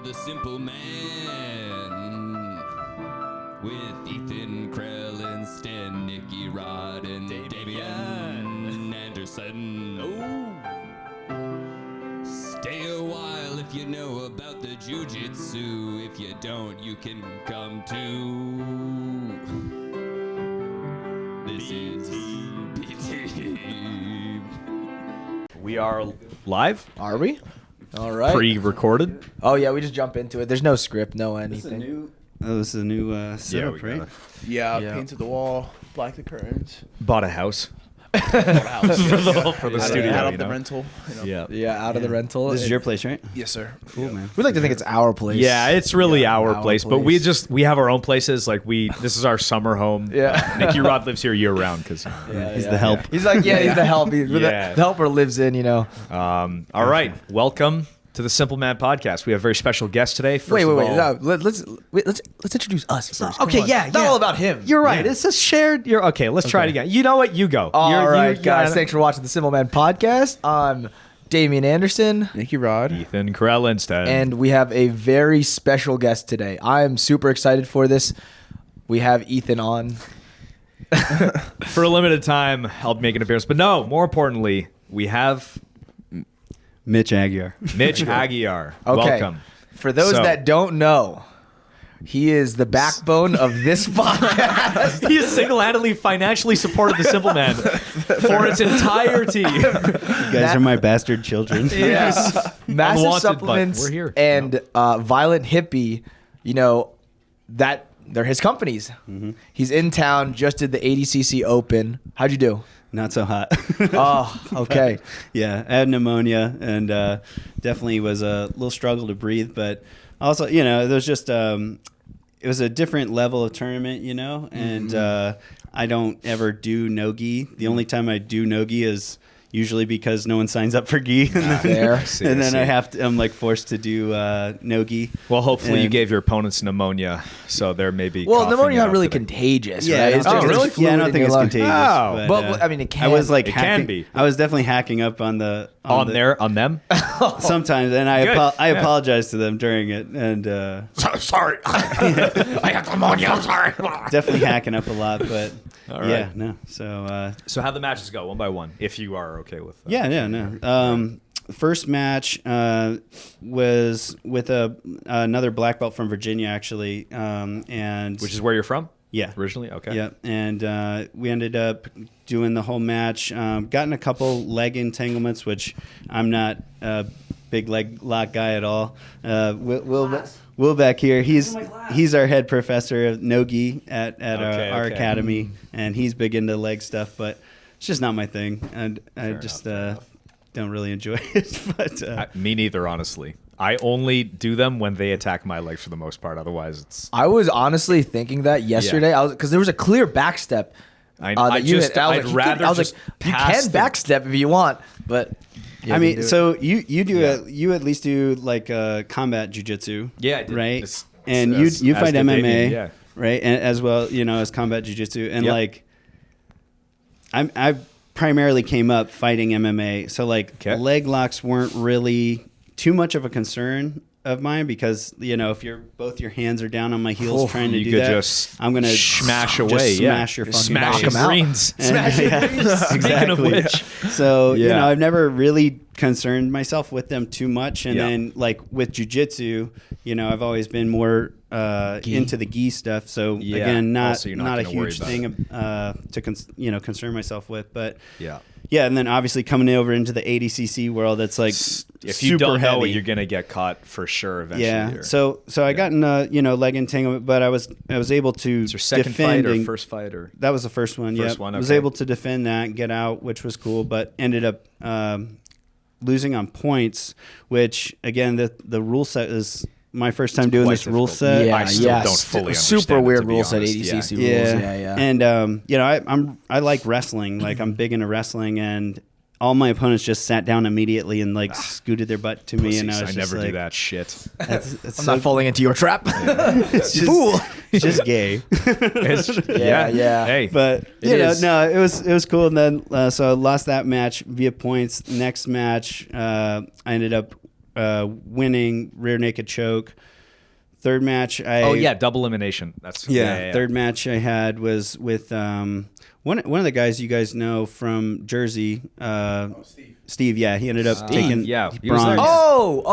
The Simple Man with Ethan Crelinsten, Nicky Rod, and Damien Anderson. Stay a while if you know about the jiu-jitsu. If you don't, you can come too. This is BT. We are live, Are we? All right. pre-recorded. Oh yeah, we just jump into it. There's no script, no anything. This is a new setup, right? Yeah, Yeah. painted the wall, black the curtains. Bought a house For for the studio. Out you of the know? rental. You know. Yeah, Yeah, out of the rental. This is your place, right? Yes, sir. Cool, man. We like to think it's our place. yeah. It's really our place, but we place. have our own places. Like this is our summer home. Yeah. Nicky Rod lives here year round because. He's the help. He's like, yeah, he's the help. Yeah. The helper lives in, you know. All right, welcome to the Simple Man podcast. We have a very special guest today. First Wait. of all- No, let's introduce us first. Okay, Come on. yeah, It's not all about him. You're right. It's a shared. You're okay. Let's try it again. You know what? You go. All right, guys. gotta- Thanks for watching the Simple Man podcast. I'm Damien Anderson, Nicky Rod. Ethan Crelinsten. and we have a very special guest today. I am super excited for this. We have Ethan on. for a limited time, I'll make an appearance. But no, more importantly, we have Mitch Aguiar. Mitch Aguiar. Okay. Welcome. For those So- that don't know, he is the backbone of this podcast. He has single-handedly financially supported the Simple Man for its entirety. You guys are my bastard children. Yes. Massive Unwanted, but supplements we're here. and Violent Hippie, you know, that they're his companies. He's in town, just did the ADCC Open. How'd you do? Not so hot. Oh, okay. Yeah, I had pneumonia and definitely was a little struggle to breathe. But also, you know, there was just it was a different level of tournament, you know, and I don't ever do no-gi. The only time I do no-gi is usually because no one signs up for gi. Fair. And then I'm like forced to do no-gi. Well, hopefully you And- gave your opponents pneumonia, so there may be. Well, coughing pneumonia it not up really today. contagious, Yeah, right? I It's don't just think really? it's, yeah, I don't fluid think in it's your lung. contagious. Oh. But, I mean, it can. I was like It can hacking. be. I was definitely hacking up on the on the- them. sometimes, and I Good. I Yeah. apologize to them during it, and Sorry, I got pneumonia. I'm sorry. definitely hacking up a lot. But All right. yeah, no. So So how the matches go, one by one, if you are okay with that. yeah, no. First match was with another black belt from Virginia, actually, and Which is where you're from yeah. originally. Okay. Yeah, and we ended up doing the whole match. Gotten a couple leg entanglements, which I'm not a big leg lock guy at all. Will back here, he's our head professor of no-gi at our Okay. academy, and he's big into leg stuff, but it's just not my thing, and I Fair just enough. don't really enjoy it. But Me neither, honestly. I only do them when they attack my legs for the most part. Otherwise, it's. I was honestly thinking that yesterday. I was because there was a clear backstep. I that you just. hit. I was I'd like, rather I was just like, you pass can the- backstep if you want, but yeah, I you mean, do it. so you do Yeah. you at least do like combat jujitsu, Yeah, I did. right? It's- And as- you as fight did MMA, Damien, yeah. right? And as well, you know, as combat jujitsu, and Yep. like I primarily came up fighting MMA, so like Okay. leg locks weren't really too much of a concern of mine because you know if both your hands are down on my heels trying to you do could that, just I'm gonna smash just away, yeah. smash your fucking Smash face. your them out. greens. And- Smash your yeah, face. Speaking of which. So you Yeah. know, I've never really concerned myself with them too much, and Yeah. then like with jujitsu, you know, I've always been more into the gi stuff. So Yeah. again, Also, you're not not a gonna worry huge about thing to concern myself with, but Yeah. yeah, and then obviously coming over into the ADCC world, that's like If you super don't know heavy. it, you're gonna get caught for sure eventually. Yeah, here. so I got in leg entanglement, but I was able to It's your second fight or first fight or that was the first one. First Yep. one, Was okay. able to defend that, get out, which was cool, but ended up losing on points. Which again, the rule set is my first time doing quite this rule difficult. set. yeah, I still yeah, don't fully understand super it, weird to be rule set. honest. ADCC Yeah. rules. Yeah. And you know, I like wrestling. Like I'm big into wrestling, and all my opponents just sat down immediately and like scooted their butt to me, and I Pussies, was I just never like, do that shit. It's I'm so, not falling into your trap. it's just, Fool. it's just gay. Yeah. Hey, But It you know, is. no, it was cool. And then so I lost that match via points. Next match, I ended up winning rear naked choke. Third match, double elimination. That's Third match I had was with one of the guys you guys know from Jersey. Steve. Yeah, he ended up taking he was bronze. there.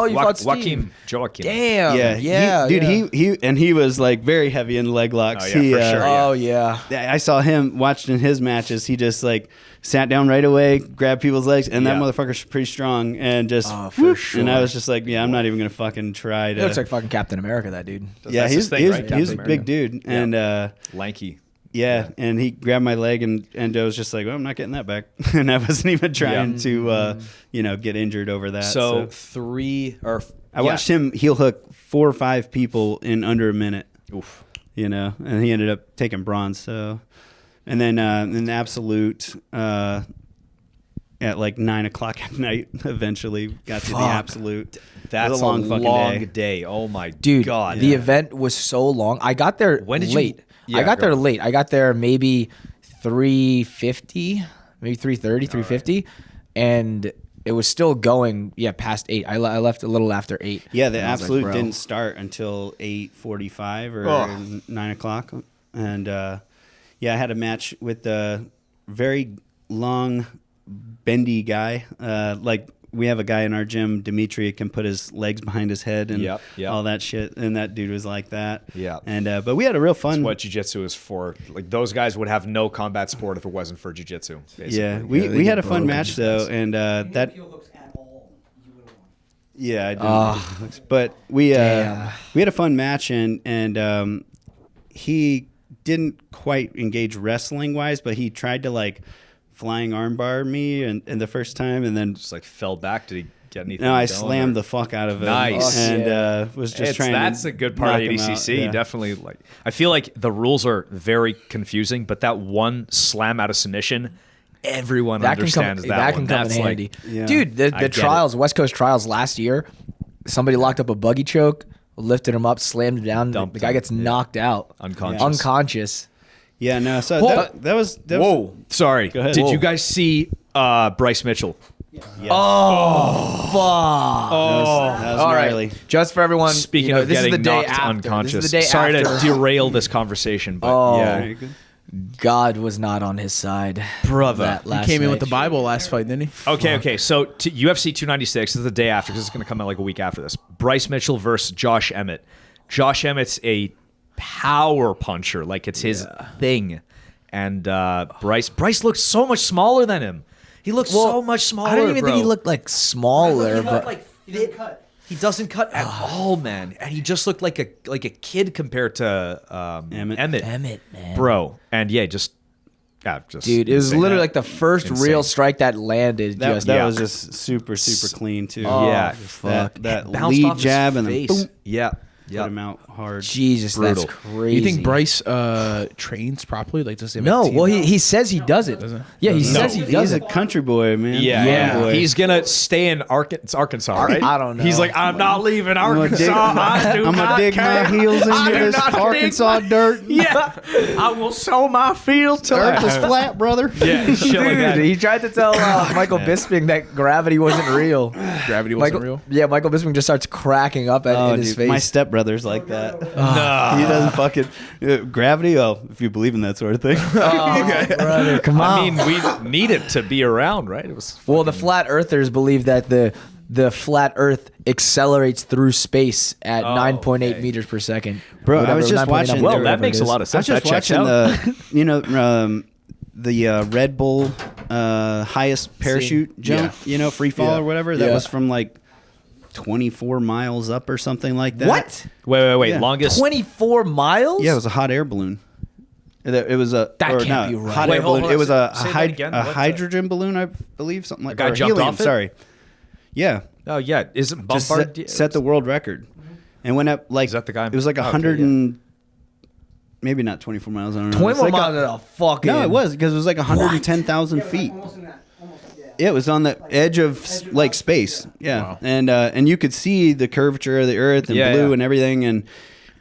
You fought Steve. Joaquin. Damn. He was like very heavy in leg locks. Oh, yeah, for sure. Oh yeah. I saw him watching his matches. He just like sat down right away, grabbed people's legs, and that motherfucker's pretty strong, and just sure. And I was just like, I'm not even gonna fucking try to. He looks like fucking Captain America, that dude. Yeah, he's a big dude, and lanky. Yeah, and he grabbed my leg, and I was just like, well, I'm not getting that back. And I wasn't even trying to, get injured over that. So I watched him heel hook 4 or 5 people in under a minute. Oof. And he ended up taking bronze. So, and then in the absolute, at like 9 o'clock at night, eventually got to the absolute. That's was a long fucking day. Oh my God. The event was so long. I got there late. I got there late. I got there maybe 3:50, maybe 3:30, 3:50, and it was still going. Past 8. I left a little after 8. Yeah, the absolute didn't start until 8:45 or 9 o'clock, and I had a match with the very long, bendy guy. Like we have a guy in our gym, Dimitri, can put his legs behind his head and all that shit. And that dude was like that. Yeah. And but we had a real fun. That's what jiu-jitsu is for. Like those guys would have no combat sport if it wasn't for jiu-jitsu. Basically. Yeah, we had a fun match though, and that. Yeah, I did. But we had a fun match, and he didn't quite engage wrestling wise, but he tried to like flying armbar me and the first time, and then just like fell back. Did he get anything? No, I slammed the fuck out of him. Nice. And was just trying. That's a good part of ADCC. Definitely. Like I feel like the rules are very confusing, but that one slam out of submission, everyone understands that. That can come in handy, yeah. Dude. The trials, West Coast trials last year, somebody locked up a buggy choke, lifted him up, slammed him down. The guy gets knocked out, unconscious. Yeah, no. So that was. Whoa, sorry. Go ahead. Did you guys see Bryce Mitchell? Yes. Oh, fuck. That was all gnarly. right. Just for everyone, Speaking of this is the getting day knocked after. unconscious. This is the day sorry after. to derail this conversation, but Very good. God was not on his side, brother. He came in with the Bible last fight, didn't he? Okay. So UFC 296 is the day after because it's going to come out like a week after this. Bryce Mitchell versus Josh Emmett. Josh Emmett's a power puncher, like it's his thing, and Bryce looks so much smaller than him. He looks so much smaller. I don't even think he looked like smaller, but he doesn't cut at all, man. And he just looked like a kid compared to Emmett, man, bro. And just dude, it was literally like the first real strike that landed. That was just super clean too. Fuck. That bounced lead off his face. And then boom, put him out hard. Jesus, Brutal. that's crazy. You think Bryce trains properly? Like, does he have a No, team? well, he says he does it. Yeah, he says he does He's a it. country boy, man. Yeah. Boy. He's gonna stay in Arkansas, right? I don't know. He's like, I'm not leaving Arkansas. I'm gonna dig my heels into this Arkansas dirt. Yeah, I will sow my field till Earth is flat, brother. Yeah, shit like that. Dude, he tried to tell Michael Bisping that gravity wasn't real. Gravity wasn't real? Yeah, Michael Bisping just starts cracking up in his face. My stepbrother's like that. No. He doesn't fucking gravity. Oh, if you believe in that sort of thing. Brother, come on. I mean, we need it to be around, right? It was Well, the flat earthers believe that the flat Earth accelerates through space at 9.8 meters per second. Bro, I was just 9.9, watching. well, whatever that makes it a is. lot of I was sense. just That checks watching out. the Red Bull highest parachute jump, free fall or whatever. That was from like 24 miles up or something like that. What? Wait. Yeah. Longest. 24 miles? Yeah, it was a hot air balloon. It was a That or can't no, be right. hot Wait, air hold balloon. on, It was a say that again. What's hydrogen balloon, I believe, something like guy or jumped helium. off it? Sorry, yeah, Oh yeah, isn't just Bombard set the world record, and went up like Is that the guy? It was like 100 and maybe not 24 miles. I don't know. 24 It's like miles is a fucking... No, it was because it was like 110,000 feet. Yeah, it was on the edge of like space. Yeah, Wow. And you could see the curvature of the Earth and blue and everything and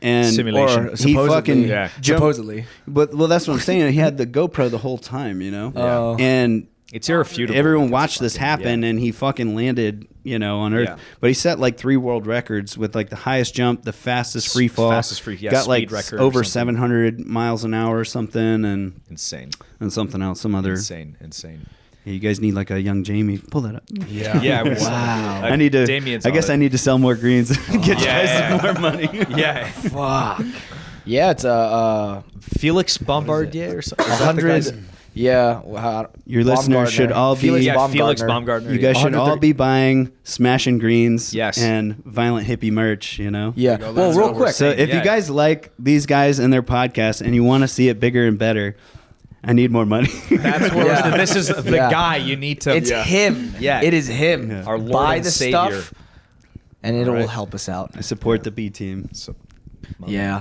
Simulation. Or he supposedly. fucking Yeah. Supposedly. But that's what I'm saying. He had the GoPro the whole time, Oh. and It's irrefutable. Everyone watched this happen, and he fucking landed, on Earth. Yeah. But he set like 3 world records with like the highest jump, the fastest free fall, got like over 700 miles an hour or something, and insane, and something else, some other insane. Yeah, you guys need like a young Jamie. Pull that up. Yeah. Yeah. Wow. I need to. Damien's I guess I need to sell more greens. Get you guys yeah. some more money. Yeah. Fuck. Yeah, it's a Felix Bombardier or something. 100. Yeah. Your listeners should all be. Felix Baumgartner. You guys should all be buying Smashing Greens Yes. and Violent Hippie merch, Yeah. Well, real quick. So if you guys like these guys and their podcast and you want to see it bigger and better, I need more money. That's where Yeah. this is the Yeah. guy you need to. It's him. Yeah. It is him. Yeah. Our Lord Buy and the Savior. stuff, and it will Right. help us out. I support the B team. Yeah.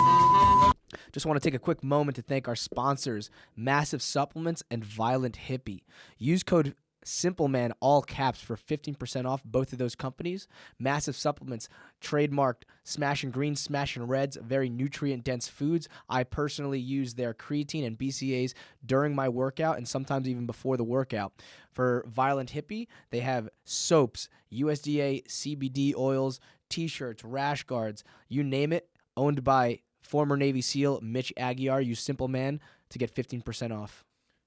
Just want to take a quick moment to thank our sponsors, Massive Supplements and Violent Hippie. Use code SimpleMan, all caps, for 15% off both of those companies. Massive Supplements, trademarked Smashing Greens, Smashing Reds, very nutrient-dense foods. I personally use their creatine and BCAAs during my workout and sometimes even before the workout. For Violent Hippie, they have soaps, USDA CBD oils, T-shirts, rash guards, you name it, owned by former Navy SEAL Mitch Aguiar. Use Simple Man to get 15% off.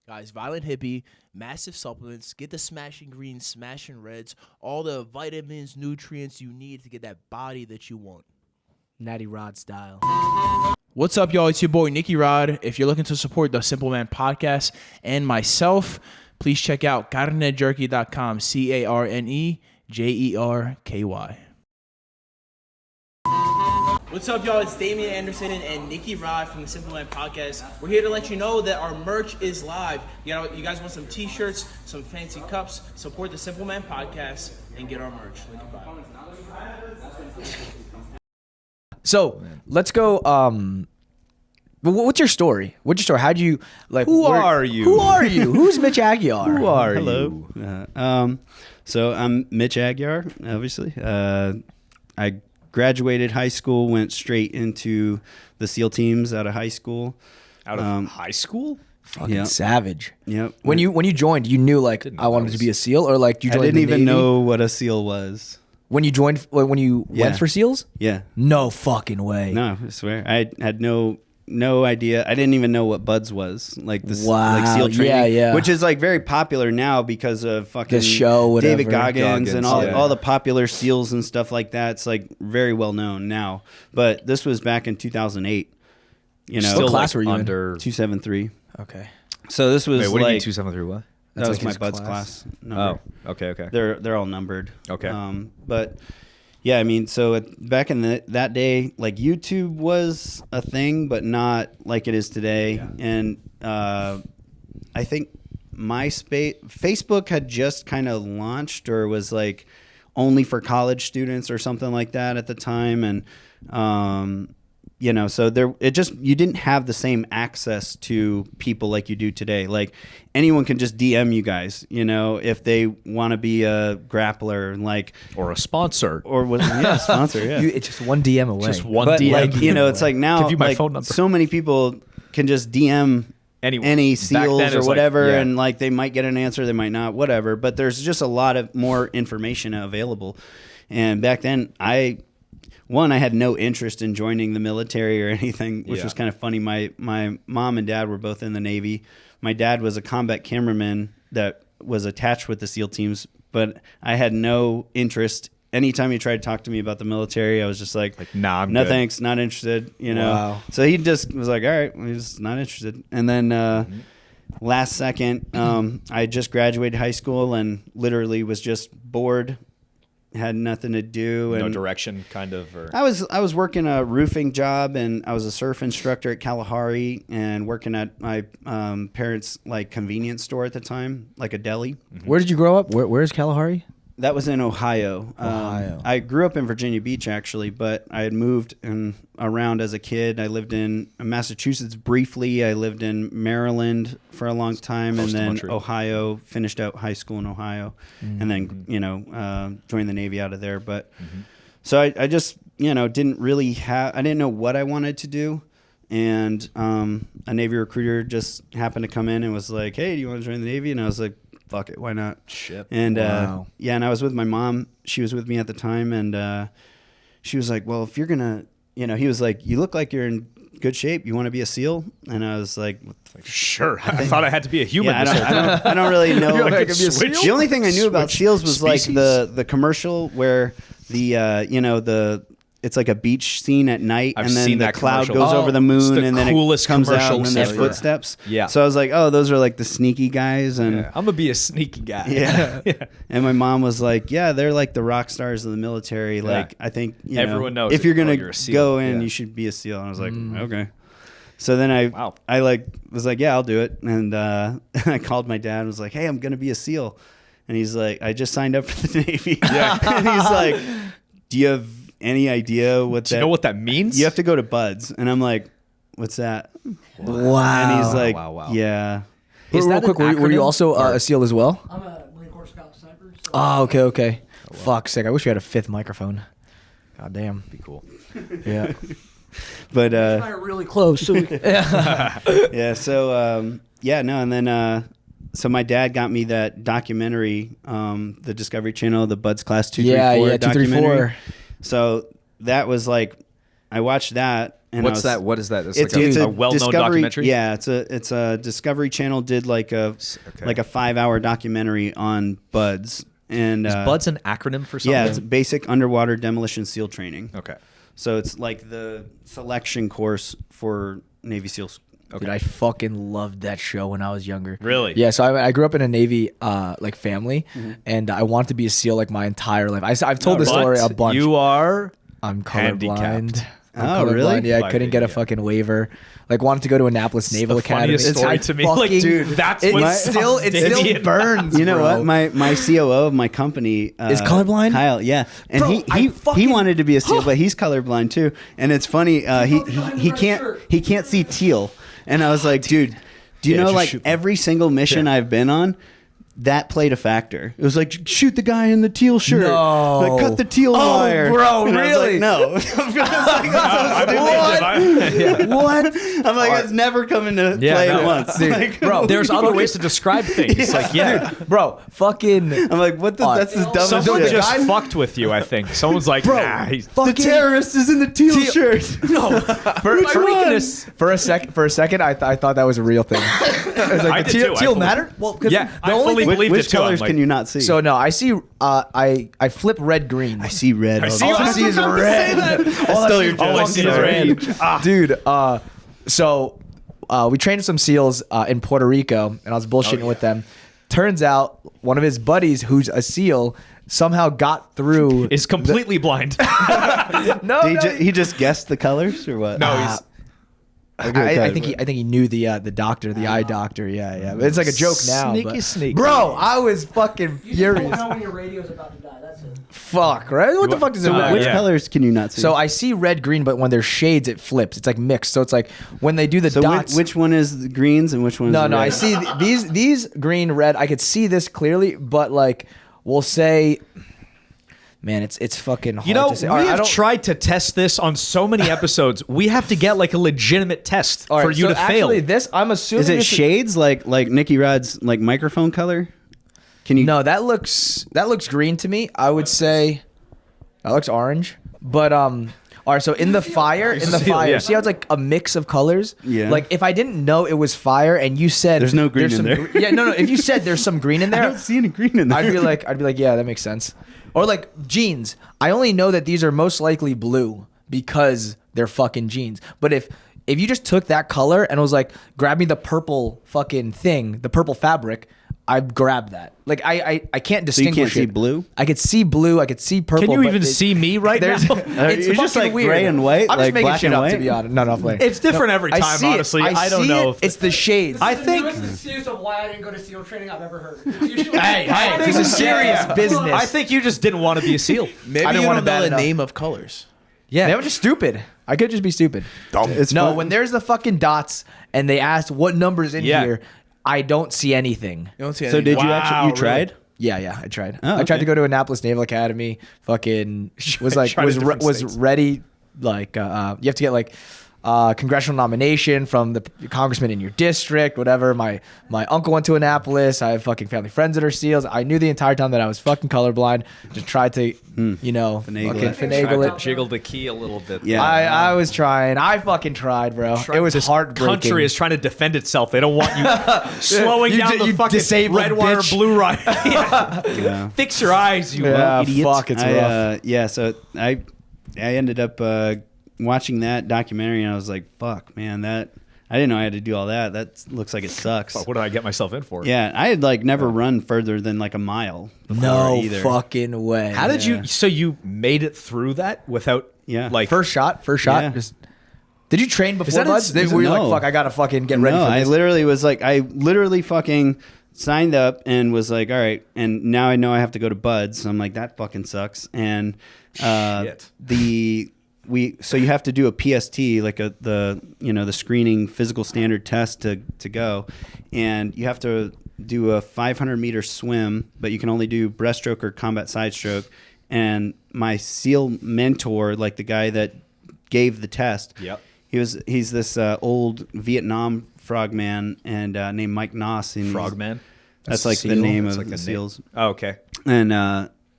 Guys, Violent Hippie, Massive Supplements, get the Smashing Greens, Smashing Reds, all the vitamins, nutrients you need to get that body that you want. Natty Rod style. What's up, y'all? It's your boy, Nicky Rod. If you're looking to support the Simple Man podcast and myself, please check out carnejerky.com, CarneJerky. What's up, y'all? It's Damien Anderson and Nicky Rod from the Simple Man Podcast. We're here to let you know that our merch is live. You guys want some T-shirts, some fancy cups? Support the Simple Man Podcast and get our merch. Link in bio. So let's go. What's your story? How'd you like? Who are you? Who are you? Who's Mitch Aguiar? Who are Hello. you? So I'm Mitch Aguiar, obviously. I graduated high school, went straight into the SEAL teams out of high school. Out of high school? Fucking Yep. savage. Yep. When you joined, you knew like Didn't know I wanted that to be a SEAL, or like you I joined. didn't the even Navy? know what a SEAL was. When you joined. When you Yeah. went for SEALs? Yeah. No fucking way. No, I swear. I had no idea. I didn't even know what Buds was. Like this Wow. like SEAL training. Yeah. Which is like very popular now because of fucking The show, whatever. David Goggins and all, yeah. all the popular SEALs and stuff like that. It's like very well known now. But this was back in 2008. You know, What class were you in? under 273. Okay. So this was Wait, what do you mean like 273? What? that That's was like my his Buds class? class number. Oh, okay. They're all numbered. Okay. But yeah, I mean, so back in that day, like YouTube was a thing, but not like it is today. Yeah. And I think Facebook had just kind of launched, or was like only for college students or something like that at the time. And you know, so you didn't have the same access to people like you do today. Like anyone can just DM you guys, you know, if they want to be a grappler, like, Or a sponsor. sponsor, yeah. It's just one DM away. Just one But DM. like, you know, it's like now, Give you my like, phone number. so many people can just DM Anyone. any Back SEALs then it or was like, whatever, yeah. and like they might get an answer, they might not, whatever. But there's just a lot of more information available. And back then, I had no interest in joining the military or anything, which Yeah. was kind of funny. My mom and dad were both in the Navy. My dad was a combat cameraman that was attached with the SEAL teams, but I had no interest. Anytime he tried to talk to me about the military, I was just like nah, I'm no good. thanks, not interested, you know. Wow. So he just was like, all right, he's just not interested. And then last second, I just graduated high school and literally was just bored, had nothing to do, No and direction, kind of. Or I was working a roofing job, and I was a surf instructor at Kalahari, and working at my parents' like convenience store at the time, like a deli. Where did you grow up? Where's Kalahari? That was in Ohio. Ohio. I grew up in Virginia Beach, actually, but I had moved around as a kid. I lived in Massachusetts briefly. I lived in Maryland for a long time, and Close to then Montreal. Ohio. Finished out high school in Ohio, and then joined the Navy out of there. But so I just didn't really have. I didn't know what I wanted to do, and a Navy recruiter just happened to come in and was like, "Hey, do you want to join the Navy?" And I was like, fuck it, why not? Shit. And yeah, and I was with my mom. She was with me at the time, and she was like, well, if you're gonna, he was like, you look like you're in good shape. You want to be a SEAL? And I was like, sure. I thought I had to be a human. Yeah, I don't really know. The only thing I knew about SEALs was species. Like the commercial where the it's like a beach scene at night, and then the cloud goes over the moon, and then it comes out, and then there's footsteps. Yeah. So I was like, oh, those are like the sneaky guys, and I'm gonna be a sneaky guy. Yeah. And my mom was like, yeah, they're like the rock stars of the military. Like, I think everyone knows if you're gonna you're a SEAL. go in, you should be a SEAL. And I was like, okay. So then I was like, yeah, I'll do it. And I called my dad and was like, hey, I'm gonna be a SEAL. And he's like, I just signed up for the Navy. Yeah. And he's like, do you have any idea Do you know what that means? You have to go to Buds. And I'm like, what's that? Wow. And he's like, wow. yeah. Real quick, were you also a SEAL as well? I'm a Marine Corps Scout Sniper. So Oh, okay. Fuck, sick. I wish we had a 5th microphone. God damn. Be cool. Yeah. But and I are really close. So we can, yeah, so and then so my dad got me that documentary, the Discovery Channel, the Buds Class 234 documentary. 234. So that was like, I watched that. And What's that? What is that? It's a well-known documentary. Yeah, it's a Discovery Channel did like a 5-hour documentary on Buds. And Is Buds an acronym for something? Yeah, it's Basic Underwater Demolition SEAL Training. Okay. So it's like the selection course for Navy SEALs. Okay. Dude, I fucking loved that show when I was younger. Really? Yeah. So I grew up in a Navy family, and I wanted to be a SEAL like my entire life. I've told this story a bunch. I'm colorblind. Oh, really? Yeah, I couldn't get a fucking waiver. Like, wanted to go to Annapolis Naval Academy. Funniest story to me. Like, dude, that's what it still burns. You know bro. what? My COO of my company is colorblind. Kyle, yeah, and he wanted to be a SEAL, but he's colorblind too. And it's funny, he can't see teal. And I was like, dude, do you know like every single mission I've been on? That played a factor. It was like, shoot the guy in the teal shirt. No. Like, cut the teal wire. Bro, and really? I was like, no. What? I'm like, it's never come into play at once. Dude, like, bro, there's other ways to describe things. Like, Dude, bro, fucking. I'm like, what the? That's the dumbest Someone shit. just fucked with you, I think. Someone's like, nah, he's The terrorist is in the teal shirt. No, for a second, I thought that was a real thing. I was like, teal matter? Well, because I fully believed which it too. colors can you not see? So no, I see. I flip red green. I see red. All I see is red. All I see is red. Dude. So we trained some SEALs in Puerto Rico, and I was bullshitting with them. Turns out one of his buddies, who's a SEAL, somehow got through. Is completely blind. He just guessed the colors or what? No, he's. I think he knew the doctor, the eye doctor. Yeah. But it's like a joke now. Sneaky. Bro, I was fucking you furious. don't know when your radio's about to die. That's it. Fuck, right? What the fuck does it matter? Which colors can you not see? So I see red, green, but when there's shades, it flips. It's like mixed. So it's like when they do the dots. Which one is the greens and which one is the red? No, I see these green, red. I could see this clearly, but like we'll say. Man, it's fucking hard to say. We have tried to test this on so many episodes. We have to get like a legitimate test for you to fail. Actually, this I'm assuming is it shades like Nicky Rod's like microphone color? Can you? No, that looks green to me. I would say that looks orange. But all right. So in the fire, see how it's like a mix of colors. Yeah. Like if I didn't know it was fire, and you said there's no green in there. Yeah, no. If you said there's some green in there, I don't see any green in there. I'd be like, yeah, that makes sense. Or like jeans. I only know that these are most likely blue because they're fucking jeans. But if you just took that color and was like, grab me the purple fucking thing, the purple fabric, I'd grab that. Like I can't distinguish. So you can't see blue? I could see blue. I could see purple. Can you even see me right now? It's You're just like weird. gray and white, I'm like just making black shit and up white? to be honest. No, I'm playing. It's different every time, honestly. I don't know. It's the shades. I think. That's the excuse of why I didn't go to SEAL training I've ever heard. Hey, this is serious business. I think you just didn't want to be a SEAL. Maybe I didn't you want don't to know the enough. name of colors. Yeah, they were just stupid. I could just be stupid. It's no, fun. when there's the fucking dots and they asked what numbers in here, I don't see anything. You don't see So anything. did you actually? You tried? Yeah, I tried. Oh, I tried okay. to go to Annapolis Naval Academy. Fucking was Tried a different was states. ready. Like you have to get like congressional nomination from the congressman in your district, whatever. My uncle went to Annapolis. I have fucking family friends that are SEALs. I knew the entire time that I was fucking colorblind. Just tried to, finagle it. Jiggle the key a little bit. Yeah. I was trying. I fucking tried, bro. It was heartbreaking. Country is trying to defend itself. They don't want you slowing down the fucking disabled red wire bitch. blue light. Yeah. Fix your eyes, you Yeah, idiot. fuck, it's rough. So I ended up watching that documentary, and I was like, fuck, man, I didn't know I had to do all that. That looks like it sucks. What did I get myself in for? Yeah, I had like never run further than like a mile before No either. fucking way. How did you? So you made it through that without? Yeah. Like First shot. Yeah. Just, did you train before, that Buds? ins- Were you no. like, fuck, I gotta fucking get ready No, for I this? literally fucking signed up and was like, all right, and now I know I have to go to Buds. So I'm like, that fucking sucks. And Shit. so you have to do a PST, like the screening physical standard test to go, and you have to do a 500-meter swim, but you can only do breaststroke or combat side stroke. And my SEAL mentor, like the guy that gave the test, Yep. he's this old Vietnam frogman and named Mike Noss. And Frogman. That's like the SEAL? name That's of like the a name. SEAls. Oh, okay.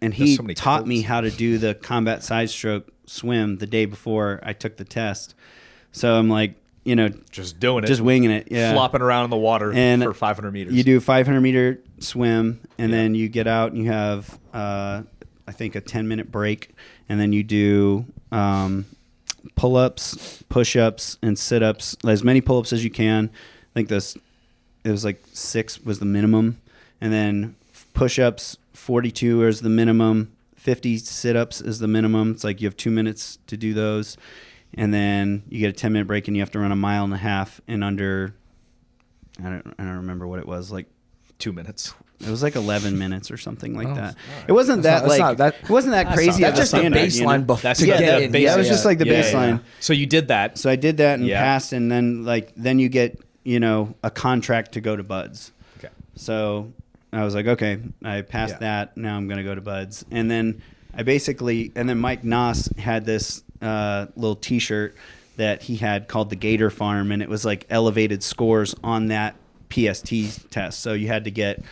And he so many taught me codes. how to do the combat side stroke swim the day before I took the test. So I'm like, Just doing it. just winging it, yeah, flopping around in the water And for 500 meters. You do a 500-meter swim, and then you get out and you have, I think, a 10-minute break, and then you do pull-ups, push-ups, and sit-ups, as many pull-ups as you can. I think it was like 6 was the minimum, and then push-ups 42 is the minimum, 50 sit-ups is the minimum. It's like you have 2 minutes to do those, and then you get a 10-minute break, and you have to run a mile and a half in under, I don't remember what it was, like 2 minutes. it was like 11 minutes or something like that. right. It wasn't That's that not- like it wasn't that crazy. That's of a just the standard, baseline before That's to the- get the in. base- Yeah, it was just like the Yeah, yeah, baseline. yeah. So you did that. So I did that and Yeah. passed, and then you get a contract to go to Buds. Okay. So I was like, okay, I passed Yeah. that. Now I'm gonna go to Buds, and then then Mike Noss had this little T-shirt that he had called the Gator Farm, and it was like elevated scores on that PST test. So you had to get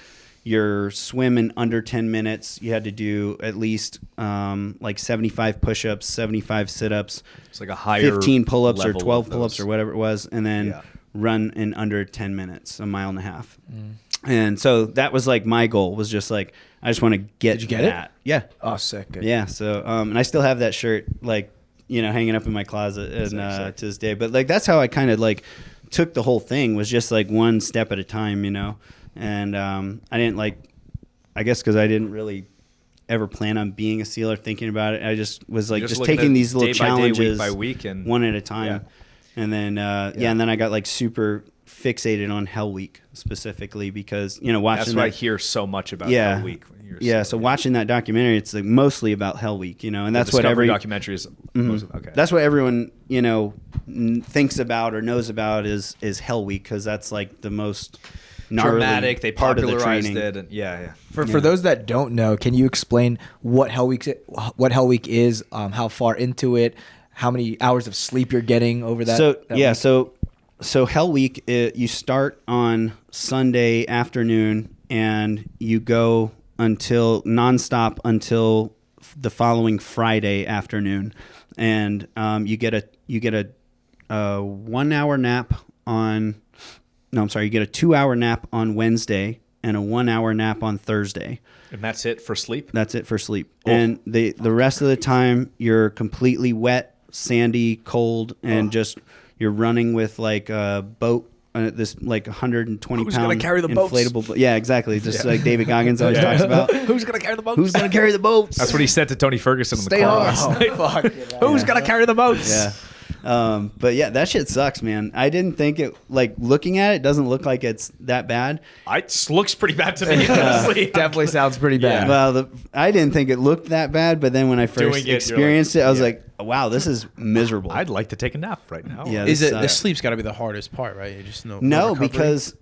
your swim in under 10 minutes. You had to do at least like 75 push-ups, 75 sit-ups, It's like a higher 15 pull-ups or level 12 of pull-ups those. or whatever it was, and then Yeah. run in under 10 minutes, a mile and a half. And so that was like my goal, was just like, I just want to get Did you get it? that. Yeah. Oh, sick. Good. Yeah. So, and I still have that shirt, like, hanging up in my closet and sick. to this day. But like, that's how I kind of like took the whole thing, was just like one step at a time, And I didn't I guess because I didn't really ever plan on being a SEAL or thinking about it. I just was like, You're just looking taking at these little day by day, challenges week by week, and one at a time. And then, and then I got like super fixated on Hell Week specifically because, watching That's what I that. hear so much about Yeah. Hell Week. Yeah. So watching that documentary, it's like mostly about Hell Week, and that's what Discovery every documentary is. Okay. that's what everyone, thinks about or knows about is Hell Week, because that's like the most gnarly dramatic. They part of the popularized training. it, and yeah. For those that don't know, can you explain what Hell Week is? How far into it? How many hours of sleep you're getting over that? So so Hell Week, you start on Sunday afternoon and you go until nonstop until the following Friday afternoon, and you get a 1 hour nap on. No, I'm sorry. You get a 2 hour nap on Wednesday and a 1 hour nap on Thursday. And that's it for sleep. That's it for sleep. And the rest of the time you're completely wet, sandy, cold, and just you're running with like a boat, this like 120 Who's pound gonna carry the boats? inflatable boat. Yeah, exactly. Just like David Goggins always talks about. Who's gonna carry the boats? Who's gonna carry the boats? That's what he said to Tony Ferguson in the Stay car home. last night. Fuck. Who's gonna carry the boats? Yeah. But yeah, that shit sucks, man. I didn't think it, looking at it, doesn't look like it's that bad. It looks pretty bad to me, honestly. Definitely sounds pretty bad. Well, I didn't think it looked that bad, but then when I Doing first it, you're experienced it, I was yeah. like, wow, this is miserable. I'd like to take a nap right now. Yeah, Is this it the sucks. sleep's got to be the hardest part, right? You just know. No, recovery? because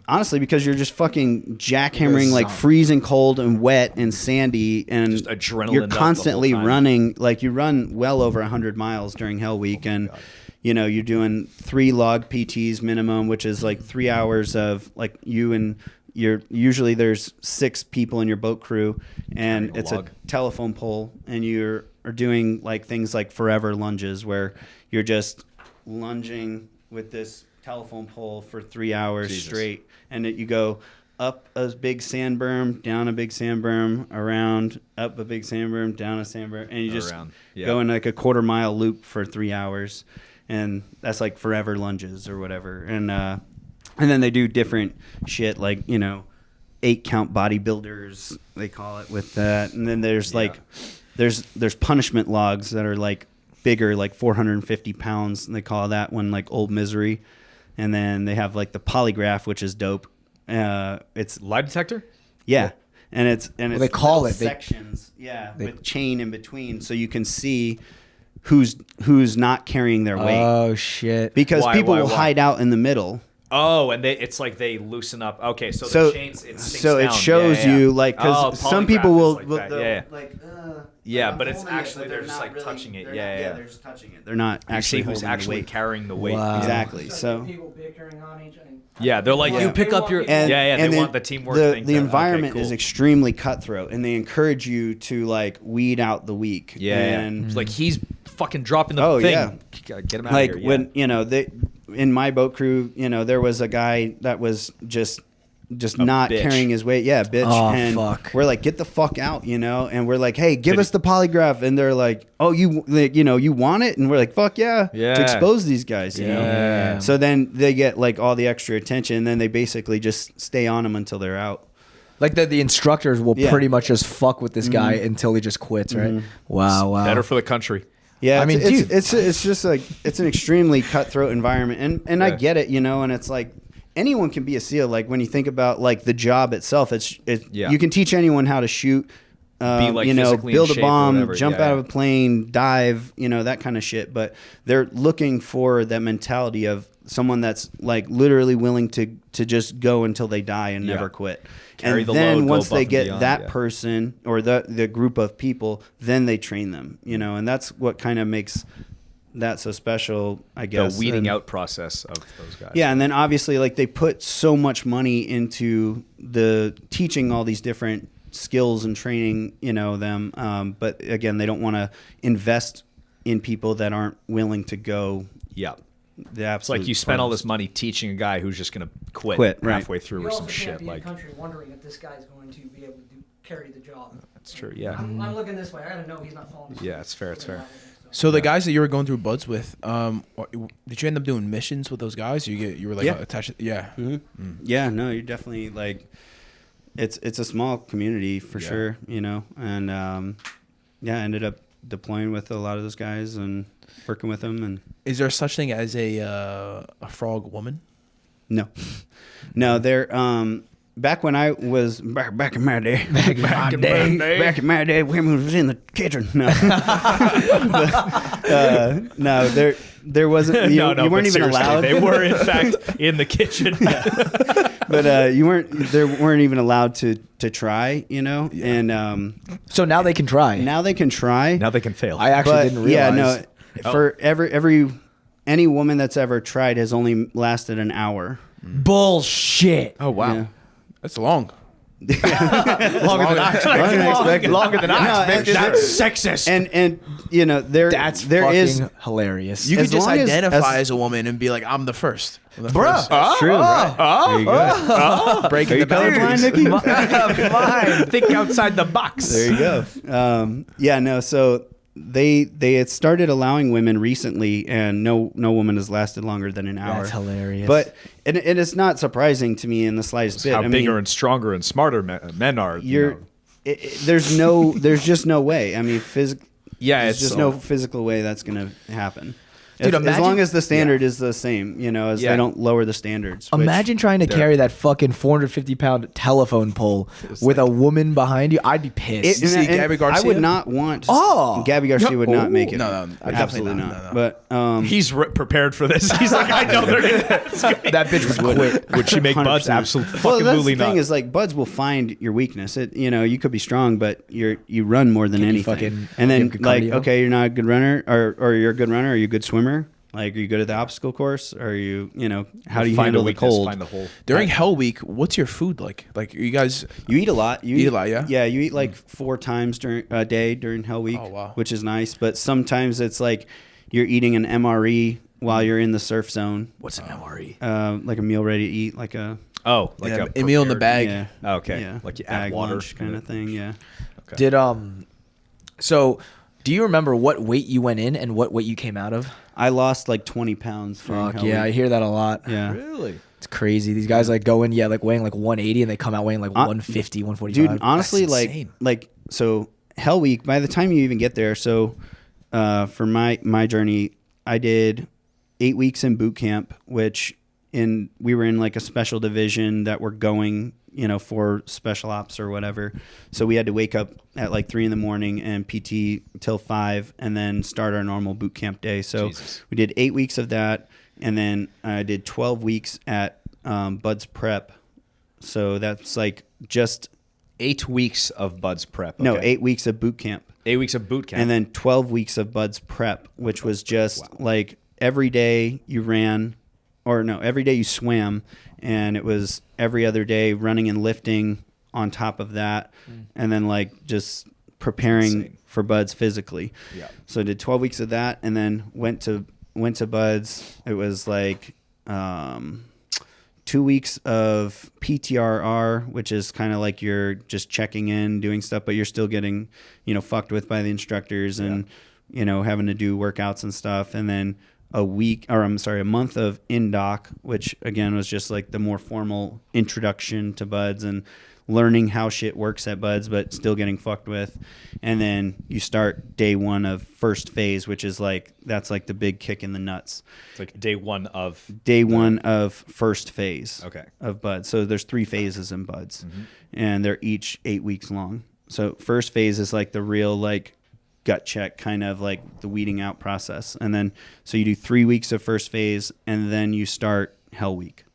honestly, because you're just fucking jackhammering, like freezing cold and wet and sandy, and Just adrenaline you're up the constantly whole time. running. Like you run well over 100 miles during Hell Week, and you're doing 3 log PTs minimum, which is like 3 hours of like you and usually there's 6 people in your boat crew, and it's a telephone pole, and you're doing like things like forever lunges where you're just lunging with this telephone pole for 3 hours straight, and you go up a big sand berm, down a big sand berm, around, up a big sand berm, down a sand berm, and you just go in like a 1/4 mile loop for 3 hours, and that's like forever lunges or whatever, and then they do different shit like 8 count bodybuilders, they call it, with that. And then there's like there's punishment logs that are like bigger, like 450 pounds, and they call that one like Old Misery. And then they have like the polygraph, which is dope. It's lie detector. Yeah. And it's they call it sections, with chain in between, so you can see who's not carrying their weight. Oh shit! Because people will hide out in the middle. Oh, and it's like they loosen up. Okay, so the chains it sinks down. It shows you like, because some people will but it's actually they're just like really touching it. They're just touching it. They're not actually who's actually carrying the weight. Wow. Exactly. So people bickering on each other. Yeah, they're like, you pick up your and they want the teamwork thing. The environment is extremely cutthroat, and they encourage you to like weed out the weak. And it's like he's fucking dropping the thing. Yeah. Get him out like of here. When in my boat crew, there was a guy that was just not carrying his weight. Yeah, bitch. Oh, and fuck. we're like, get the fuck out, and we're like, hey, give us the polygraph. And they're like, oh, you want it? And we're like, fuck yeah. To expose these guys, you know? So then they get like all the extra attention, and then they basically just stay on them until they're out. Like the instructors will pretty much just fuck with this guy until he just quits, right? Wow. Better for the country. Yeah, I mean, dude, it's just like, it's an extremely cutthroat environment, and I get it, and it's like anyone can be a SEAL. Like when you think about like the job itself, you can teach anyone how to shoot, build a bomb, jump out of a plane, dive, that kind of shit. But they're looking for that mentality of someone that's like literally willing to just go until they die and never quit. Carry and the then load, once go they above get and beyond, that person or the group of people, then they train them, and that's what kind of makes that so special, I guess. The weeding out process of those guys. Yeah, and then obviously like they put so much money into the teaching all these different skills and training, them. But again, they don't want to invest in people that aren't willing to go. Yeah. It's like you spent all this money teaching a guy who's just going to quit halfway through you or some also shit. can't be Like, in the country wondering if this guy's going to be able to carry the job. that's true. Yeah. I'm looking this way. I gotta know he's not falling. Yeah, it's fair. It's fair. So the guys that you were going through buds with, did you end up doing missions with those guys? You were like attached. Yeah. Mm-hmm. Yeah. No, you're definitely like, it's a small community for sure, and I ended up deploying with a lot of those guys and working with them. And is there such thing as a frog woman? No, they're back when I was back in my day. Back in my day, women was in the kitchen. No, no, there wasn't. You weren't even allowed. They were in fact in the kitchen. But you weren't even allowed to try, and so now they can try. Now they can try. Now they can fail. I actually didn't realize. For any woman that's ever tried has only lasted an hour. Bullshit. Oh wow, Yeah. That's long. Longer than I expected. Longer than I expected. That's sexist. And that's there fucking is hilarious. You could as just long as- identify as- as a woman and be like, I'm the first. Bruh. That's true, right? There you go. Breaking the colorblind, boundaries. Nicky? Fine. Think outside the box. There you go. So they had started allowing women recently, and no woman has lasted longer than an hour. That's hilarious. But and it's not surprising to me in the slightest bit. How I bigger mean, and stronger and smarter men are. there's just no way. I mean, Yeah, there's it's just no physical way that's going to happen. Dude, as long as the standard is the same, as they don't lower the standards. which- Imagine trying to carry that fucking 450-pound telephone pole with a woman behind you. I'd be pissed. You see Gabby Garcia? I would not want. Oh. Gabby Garcia would not make it. No, absolutely definitely not. not. But He's prepared for this. He's like, I know they're gonna. That bitch would quit. Would she make buds? 100%. Absolutely, Well, fucking that's absolutely the thing not. is like buds will find your weakness. You could be strong, but you run more than Can you anything. fucking And then give good like, cardio? okay, you're not a good runner, or you're a good runner, or you're a good swimmer. Like, are you good at the obstacle course, or are you know, how do you Find handle a the weakness, cold? Find the hole. During Hell Week, what's your food like? Like, you guys? You eat a lot. You eat a lot, yeah? Yeah, you eat like 4 times during a day during Hell Week, Oh, wow. which is nice. But sometimes it's like you're eating an MRE while you're in the surf zone. What's an MRE? Like a meal ready to eat, like a Like a meal in the bag. yeah, Oh, okay. yeah, Like you add bag water lunch kind of thing. Yeah. Okay. Did so do you remember what weight you went in and what weight you came out of? I lost like 20 pounds. during Fuck Hell yeah, I Week. hear that a lot. Yeah. Really? It's crazy. These guys like go in, like weighing like 180 and they come out weighing like 150, 145. Dude, honestly, That's like insane. so Hell Week, by the time you even get there, so for my journey, I did 8 weeks in boot camp, which we were in like a special division that were going, you know, for special ops or whatever. So we had to wake up at like 3 a.m. and PT till 5 and then start our normal boot camp day. So Jesus. we did 8 weeks of that. And then I did 12 weeks at Bud's Prep. So that's like just 8 weeks of Bud's prep. no, Okay. 8 weeks of boot camp. 8 weeks of boot camp. And then 12 weeks of Bud's Prep, which was just like every day you ran, or no, every day you swam, and it was every other day running and lifting on top of that, and then like just preparing Insane. for Bud's physically. Yeah. So I did 12 weeks of that, and then went to Bud's. It was like 2 weeks of PTRR, which is kind of like you're just checking in, doing stuff, but you're still getting, you know, fucked with by the instructors and, you know, having to do workouts and stuff. And then a month of in-doc, which again was just like the more formal introduction to Buds and learning how shit works at Buds, but still getting fucked with. And then you start day 1 of first phase, which is like, that's like the big kick in the nuts. It's like day 1 of Day 1 of first phase Okay. of Buds. So there's 3 phases in Buds, and they're each 8 weeks long. So first phase is like the real like gut check, kind of like the weeding out process. And then, so you do 3 weeks of first phase, and then you start Hell Week.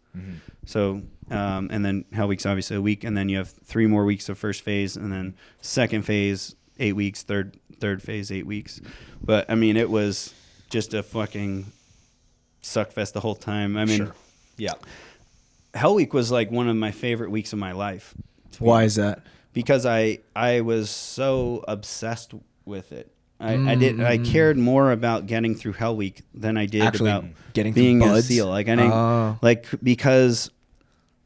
So, and then Hell Week's obviously a week, and then you have 3 more weeks of first phase, and then second phase, 8 weeks, third phase, 8 weeks. But I mean, it was just a fucking suck fest the whole time. I mean, Sure. Yeah. Hell Week was like one of my favorite weeks of my life. Why is that? Because I was so obsessed with it. I cared more about getting through Hell Week than I did Actually about getting through being a Buds? SEAL. Like I didn't because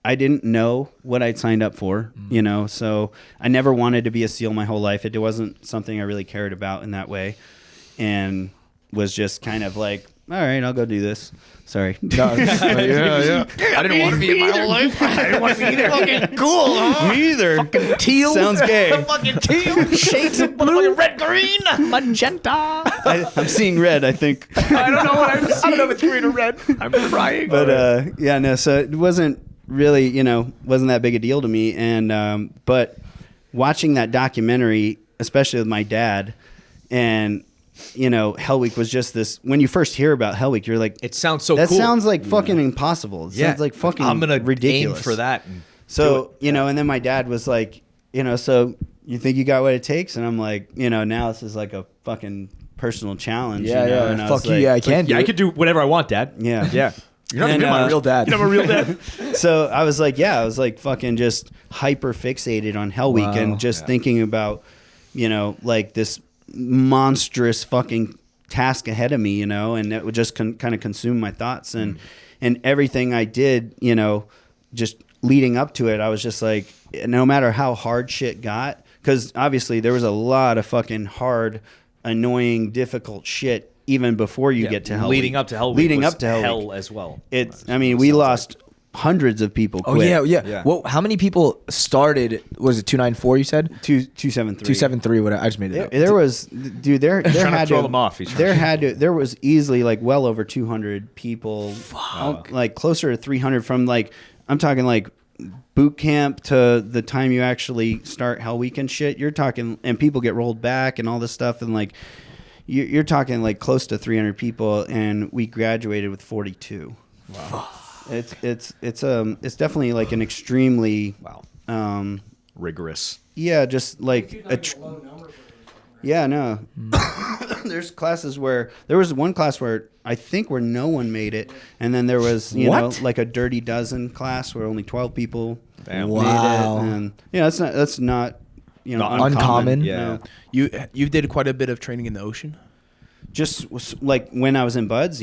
I didn't know what I'd signed up for, you know. So I never wanted to be a SEAL my whole life. It wasn't something I really cared about in that way, and was just kind of like, all right, I'll go do this. Sorry. yeah. I didn't want to be in my whole life. I didn't want to be either. Fucking cool, huh? Me either. Fucking teal. Sounds gay. Fucking teal. Shades of blue. Red, green, magenta. I'm seeing red, I think. I don't know what I'm seeing. I don't know if it's green or red. I'm crying. But yeah, no. So it wasn't really, you know, wasn't that big a deal to me. And but watching that documentary, especially with my dad, and you know, Hell Week was just this. When you first hear about Hell Week, you're like, It sounds so that cool. sounds like fucking impossible. It sounds like fucking I'm gonna ridiculous aim for that. And So, you know, and then my dad was like, you know, so you think you got what it takes? And I'm like, you know, now this is like a fucking personal challenge. Yeah, you know? yeah. And I Fuck was you. like, Yeah, I can. yeah, I could do whatever I want, Dad. Yeah. Yeah. You're not And, gonna be my real dad. I'm a real dad. So I was like, yeah, I was like fucking just hyper fixated on Hell Week Wow. and just thinking about, you know, like this monstrous fucking task ahead of me, you know, and it would just kind of consume my thoughts and everything I did, you know, just leading up to it. I was just like, no matter how hard shit got, because obviously there was a lot of fucking hard, annoying, difficult shit even before you get to Hell Leading Week. up to Hell Week. Leading was up to Hell Week. as well. It's, I mean, we lost hundreds of people. Oh Quit. yeah. Well, how many people started? Was it 294? You said 273. 273. Whatever. I just made it up. There was, dude. There Trying to had throw to, them off each There other. had to. There was easily like well over 200 people, like closer to 300 from like I'm talking like boot camp to the time you actually start Hell Week and shit. You're talking, and people get rolled back and all this stuff, and like you're talking like close to 300 people, and we graduated with 42. Wow. It's definitely like an extremely Rigorous. Mm. yeah, just like Low number for this one, right? yeah, no. there's classes where there was one class where I think where no one made it, and then there was you know like a Dirty Dozen class where only 12 people made it, and that's not you know uncommon. Yeah, you did quite a bit of training in the ocean. Just like when I was in Buds,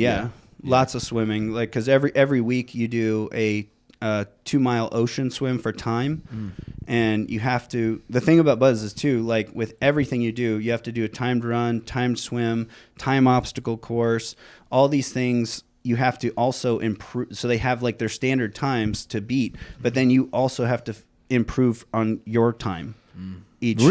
lots of swimming. Like because every week you do a 2-mile ocean swim for time, and you have to. The thing about Buds is too, like with everything you do, you have to do a timed run, timed swim, time obstacle course. All these things you have to also improve. So they have like their standard times to beat, but then you also have to improve on your time. Each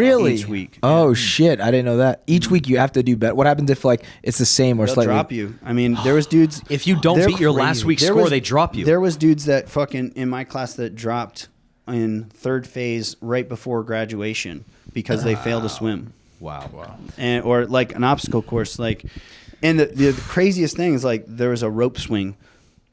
week. Oh shit! I didn't know that. Each week you have to do better. What happens if like it's the same or They'll slightly drop you? I mean, there was dudes. If you don't beat your last week's score, they drop you. There was dudes that fucking in my class that dropped in third phase right before graduation because they failed to swim. Wow. And or like an obstacle course, like, and the craziest thing is like there was a rope swing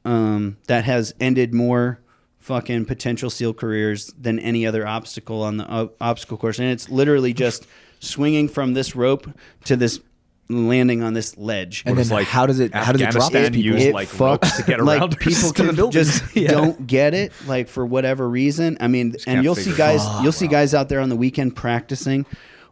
that has ended more fucking potential SEAL careers than any other obstacle on the obstacle course, and it's literally just swinging from this rope to this landing on this ledge. And then like how does it drop these people? Use like ropes to get around like people just don't get it, like for whatever reason. I mean, and you'll see guys out there on the weekend practicing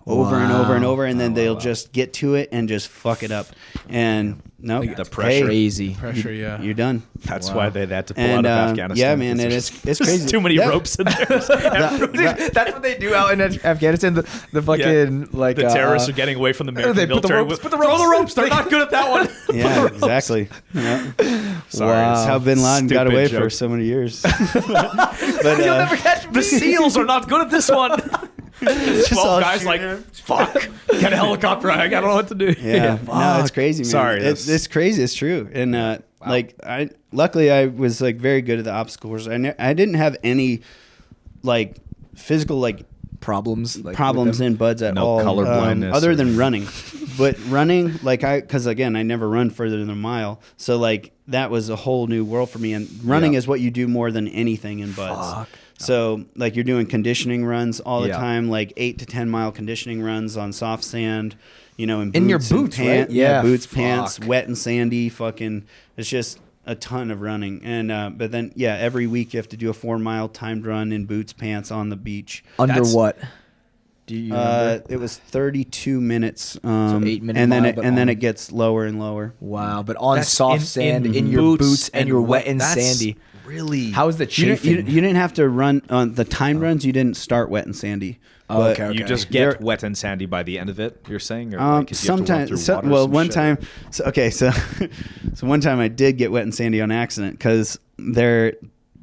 over and over and over, and then they'll just get to it and just fuck it up. And no, the pressure, crazy Pressure, you're done. That's why they had to pull out of Afghanistan. Yeah, man, and it's crazy. Too many ropes in there. That's what they do out in Afghanistan. The fucking like the terrorists are getting away from the they military. put the ropes. They're not good at that one. Yeah, exactly. Yeah. Sorry, That's how Bin Laden got away joke. for so many years. But You'll never catch me. The SEALs are not good at this one. 12 guys like, fuck, get a helicopter. I don't know what to do. Yeah, no, it's crazy, man. Sorry, it's crazy. It's true. And like luckily I was like very good at the obstacle course. I didn't have any like physical like problems in Buds at all. Color blindness other than running. But running, like because again I never run further than a mile, so like that was a whole new world for me. And running is what you do more than anything in Buds. So like you're doing conditioning runs all the time, like 8 to 10 mile conditioning runs on soft sand, you know, in boots, your boots, right? Yeah, boots, pants, wet and sandy, fucking. It's just a ton of running. And but then every week you have to do a 4-mile timed run in boots, pants on the beach. What? Do you remember? It was 32 minutes. So 8 minutes, and then it gets lower and lower. Wow, but on soft sand in your boots and you're wet and sandy. Really? How is the chafing? You didn't have to run on the timed runs. You didn't start wet and sandy. Okay. You just get wet and sandy by the end of it. You're saying, or like sometimes. One time. So one time I did get wet and sandy on accident because they're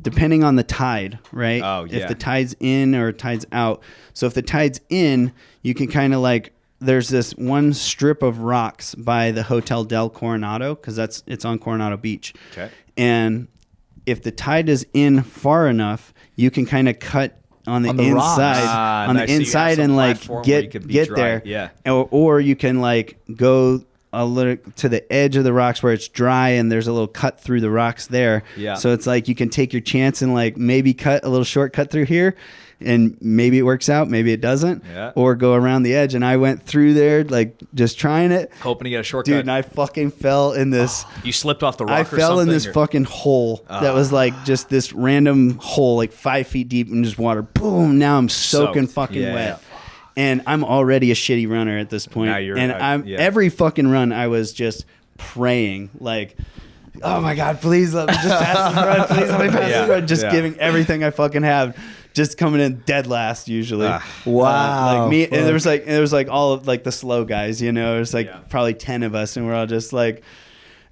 depending on the tide, right? Oh yeah. If the tide's in or tide's out. So if the tide's in, you can kind of like. There's this one strip of rocks by the Hotel del Coronado because it's on Coronado Beach. Okay. And if the tide is in far enough, you can kind of cut on the inside, and like get there. Yeah. Or you can like go a little to the edge of the rocks where it's dry and there's a little cut through the rocks there. Yeah. So it's like you can take your chance and like maybe cut a little shortcut through here. And maybe it works out, maybe it doesn't, or go around the edge. And I went through there, like just trying it, hoping to get a shortcut. Dude, and I fucking fell in this. You slipped off the rock. I fell in this fucking hole that was like just this random hole, like 5 feet deep in just water. Boom! Now I'm soaking fucking wet, and I'm already a shitty runner at this point. Every fucking run, I was just praying like. Oh my God! Please let me just pass this run. Please let me pass this run. Just giving everything I fucking have, just coming in dead last usually. Wow! Like me, and there was like all of like the slow guys. You know, there's like probably 10 of us, and we're all just like.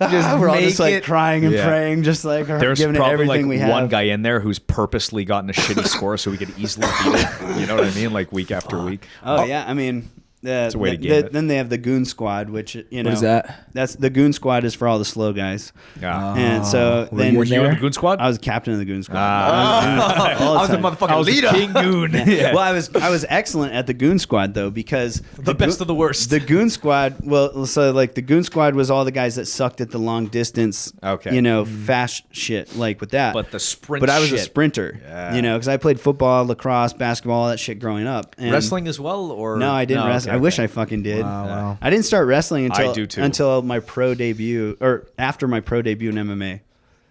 We're all just like crying and praying, just like there's giving probably it everything like we have. one guy in there who's purposely gotten a shitty score so we could easily beat it. You know what I mean? Like week after week. Oh yeah, I mean. It's a way to game it. Then they have the Goon Squad, which you know. What is that? That's the Goon Squad is for all the slow guys. Yeah. And so were you in the Goon Squad? I was captain of the Goon Squad. I was the motherfucking leader. King Goon. Well, I was excellent at the Goon Squad though because the best of the worst. The Goon Squad. Well, so like the Goon Squad was all the guys that sucked at the long distance. Okay. You know, fast shit like with that. But the sprint. But I was a shit. sprinter. Yeah. You know, because I played football, lacrosse, basketball, all that shit growing up. And wrestling as well, or no, I didn't wrestle. I wish I fucking did. Wow. I didn't start wrestling I do too. until my pro debut or after my pro debut in MMA.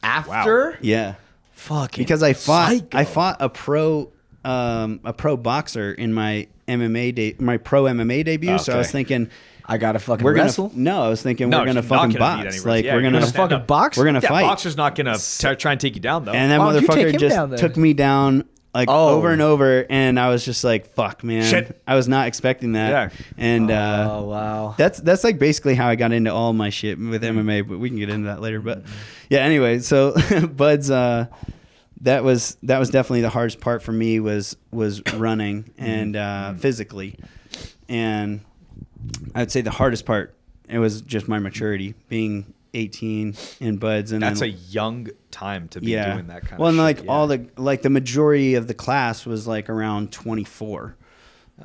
After? Yeah. Fucking Because I psycho. fought a pro boxer in my my pro MMA debut. So I was Okay. thinking I gotta fucking we're wrestle. gonna I was thinking No, we're gonna you're not fucking gonna beat box. any Like Yeah, we're you're gonna stand up. box. We're gonna Yeah, fight. boxer's not gonna try and take you down though. And that Why don't you take motherfucker him just down then? took me down like Oh. over and over, and I was just like, "Fuck, man!" Shit. I was not expecting that. Yeah. And Oh wow. that's like basically how I got into all my shit with MMA, but we can get into that later. But yeah, anyway, so Bud's that was definitely the hardest part for me was running and physically, and I'd say the hardest part it was just my maturity, being 18 in Bud's, and That's then, a young time to be doing that kind well, of and shit. like all the majority of the class was like around 24.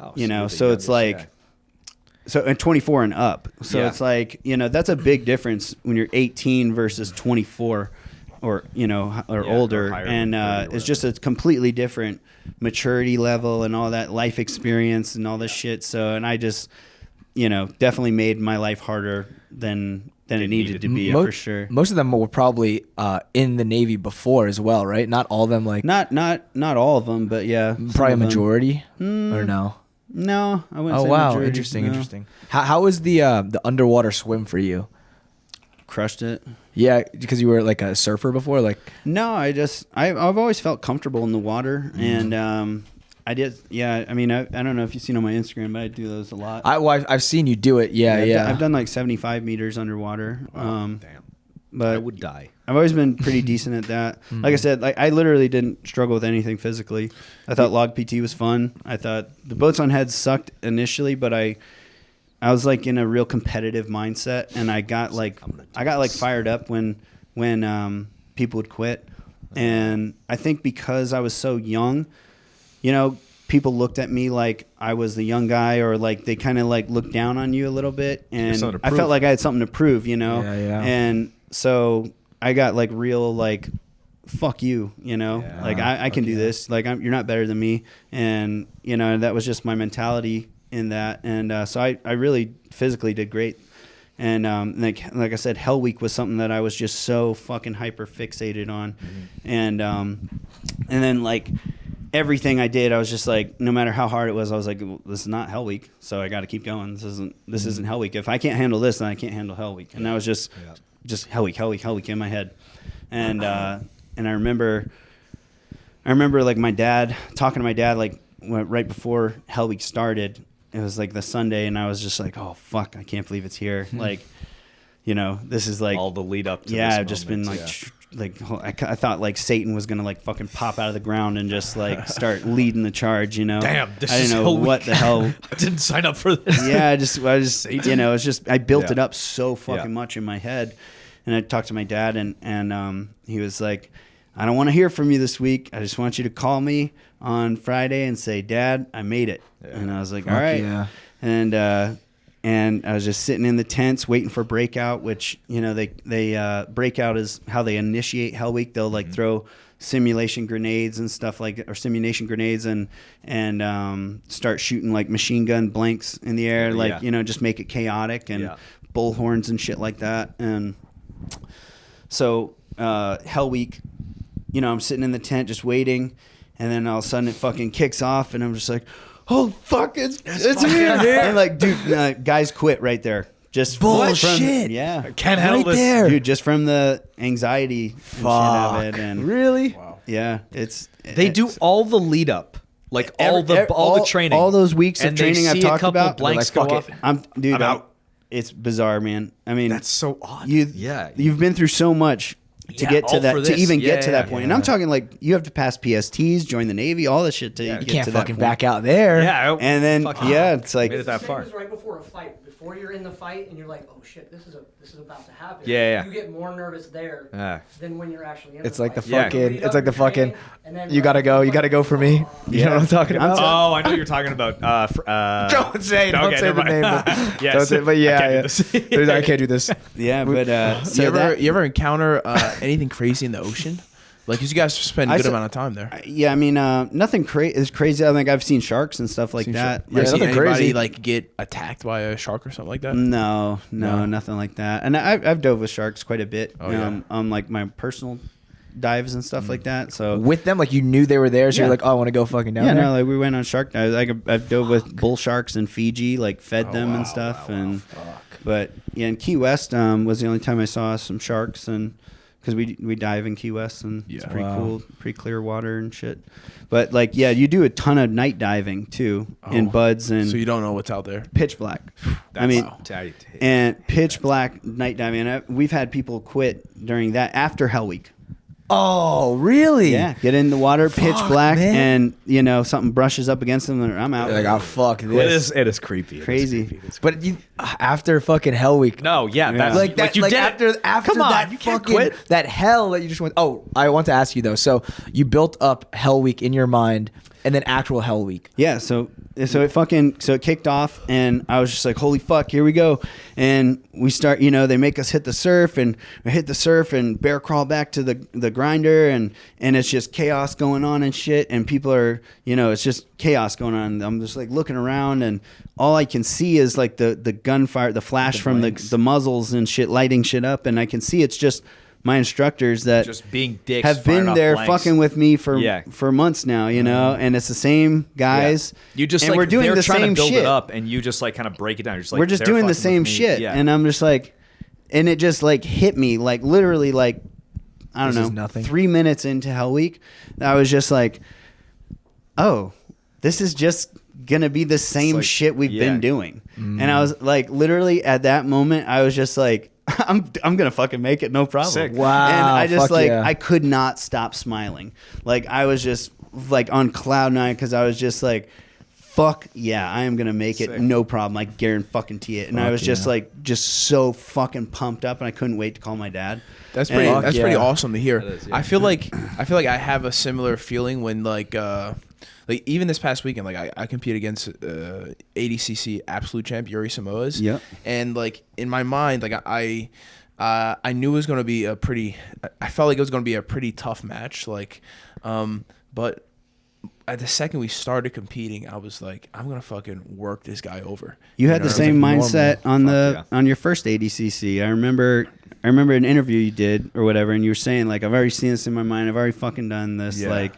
Oh, You know, you're the so it's youngest, like yeah. so and 24 and up. So Yeah. it's like, that's a big difference when you're 18 versus 24 or or Yeah, older, or higher and than 30 or it's just a completely different maturity level and all that life experience and all this shit. So and I just definitely made my life harder than it needed to be for sure. Most of them were probably in the Navy before as well, right? Not all of them, like Not all of them, but yeah, some probably a of them. majority, or no? No, I wouldn't Oh say wow, majority, interesting, no. interesting. How was the underwater swim for you? Crushed it. Yeah, because you were like a surfer before, like No, I've always felt comfortable in the water, and I did. Yeah, I mean, I don't know if you've seen on my Instagram, but I do those a lot. I've seen you do it. Yeah, I've done like 75 meters underwater. Damn. But I would die. I've always been pretty decent at that. Like I said, like I literally didn't struggle with anything physically. I thought log PT was fun. I thought the boats on heads sucked initially, but I was like in a real competitive mindset, and I got like fired up when people would quit, and I think because I was so young, people looked at me like I was the young guy, or like they kind of like looked down on you a little bit, and something to I prove. felt like I had something to prove, Yeah. and so I got like real like fuck you, like I can do this, like you're not better than me, and that was just my mentality in that, and so I really physically did great, and like I said, Hell Week was something that I was just so fucking hyper fixated on, and then like everything I did, I was just like, no matter how hard it was, I was like, well, this is not Hell Week, so I got to keep going. This isn't Hell Week. If I can't handle this, then I can't handle Hell Week, and that was just Hell Week in my head, and I remember like my dad talking to my dad like right before Hell Week started. It was like the Sunday, and I was just like, oh fuck, I can't believe it's here. Like, this is like All the lead up to this I've just been moment, like I thought like Satan was gonna like fucking pop out of the ground and just like start leading the charge. Damn, this I didn't is know Hell what Week. the hell. I didn't sign up for this. Yeah, I just it's just I built it up so fucking Yeah. much in my head, and I talked to my dad, and he was like, I don't want to hear from you this week. I just want you to call me on Friday and say, Dad, I made it. And I was like, all right. yeah. And I was just sitting in the tents waiting for breakout, which they breakout is how they initiate Hell Week. They'll like throw simulation grenades and stuff simulation grenades and start shooting like machine gun blanks in the air, like just make it chaotic and bullhorns and shit like that. And so Hell Week, I'm sitting in the tent just waiting, and then all of a sudden it fucking kicks off, and I'm just like, oh fuck, it's here. And like, dude, guys quit right there. Just Bullshit. Can't handle this. there. dude, just from the anxiety and shit of it, and Really? yeah, They do all the lead up, like all the training, all those weeks of and they training I've see talked a couple about. blanks they're go like, off. I'm out. It's bizarre, man. I mean, That's so odd. You've been through so much to Yeah, get to all that, for to this. even get Yeah, to that yeah, point. And I'm talking like you have to pass PSTs, join the Navy, all this shit to get You can't to that fucking point. back out there. Yeah, And then fuck it's like made it that Same far. as right before a fight. Before you're in the fight and you're like, oh shit, this is about to happen. Yeah. You get more nervous there than when you're actually in It's the like the fight. Yeah. fucking. Lead It's up, like the you're training, fucking. and then You gotta go. You gotta go for me. You know what I'm talking about? Oh, I know what you're talking about. Don't say. Don't okay, say the never name. mind. But, Yes. don't say, but yeah, I can't do this. I can't do this. yeah, but You ever encounter anything crazy in the ocean? Like, you guys spend a good amount of time there. Yeah, I mean, nothing is crazy. I think I've seen sharks and stuff like that. You ever seen nothing anybody crazy. like get attacked by a shark or something like that? No, nothing like that. And I've dove with sharks quite a bit. Yeah. On like my personal dives and stuff like that. So With them, like you knew they were there, so you're like, oh, I want to go fucking down yeah, there. no, like we went on shark dives. Like I've dove with bull sharks in Fiji, like fed them and stuff. But yeah, in Key West was the only time I saw some sharks, and because we dive in Key West and it's pretty cool, pretty clear water and shit. But like, yeah, you do a ton of night diving too in buds and So you don't know what's out there. pitch black. And pitch black night diving. And we've had people quit during that after Hell Week. Oh, really? Yeah, get in the water, pitch black, man. and something brushes up against them, and I'm out. You're like, oh, fuck this. It is creepy. Crazy. But you, after fucking Hell Week. No, yeah, that's Like that, you like did after Come on, that you can't fucking quit. that hell that you just went. Oh, I want to ask you though. So you built up Hell Week in your mind, and then actual Hell Week. Yeah, so it kicked off, and I was just like, holy fuck, here we go. And we start, they make us hit the surf, and I hit the surf and bear crawl back to the grinder, and it's just chaos going on and shit, and people are, it's just chaos going on. I'm just like looking around, and all I can see is like the gunfire, the flash from the muzzles and shit lighting shit up, and I can see it's just my instructors that just being dicks have been there fucking with me for months now, and it's the same guys. You just and like we're doing they're the trying same to build shit it up, and you just like kind of break it down. You're just like we're just they're doing the fucking with same me. shit, Yeah. and I'm just like, and it just like hit me like literally like I don't This is know nothing. 3 minutes into Hell Week, I was just like, oh, this is just gonna be the same like, shit we've yeah. been doing, and I was like, literally at that moment, I was just like. I'm gonna fucking make it, no problem. Sick. Wow, And I just fuck yeah. I could not stop smiling. Like I was just like on cloud nine because I was just like, fuck yeah, I am gonna make it, no problem. I guarantee it. And I was just like so fucking pumped up, and I couldn't wait to call my dad. That's pretty. And- That's pretty awesome to hear. is, yeah. I feel like I have a similar feeling when like even this past weekend, like I compete against ADCC absolute champ Yuri Samoas. Yep. And like in my mind, like I knew it was going to be I felt like it was going to be a pretty tough match. Like, but at the second we started competing, I was like, I'm gonna fucking work this guy over. You had the know? same mindset on Fuck on your first ADCC. I remember an interview you did or whatever, and you were saying like, I've already seen this in my mind. I've already fucking done this. Yeah. Like,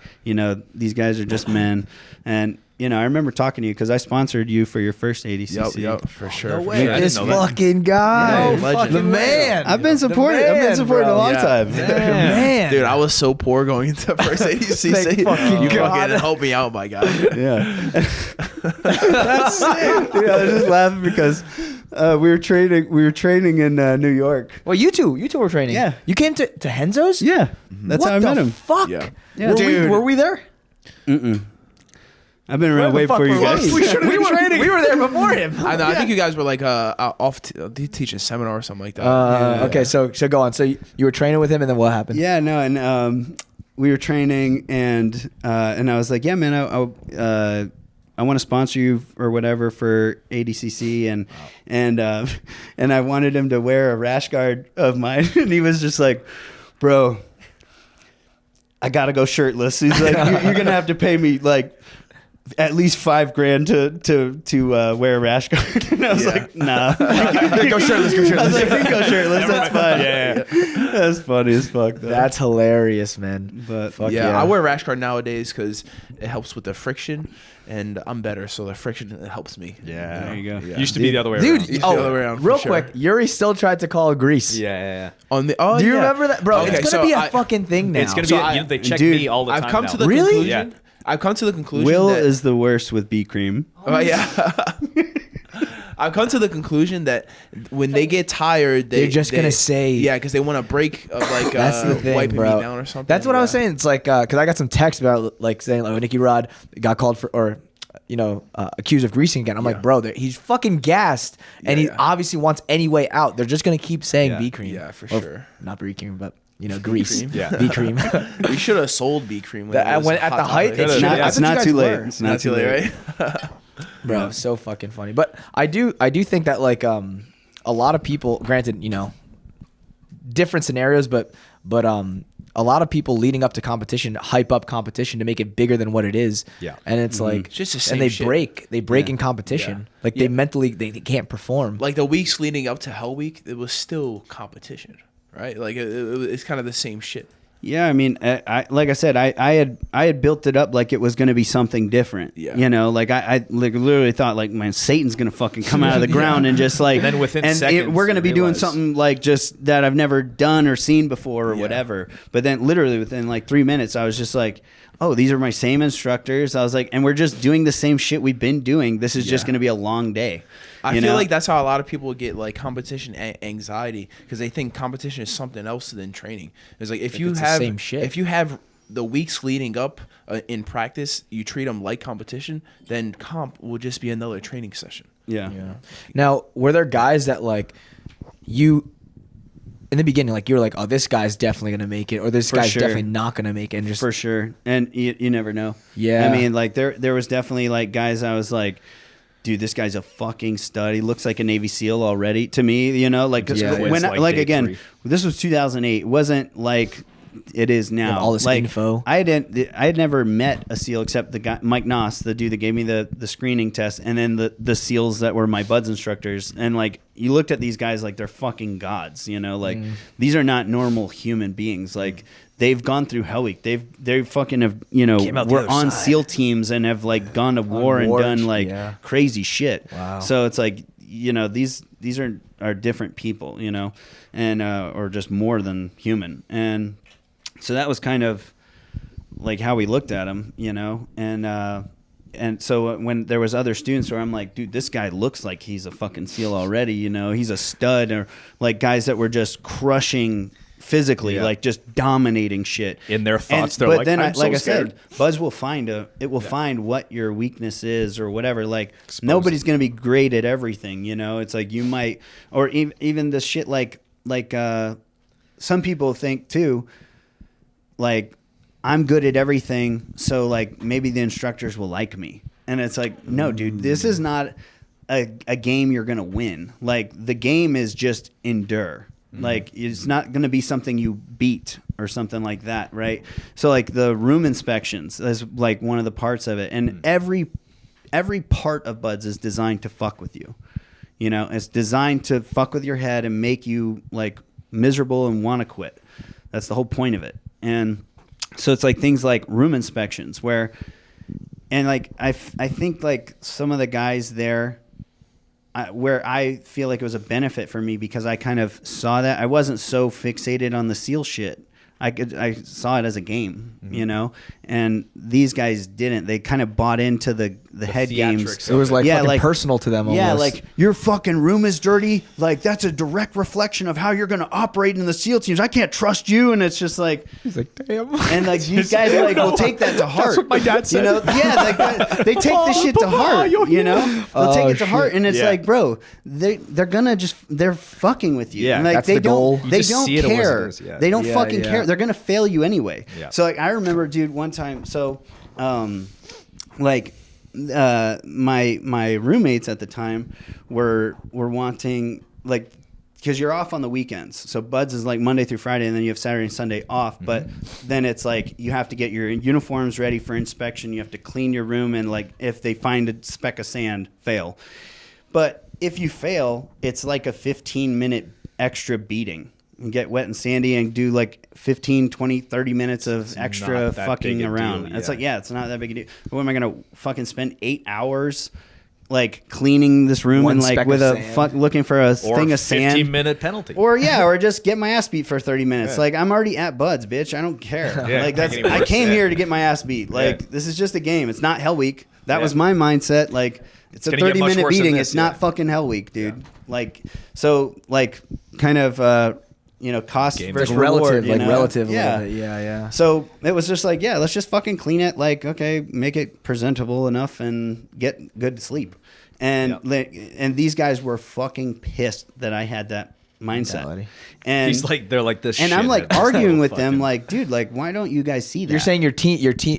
these guys are just men. And I remember talking to you because I sponsored you for your first ADCC. Yep, for sure. No for way. sure. I This didn't know that. fucking guy, Yeah, legend. the man. I've been supporting. I've been supporting a long time. Man. Dude, I was so poor going into first ADCC. Thank fucking You God. fucking helped me out, my guy. Yeah. That's sick. Dude, I was just laughing because we were training in New York. Well, you two were training. Yeah. You came to Henzo's. Yeah. That's What how I met the him. fuck? Yeah. Yeah, dude. Were we there? I've been around way before you guys. We were there before him. I think you guys were like off teaching a seminar or something like that. Okay, so go on. So you were training with him, and then what happened? Yeah, no, and we were training, and I was like, yeah, man, I want to sponsor you or whatever for ADCC, and I wanted him to wear a rash guard of mine, and he was just like, bro, I gotta go shirtless. He's like, you're gonna have to pay me like at least $5,000 to wear a rash guard. And I was like, nah. Go shirtless. I was like, you can go shirtless. That's fine. Yeah. That's funny as fuck, though. That's hilarious, man. But Fuck Yeah, I wear rash guard nowadays because it helps with the friction, and I'm better, so the friction it helps me. Yeah. There you go. Yeah. Used to be the other way Dude, around. It's the other way around, for real sure. quick, Yuri still tried to call it grease. Yeah. On the Do you yeah. remember that, bro? Okay, it's so gonna be a I- fucking thing now. It's gonna So be. They check dude, me all the time. I've come now. to the Really? conclusion. Yeah. I've come to the conclusion. Will that, is the worst with B cream. yeah. I've come to the conclusion that when they get tired, They're just gonna say- yeah, because they want a break of like That's the thing, wiping bro. me down or something. That's what I was Yeah. saying. It's like because I got some text about like saying like Nicky Rod got called for or accused of greasing again. I'm like, bro, he's fucking gassed, and he obviously wants any way out. They're just gonna keep saying B cream. Yeah, for Or sure. Not B cream, but grease. cream? Yeah. B cream. We should have sold B cream when, That- it was when at hot the height, topic. it's Yeah. not, It's not too late. It's Not too late, right? Bro, so fucking funny. But I do think that like a lot of people, granted, different scenarios, but a lot of people leading up to competition hype up competition to make it bigger than what it is. Yeah. And it's like, It's just the same and they shit. break in competition. Like they mentally, they can't perform. Like the weeks leading up to Hell Week, it was still competition, right? Like it's kind of the same shit. Yeah, I mean, I like I said, I had built it up like it was going to be something different. Yeah. You know, like I literally thought like, man, Satan's going to fucking come out of the ground and just like, And then within seconds, we're going to be doing realize- something like just that I've never done or seen before or whatever. But then literally within like 3 minutes, I was just like, oh, these are my same instructors. I was like, and we're just doing the same shit we've been doing. This is just going to be a long day. I feel like that's how a lot of people get like competition anxiety because they think competition is something else than training. It's like if you it's the have same shit. if you have the weeks leading up in practice, you treat them like competition, then comp will just be another training session. Yeah. Now, were there guys that like you in the beginning, like you were like, oh, this guy's definitely gonna make it, or this For guy's sure. definitely not gonna make it, and just For sure. And you never know. Yeah. I mean, like there was definitely like guys I was like, dude, this guy's a fucking stud. He looks like a Navy SEAL already to me, you know, like 'cause Yeah. when It's I, like like day again, 3. this was 2008. It wasn't like it is now. all this like, info. I had never met a SEAL except the guy Mike Noss, the dude that gave me the screening test, and then the SEALs that were my buds instructors. And like you looked at these guys like they're fucking gods, you know, like these are not normal human beings. Like they've gone through Hell Week. They fucking have, you know, Came out the were other on side. SEAL teams and have like gone to war and war, done like yeah. crazy shit. Wow. So it's like, you know, these are different people, you know, and or just more than human. And so that was kind of like how we looked at him, you know, and so when there was other students where I'm like, dude, this guy looks like he's a fucking SEAL already, you know, he's a stud, or like guys that were just crushing physically, Yeah. like just dominating shit In their thoughts, they're but like, then "I'm so like I scared." said, Buzz will find find what your weakness is or whatever. Like nobody's gonna be great at everything, you know. It's like you might, or even the shit like some people think too, like I'm good at everything, so like maybe the instructors will like me. And it's like, no, dude, this is not a game you're gonna win. Like the game is just endure. Like it's not going to be something you beat or something like that, right? So like the room inspections is like one of the parts of it, and every part of Buds is designed to fuck with you. You know, it's designed to fuck with your head and make you like miserable and want to quit. That's the whole point of it. And so it's like things like room inspections where, and like I think like some of the guys there. Where I feel like it was a benefit for me because I kind of saw that I wasn't so fixated on the SEAL shit. I saw it as a game, you know, and these guys didn't. They kind of bought into the head games. theatrics it was like Yeah, fucking like- personal to them. Yeah, almost. like your fucking room is dirty. Like that's a direct reflection of how you're going to operate in the SEAL teams. I can't trust you, and it's just like, he's like, damn. and like these guys like will take that to heart. what my dad said. You know, yeah, like they take this shit to heart. You know, they'll take it to heart, and it's Yeah. like, bro, they're fucking with you. Yeah, and like that's they the goal. don't You they just don't see it as what it care. is, yeah. They don't Yeah, fucking yeah. care. They're gonna fail you anyway. Yeah. So like I remember, dude, one time. So, like. My roommates at the time were wanting like because you're off on the weekends. So Buds is like Monday through Friday, and then you have Saturday and Sunday off. But then it's like you have to get your uniforms ready for inspection. You have to clean your room, and like if they find a speck of sand, fail. But if you fail, it's like a 15-minute extra beating. And get wet and sandy and do like 15, 20, 30 minutes of extra not that fucking big a around. deal, It's yeah. like, yeah, it's not that big a deal. What am I going to fucking spend 8 hours like cleaning this room One and like speck with of a sand. looking for a Or thing of sand? 15-minute penalty. Or just get my ass beat for 30 minutes. Yeah. Like I'm already at Buds, bitch. I don't care. Yeah, like that's can't get any I worse, came yeah. here to get my ass beat. Like Yeah. this is just a game. It's not Hell Week. That Yeah. was my mindset. Like it's a gonna get much 30-minute worse than beating. this, It's not yeah. fucking Hell Week, dude. Like so like kind of cost Game versus Like relative, reward, you like know? relative. Yeah. A little bit. Yeah. So it was just like, yeah, let's just fucking clean it. Like, okay, make it presentable enough and get good sleep. And and these guys were fucking pissed that I had that mindset. Mentality. And They're like this. and I'm like shithead. arguing with them, Fucking- like, dude, like, why don't you guys see that? You're saying your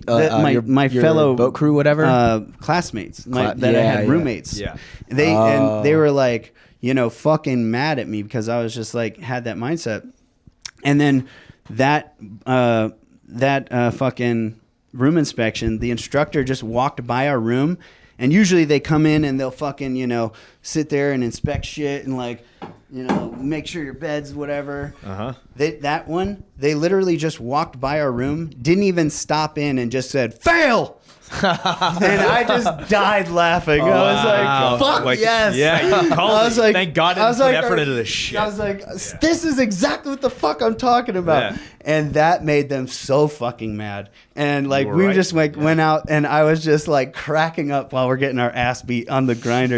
my your fellow boat crew, whatever. classmates Cla- that I yeah, had yeah. roommates. Yeah. And they were like, fucking mad at me because I was just like had that mindset. And then that fucking room inspection, the instructor just walked by our room, and usually they come in and they'll fucking, sit there and inspect shit and like, make sure your bed's whatever. That one, they literally just walked by our room, didn't even stop in, and just said, "Fail!" And I just died laughing. I was like, "Fuck yes!" Yeah, you called I was like, thank God I didn't put effort into this shit. I was like, "This is exactly what the fuck I'm talking about," and that made them so fucking mad. And like we just went out, and I was just like cracking up while we're getting our ass beat on the grinder.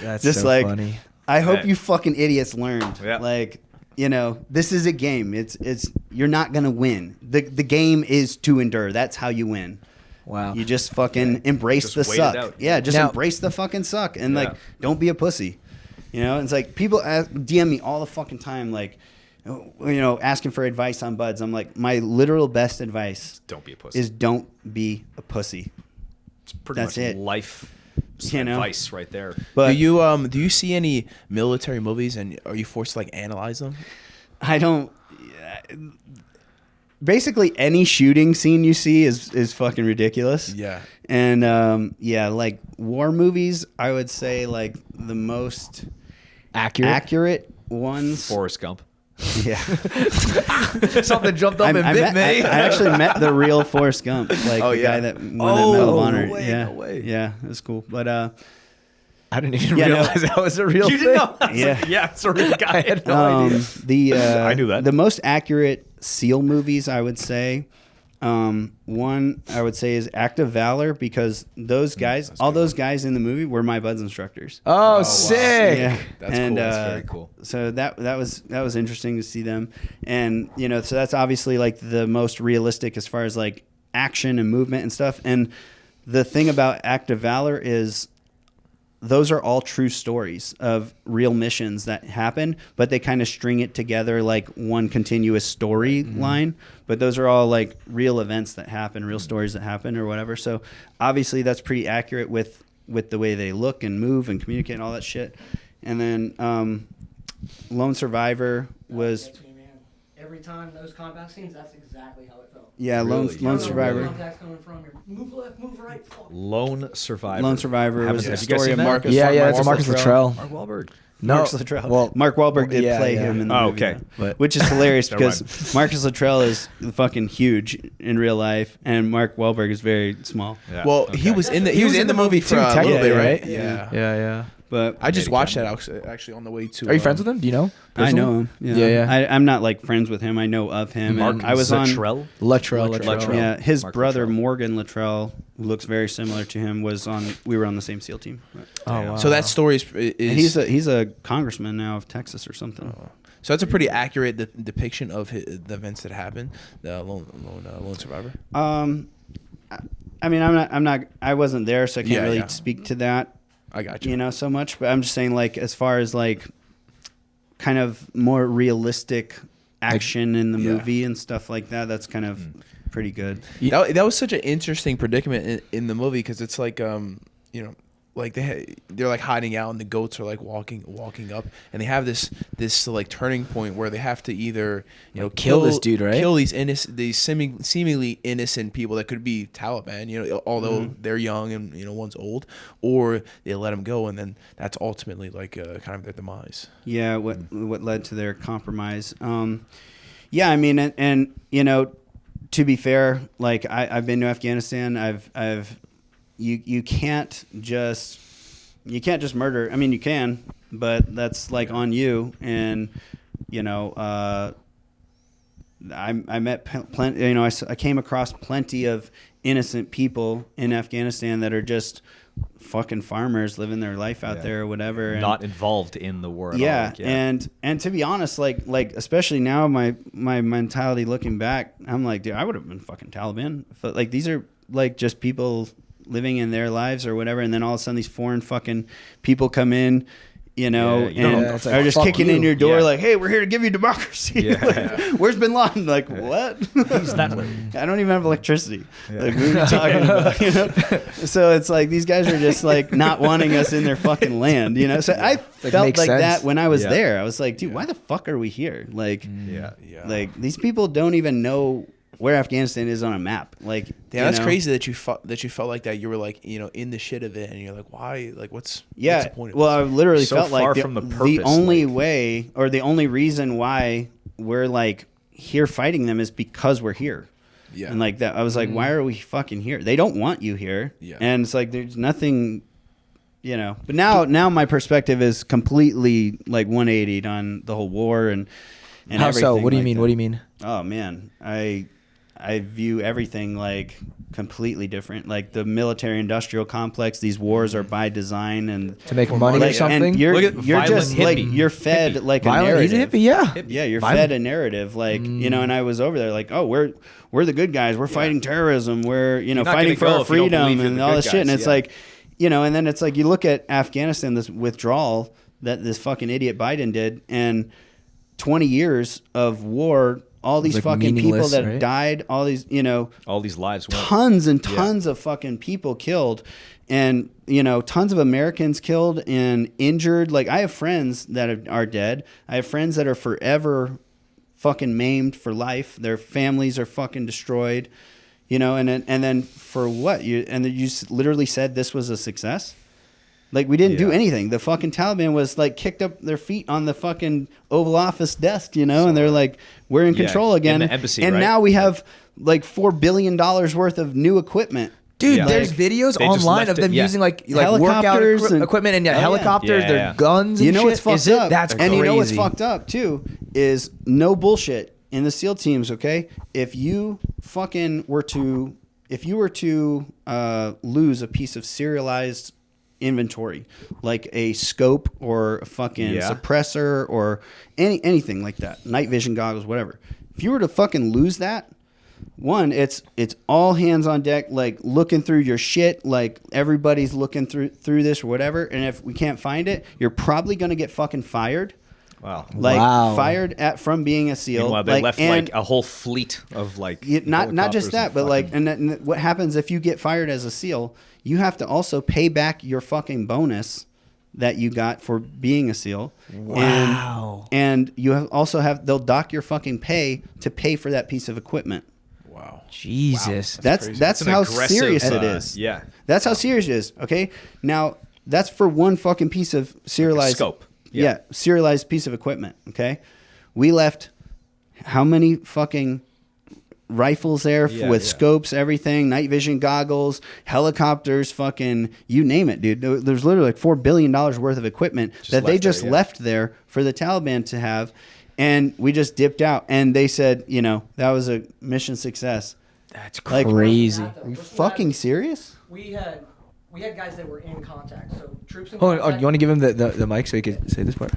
That's just so like, funny. I hope you fucking idiots learned. Yeah. Like, this is a game. It's you're not gonna win. The game is to endure. That's how you win. Wow. You just fucking embrace Just the wait it suck. out. Yeah, just Now- embrace the fucking suck, and like, don't be a pussy. It's like people DM me all the fucking time, like, asking for advice on buds. I'm like, my literal best advice Don't be a pussy. is don't be a pussy. It's pretty That's much it. life You know? advice right there. But do you see any military movies, and are you forced to like analyze them? I don't. Basically, any shooting scene you see is fucking ridiculous. Yeah. And like war movies, I would say like the most accurate ones. Forrest Gump. Yeah. Something jumped up and I bit met- me. I actually met the real Forrest Gump, like the guy that won that Medal of Honor. no way, yeah, no way. yeah, it was cool. But I didn't even Yeah, no. realize that was a real You thing. didn't know? Yeah. Yeah, it's a real guy. I had no idea. I knew that. The most accurate SEAL movies, I would say, one I would say is Act of Valor, because those guys, all those guys in the movie were my buds instructors. Oh, sick. Yeah, That's cool. That's very cool. So that was interesting to see them, and so that's obviously like the most realistic as far as like action and movement and stuff. And the thing about Act of Valor is those are all true stories of real missions that happen, but they kind of string it together like one continuous storyline. But those are all like real events that happen, real stories that happen or whatever. So obviously that's pretty accurate with the way they look and move and communicate and all that shit. And then Lone Survivor was... Gets me, man. Every time those combat scenes, that's exactly how it felt. Yeah, Really? Lone You You don't know where Survivor. contact's coming from. You're move left, move right. Fuck. Lone Survivor. Lone Survivor Have was you the guys story seen of that? Marcus. Yeah, it's Marcus Luttrell. Mark Wahlberg. No, Marcus Luttrell. well, Mark Wahlberg did yeah, play yeah. him in the Oh, movie, okay. though, which is hilarious Never because Marcus Luttrell is fucking huge in real life, and Mark Wahlberg is very small. Yeah. Well, he was in the movie for a little bit, right? Yeah. Yeah. But I just watched that actually on the way to. Are you friends with him? Do you know? I personally? know him. Yeah. I'm not like friends with him. I know of him. Mark and I was on. Luttrell? Luttrell. Yeah, his Mark brother Luttrell. Morgan Luttrell, who looks very similar to him, was on. We were on the same SEAL team. Oh, wow. So that story is And he's a congressman now of Texas or something. so that's a pretty accurate depiction of the events that happened. The Lone Survivor. I mean, I wasn't there, so I can't really speak to that. I got you. So much, but I'm just saying, like, as far as like kind of more realistic action in the movie and stuff like that, that's kind of pretty good. That was such an interesting predicament in the movie because it's like like they're like hiding out and the goats are like walking up and they have this like turning point where they have to either kill this dude, right? Kill these seemingly innocent people that could be Taliban, although they're young and one's old, or they let them go and then that's ultimately like kind of their demise. Yeah, what led to their compromise. Yeah, I mean, and to be fair, like I've been to Afghanistan. You can't just murder. I mean, you can, but that's like on you. And I met plenty. I came across plenty of innocent people in Afghanistan that are just fucking farmers living their life out there or whatever, and not involved in the war at all. yeah, Like, yeah. And to be honest, like especially now, my mentality looking back, I'm like, dude, I would have been fucking Taliban. But like these are like just people living in their lives or whatever, and then all of a sudden these foreign fucking people come in, you know, it's like, are just fuck kicking you. in your door Yeah. like, hey, we're here to give you democracy. Like, where's Bin Laden? Like, what? He's that way. I don't even have electricity. Like, what are you talking about? You know? So it's like these guys are just like not wanting us in their fucking land, you know? So I felt makes like sense. that when I was Yeah. there. I was like, dude, why the fuck are we here? Like, Yeah. like these people don't even know where Afghanistan is on a map. Like, Yeah, that's know? crazy that you felt like that. You were like, you know, in the shit of it, and you're like, why? Like, what's Yeah. the point of Well, I literally So felt far like from the the purpose, only like- way or the only reason why we're like here fighting them is because we're here. Yeah. And like that, I was like, why are we fucking here? They don't want you here. Yeah. And it's like, there's nothing, you know, but now my perspective is completely like 180'd on the whole war and How so? everything What do you like mean? that. What do you mean? Oh man, I view everything like completely different. Like the military industrial complex, these wars are by design and To make money or like, something? and you're Look at you're violent just like hippie. you're fed Hippie. like a Violent? He's a narrative. hippie, yeah. Yeah, you're Violent. fed a narrative, like you know. And I was over there, like, oh, we're the good guys. We're fighting terrorism. We're You're not fighting gonna for go our if you don't freedom believe you're and the all good this shit. And guys, it's yeah. like, you know, and then it's like you look at Afghanistan, this withdrawal that this fucking idiot Biden did, and 20 years of war. All these like fucking people meaningless, that right? died. All these, you know, All these lives went. tons and tons of fucking people killed, and you know, tons of Americans killed and injured. Like I have friends that are dead. I have friends that are forever fucking maimed for life. Their families are fucking destroyed. You know, and then for what you literally said this was a success. Like we didn't do Yeah. anything. The fucking Taliban was like kicked up their feet on the fucking Oval Office desk, you know, and they're like, "We're in Yeah, control again." in the embassy, and right? now we have like $4 billion worth of new equipment. Dude, Yeah. there's Like, videos they just online left of them it, yeah. using like Helicopters workout and- equipment and Oh, yeah. helicopters, Yeah, their yeah. guns and You know shit. what's fucked Is it? up? That's and you know what's crazy. fucked up too is no bullshit in the SEAL teams. Okay, if you were to lose a piece of serialized inventory, like a scope or a fucking Yeah. suppressor or anything like that, night vision goggles, whatever. If you were to fucking lose that, one, it's all hands on deck, like looking through your shit, like everybody's looking through this or whatever. And if we can't find it, you're probably gonna get fucking fired. Wow. Like Wow. fired from being a SEAL. Meanwhile, they left and like a whole fleet of like not just helicopters that, and but like, fucking- and what happens if you get fired as a SEAL? You have to also pay back your fucking bonus that you got for being a SEAL. Wow. And you they'll dock your fucking pay to pay for that piece of equipment. wow. Jesus. That's an how aggressive, serious it is. Yeah. That's how serious it is. Okay. Now that's for one fucking piece of serialized scope. Yeah. Yeah. Serialized piece of equipment. Okay. We left how many fucking rifles there Yeah, with yeah. scopes, everything, night vision goggles, helicopters, fucking you name it, dude. There's literally like $4 billion worth of equipment that they left there, just yeah. left there for the Taliban to have. And we just dipped out. And they said, you know, that was a mission success. That's Like- crazy. Are you fucking serious? We had guys that were in contact. So troops in Hold on, contact. you want to give him the mic so he can say this part?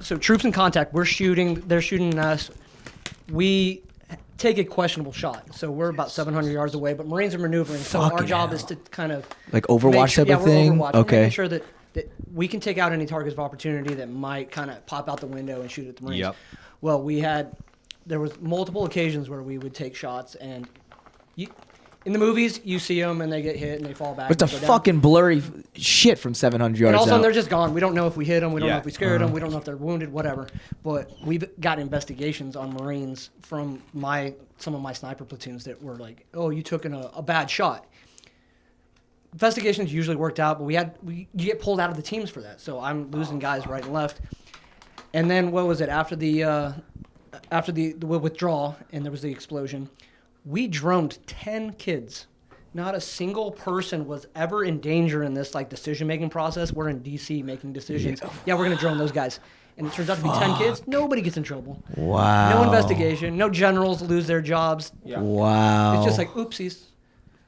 So troops in contact. We're shooting. They're shooting us. We take a questionable shot. So we're about 700 yards away, but Marines are maneuvering. So our Fucking job hell. is to kind of Like Overwatch type yeah, of we're thing? Overwatch. We're Okay. making sure that we can take out any targets of opportunity that might kind of pop out the window and shoot at the Marines. Yep. Well, there was multiple occasions where we would take shots, and in the movies you see them and they get hit and they fall back. But the and go down. fucking blurry shit from 700 yards And all of a sudden out. they're just gone. We don't know if we hit them. We don't know Yeah. if we scared them. We don't know if they're wounded. Whatever. But we've got investigations on Marines from some of my sniper platoons that were like, "Oh, you took a bad shot." Investigations usually worked out, but you get pulled out of the teams for that. So I'm losing guys right and left. And then what was it after the withdrawal and there was the explosion? We droned 10 kids. Not a single person was ever in danger in this like decision-making process. We're in D.C. making decisions. Yeah, we're gonna drone those guys, and it turns out to be 10 kids. Nobody gets in trouble. Wow. No investigation. No generals lose their jobs. Wow. It's just like oopsies.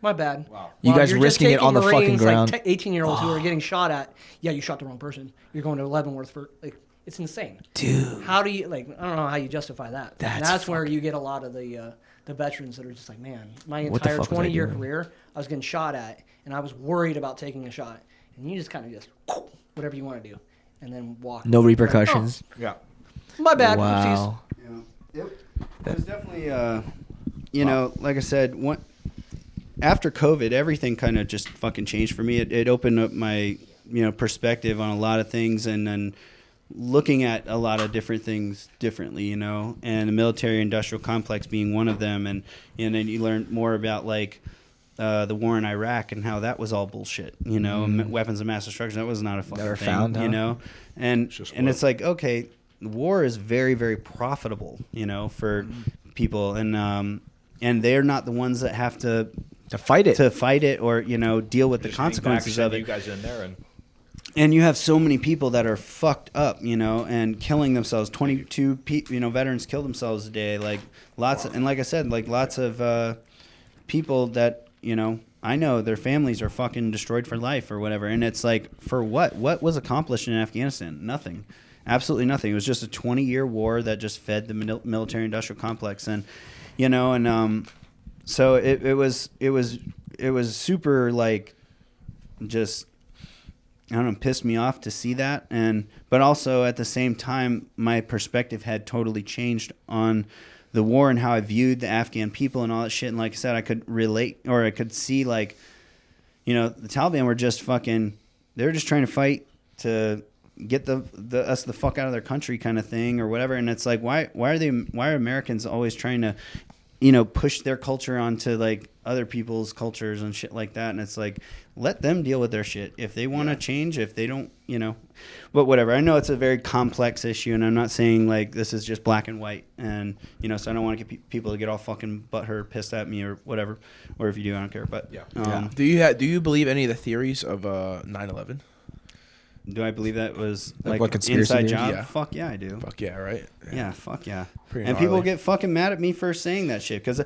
My bad. Wow. You guys risking it on the fucking ground. Like 18-year-olds who are getting shot at. Yeah, you shot the wrong person. You're going to Leavenworth for like. It's insane. Dude. How do you like? I don't know how you justify that. That's That's where you get a lot of the veterans that are just like, man, my What the entire fuck was I 20-year doing? career, I was getting shot at, and I was worried about taking a shot, and you just kind of whatever you want to do. and then walk. No repercussions. Yeah. My bad. Wow. Yep. It was definitely, you know, like I said, after COVID, everything kind of just fucking changed for me. It opened up my, perspective on a lot of things, and then looking at a lot of different things differently, and the military industrial complex being one of them. And then you learn more about like the war in Iraq and how that was all bullshit, weapons of mass destruction. That was not a fucking Never thing, found, and it's like, okay, war is very, very profitable, for people, and they're not the ones that have to fight it or deal with the consequences of it. You guys in there and you have so many people that are fucked up, and killing themselves. 22 veterans kill themselves a day, like lots of, and like I said, like lots of people that I know their families are fucking destroyed for life or whatever. And it's like, for what was accomplished in Afghanistan? Nothing. Absolutely nothing. It was just a 20-year war that just fed the military industrial complex. And so it was super, like, just, I don't know, pissed me off to see that. But also at the same time, my perspective had totally changed on the war and how I viewed the Afghan people and all that shit. And like I said, I could relate, or I could see, like, the Taliban were just fucking, they were just trying to fight to get us the fuck out of their country, kind of thing, or whatever. And it's like, why are Americans always trying to, push their culture onto like other people's cultures and shit like that? And it's like, let them deal with their shit. If they want to change, if they don't, but whatever. I know it's a very complex issue, and I'm not saying like this is just black and white. And, so I don't want to get people to get all fucking butthurt, pissed at me or whatever. Or if you do, I don't care. But Do you believe any of the theories of 9/11? Do I believe that was like what, an conspiracy inside theories? job? Yeah. Fuck yeah, I do. Fuck yeah, right? Yeah, fuck yeah. Pretty And people gnarly. get fucking mad at me for saying that shit, because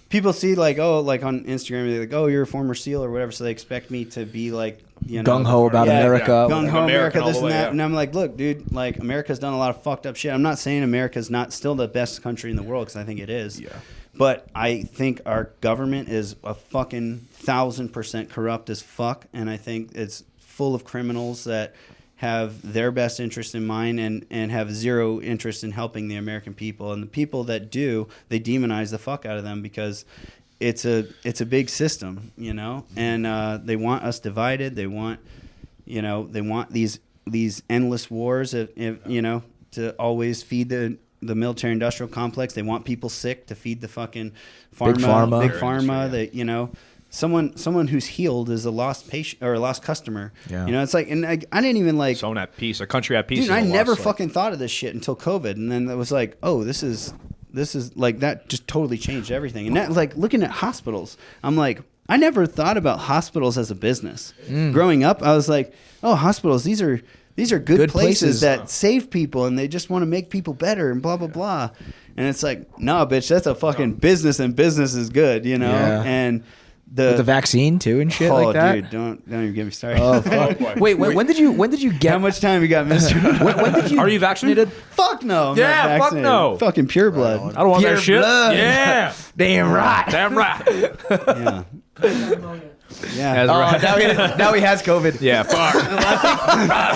people see like, oh, like on Instagram, they're like, oh, you're a former SEAL or whatever, so they expect me to be like, gung ho about America. Gung ho America, this all the and way, that. yeah. And I'm like, look, dude, like America's done a lot of fucked up shit. I'm not saying America's not still the best country in the world, because I think it is. Yeah. But I think our government is a fucking 1,000% corrupt as fuck, and I think it's full of criminals that have their best interest in mind and have zero interest in helping the American people. And the people that do, they demonize the fuck out of them, because it's a big system, and they want us divided. They want, they want these endless wars, to always feed the military industrial complex. They want people sick to feed the fucking big pharma. That, someone who's healed is a lost patient or a lost customer. Yeah. It's like, and I didn't even like, Someone at peace, a country at peace. dude, is I a never lost, fucking thought of this shit until COVID. And then it was like, oh, this is like, that just totally changed everything. And that, like, looking at hospitals, I'm like, I never thought about hospitals as a business. Growing up, I was like, oh, hospitals, these are good places that save people, and they just want to make people better and blah, blah, blah. And it's like, no, bitch, that's a fucking business, and business is good, Yeah. And With the vaccine too and shit like that. Dude, don't even get me started. Oh fuck! Wait, when did you get? How much time you got, Mister? when did you? Are you vaccinated? Fuck no. I'm Yeah, not fuck vaccinated. no. Fucking pure blood. I don't want Pure that shit. blood. Yeah. Damn right. Damn right. Yeah. Yeah. That's right. Now he has COVID. Yeah, fuck.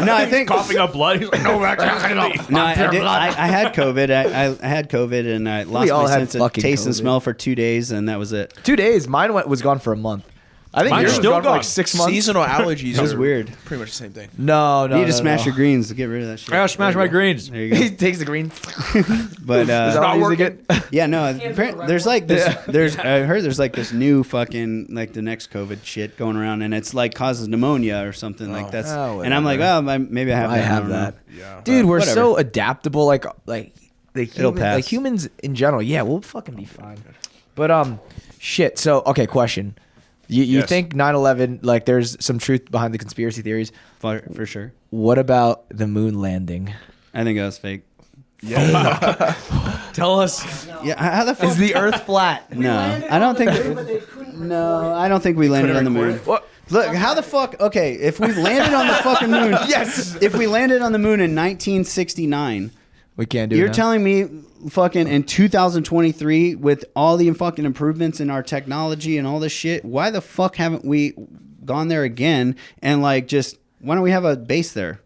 No, I think Coughing up blood. He's like, no vaccine. No, I had COVID. I had COVID, and I lost all my had sense of fucking taste and COVID. smell for 2 days, and that was it. 2 days. Mine was gone for a month. I think Mine's yours was still gone for like gone. 6 months. Seasonal allergies That was are weird. pretty much the same thing. No, You need to smash your greens to get rid of that shit. I gotta smash my greens. There you He go. takes the green. But Is that not how you use working. it? yeah, no. There's like this. I heard there's like this new fucking like the next COVID shit going around, and it's like causes pneumonia or something like that's. Oh, and I'm like, whatever. well, maybe I have. I That. have don't know. that. Yeah. Dude, we're Whatever. so adaptable. Like It'll pass. like humans in general. Yeah, we'll fucking be fine. But shit. So okay, question. You Yes. think 9/11? Like, there's some truth behind the conspiracy theories. For sure. What about the moon landing? I think that was fake. Tell us. Yeah, how the fuck? Is the Earth flat? No, I don't think. No, I don't think we landed on the moon. What? Look, how the fuck? Okay, if we landed on the fucking moon, yes. If we landed on the moon in 1969, We can't do. you're it now. telling me, fucking in 2023, with all the fucking improvements in our technology and all this shit, why the fuck haven't we gone there again? And like, just why don't we have a base there?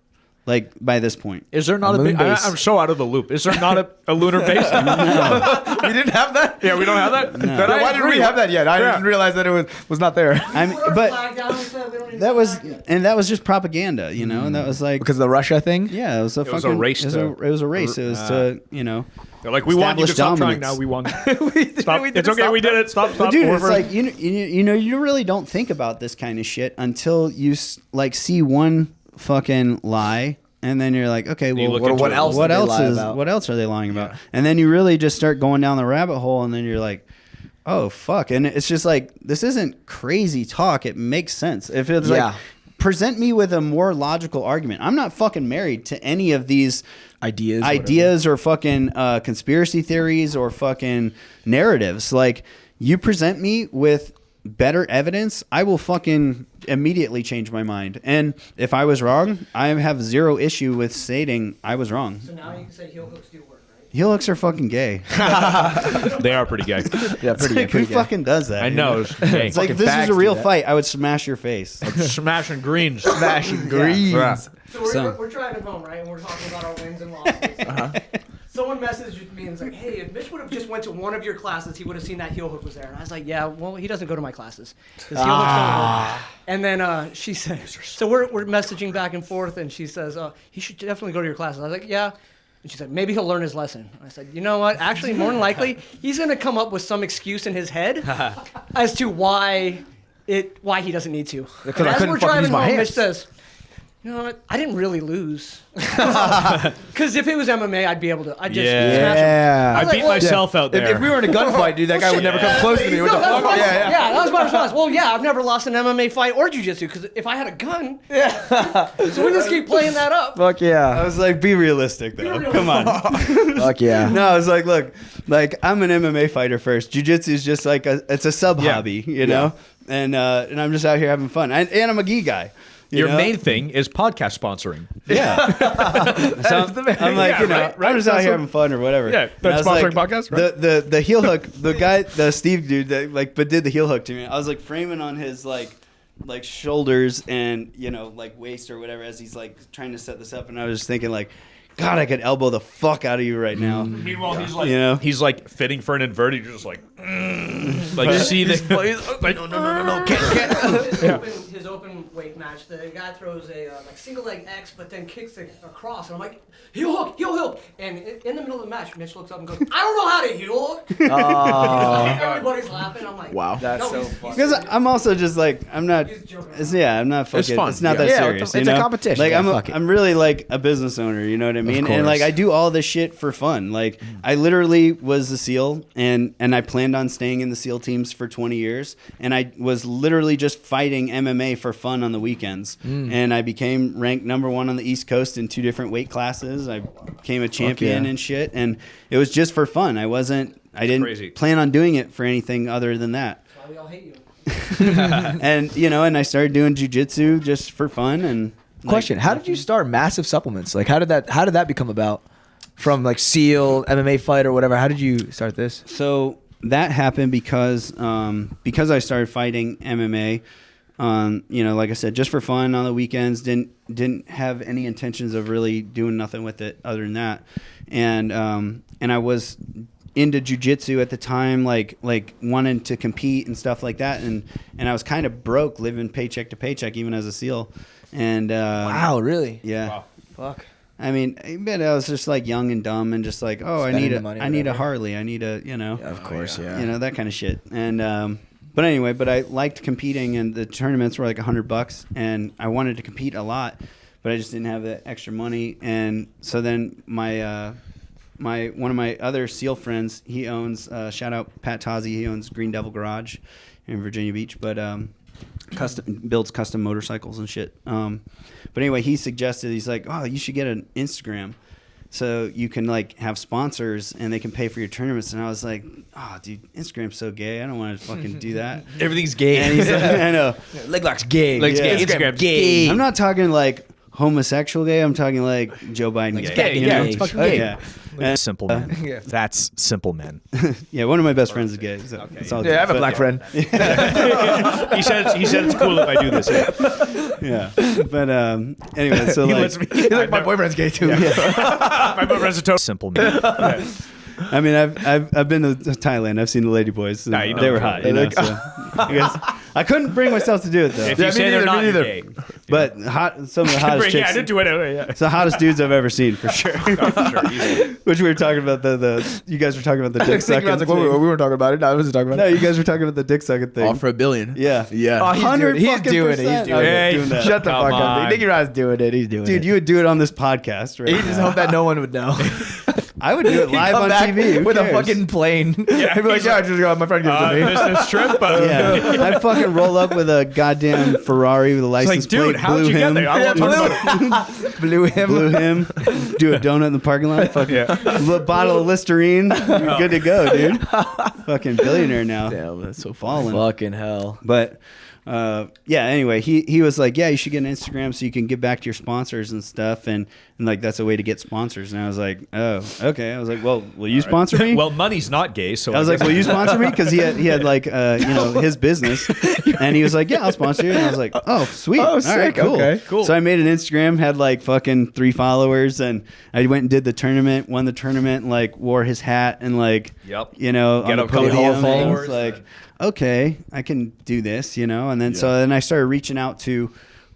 like by this point. Is there not A a moon big? base. I'm so out of the loop. Is there not a lunar base? We didn't have that. Yeah, we don't have that. Then why didn't we have that yet? I didn't realize that it was not there. I mean, but that was just propaganda, you know, and that was like Because of the Russia thing. yeah, it was a was fucking a race It was a race. It was to They're like, we won. You can Established stop trying dominance. now. We won. did Stop. it. It's okay. We did it. Stop. But Stop. dude, We're it's for- like you know you really don't think about this kind of shit until you like see one fucking lie, and then you're like, okay, well, look into what it. else? what did they else lie is about? what else are they lying about? And then you really just start going down the rabbit hole, and then you're like, oh fuck, and it's just like this isn't crazy talk. It makes sense if it's Yeah. like. Present me with a more logical argument. I'm not fucking married to any of these Ideas or fucking conspiracy theories or fucking narratives. Like, you present me with better evidence, I will fucking immediately change my mind. And if I was wrong, I have zero issue with stating I was wrong. So now you can say heel hooks do work, right? Heel hooks are fucking gay. they are pretty gay. Yeah, pretty Like, who fucking does that? I you know. It's gay. It's like, if Fucking this was fags a do real that. fight, I would smash your face. Smashing greens. Smashing greens. Yeah. So we're, So- we're driving home, right? And we're talking about our wins and losses. Someone messaged me and was like, hey, if Mitch would have just went to one of your classes, he would have seen that heel hook was there. And I was like, yeah, well, he doesn't go to my classes. His heel hooks don't work. And then she said, so we're messaging back and forth, and she says, he should definitely go to your classes. I was like, yeah. And she said, maybe he'll learn his lesson. I said, you know what? Actually, more than likely, he's going to come up with some excuse in his head as to why he doesn't need to. Because And I as couldn't we're fucking use driving my home, hands. Mitch says, you know what? I didn't really lose. Because if it was MMA, I'd be able to. I'd just smash him. Yeah. I was like, beat well, myself out there. If we were in a gunfight, dude, that guy would never come close to me. What the No, fuck? that's my- Yeah. that was my response. Well, yeah, I've never lost an MMA fight or jiu-jitsu because if I had a gun, so we just keep playing that up. Fuck I yeah. was like, be realistic, though. Come on. Fuck yeah. No, I was like, look, like I'm an MMA fighter first. Jiu-jitsu is just like it's a sub hobby, you know, and I'm just out here having fun. And I'm a gi guy. You Your know? main thing is podcast sponsoring. Yeah. So I'm like, Yeah, you know, right, I'm just out here having fun or whatever. Yeah, And that's I was sponsoring podcasts, right? The heel hook, the guy, the Steve dude that but did the heel hook to me. I was like framing on his like shoulders and like waist or whatever as he's like trying to set this up, and I was just thinking like, God, I could elbow the fuck out of you right now. Meanwhile, he's like, You know? he's like fitting for an inverted. You're just like, like see the like, no, can't. His open weight match, the guy throws a like single leg X, but then kicks it across, and I'm like, heel hook, and in the middle of the match, Mitch looks up and goes, I don't know how to heel hook. Everybody's laughing. I'm like, Wow. That's so he's- funny. Because I'm also just like I'm not. He's joking. I'm not fucking. fun. It's not Yeah. that Yeah, serious. it's you a know? competition. Like Yeah, fuck it. I'm really like a business owner. You know what I mean? And like course. I do all this shit for fun. Like I literally was a SEAL, and I planned on staying in the SEAL teams for 20 years, and I was literally just fighting MMA for fun on the weekends, and I became ranked number 1 on the East Coast in 2 different weight classes. I became a champion yeah. and shit, and it was just for fun. I didn't crazy. plan on doing it for anything other than that. That's why we all hate you. And and I started doing jiu-jitsu just for fun. And like, Question: how did you start Massive Supplements? Like, how did that become about? From like SEAL, MMA fight, or whatever. How did you start this? So that happened because I started fighting MMA. Like I said, just for fun on the weekends. Didn't have any intentions of really doing nothing with it other than that. And I was into jiu-jitsu at the time, like wanting to compete and stuff like that. And I was kind of broke, living paycheck to paycheck, even as a SEAL. And Wow, really? yeah. Wow. Fuck. I mean, but I was just like young and dumb and just like, oh, Spending I the money, need a whatever. Harley. I need a, Yeah, of course, yeah. that kind of shit. And but anyway, I liked competing, and the tournaments were like $100, and I wanted to compete a lot, but I just didn't have the extra money. And so then my one of my other SEAL friends, he owns shout out Pat Tozzi, he owns Green Devil Garage in Virginia Beach, but builds custom motorcycles and shit. But anyway, he suggested, he's like, oh, you should get an Instagram so you can like have sponsors and they can pay for your tournaments. And I was like, oh, dude, Instagram's so gay. I don't want to fucking do that. Everything's gay. And he's like, I know. Leg lock's gay. Leg's gay. Instagram gay. I'm not talking like homosexual gay. I'm talking like Joe Biden gay. Gay, you yeah, know? it's fucking gay. Yeah. And simple men. That's simple men. Yeah, one of my best friends is gay. So it's all good. Yeah, I have a But- black friend. he said it's cool if I do this. Yeah, but anyway, so like, He's like, my boyfriend's gay too. My boyfriend's a total simple man. I mean, I've been to Thailand. I've seen the lady boys. And Nah, you know they were they're hot. cool. You know, so I guess I couldn't bring myself to do it though. If you say they're not gay. But some of the hottest Yeah, I chicks. didn't do it anyway. Yeah. It's the hottest dudes I've ever seen for sure. Easily. Which we were talking about the you guys were talking about the dick sucking. I was like, we weren't talking about it. I wasn't talking about No, it. you guys were talking about the dick sucking thing. All for $1 billion. Yeah. Yeah. Oh, he's doing it. He's fucking doing it. percent. He's doing I was it. doing that. Shut the Come fuck up. on. Nicky Rod's doing it. He's doing it. Dude, you would do it on this podcast, right? He just hope that no one would know. I would do it live Come on back TV Who with cares? a fucking plane. Yeah, he'd be like, yeah, I just got my friend gives it to me. Business trip. Yeah, I'd fucking roll up with a goddamn Ferrari with a license It's like, dude, plate. how'd blew you get him, there? I want to talk about Blew him. Blew him. Do a donut in the parking lot. Fucking bottle of Listerine. You're good to go, dude. Fucking billionaire now. Damn, that's so Fallen. Fucking hell. But yeah, anyway, he was like, yeah, you should get an Instagram so you can give back to your sponsors and stuff, and like that's a way to get sponsors. And I was like, oh, okay. I was like, well, will you sponsor me? Well, money's not gay, so I was like, will you sponsor me? Because he had like his business, and he was like, yeah, I'll sponsor you. And I was like, oh, sweet. Oh, All right, sick. cool. Okay. Cool. So I made an Instagram, had like fucking 3 followers, and I went and did the tournament, won the tournament, and like wore his hat and like, Yep. you know, Get on the a couple podium. of followers. It's like, okay, I can do this, you know. And then so then I started reaching out to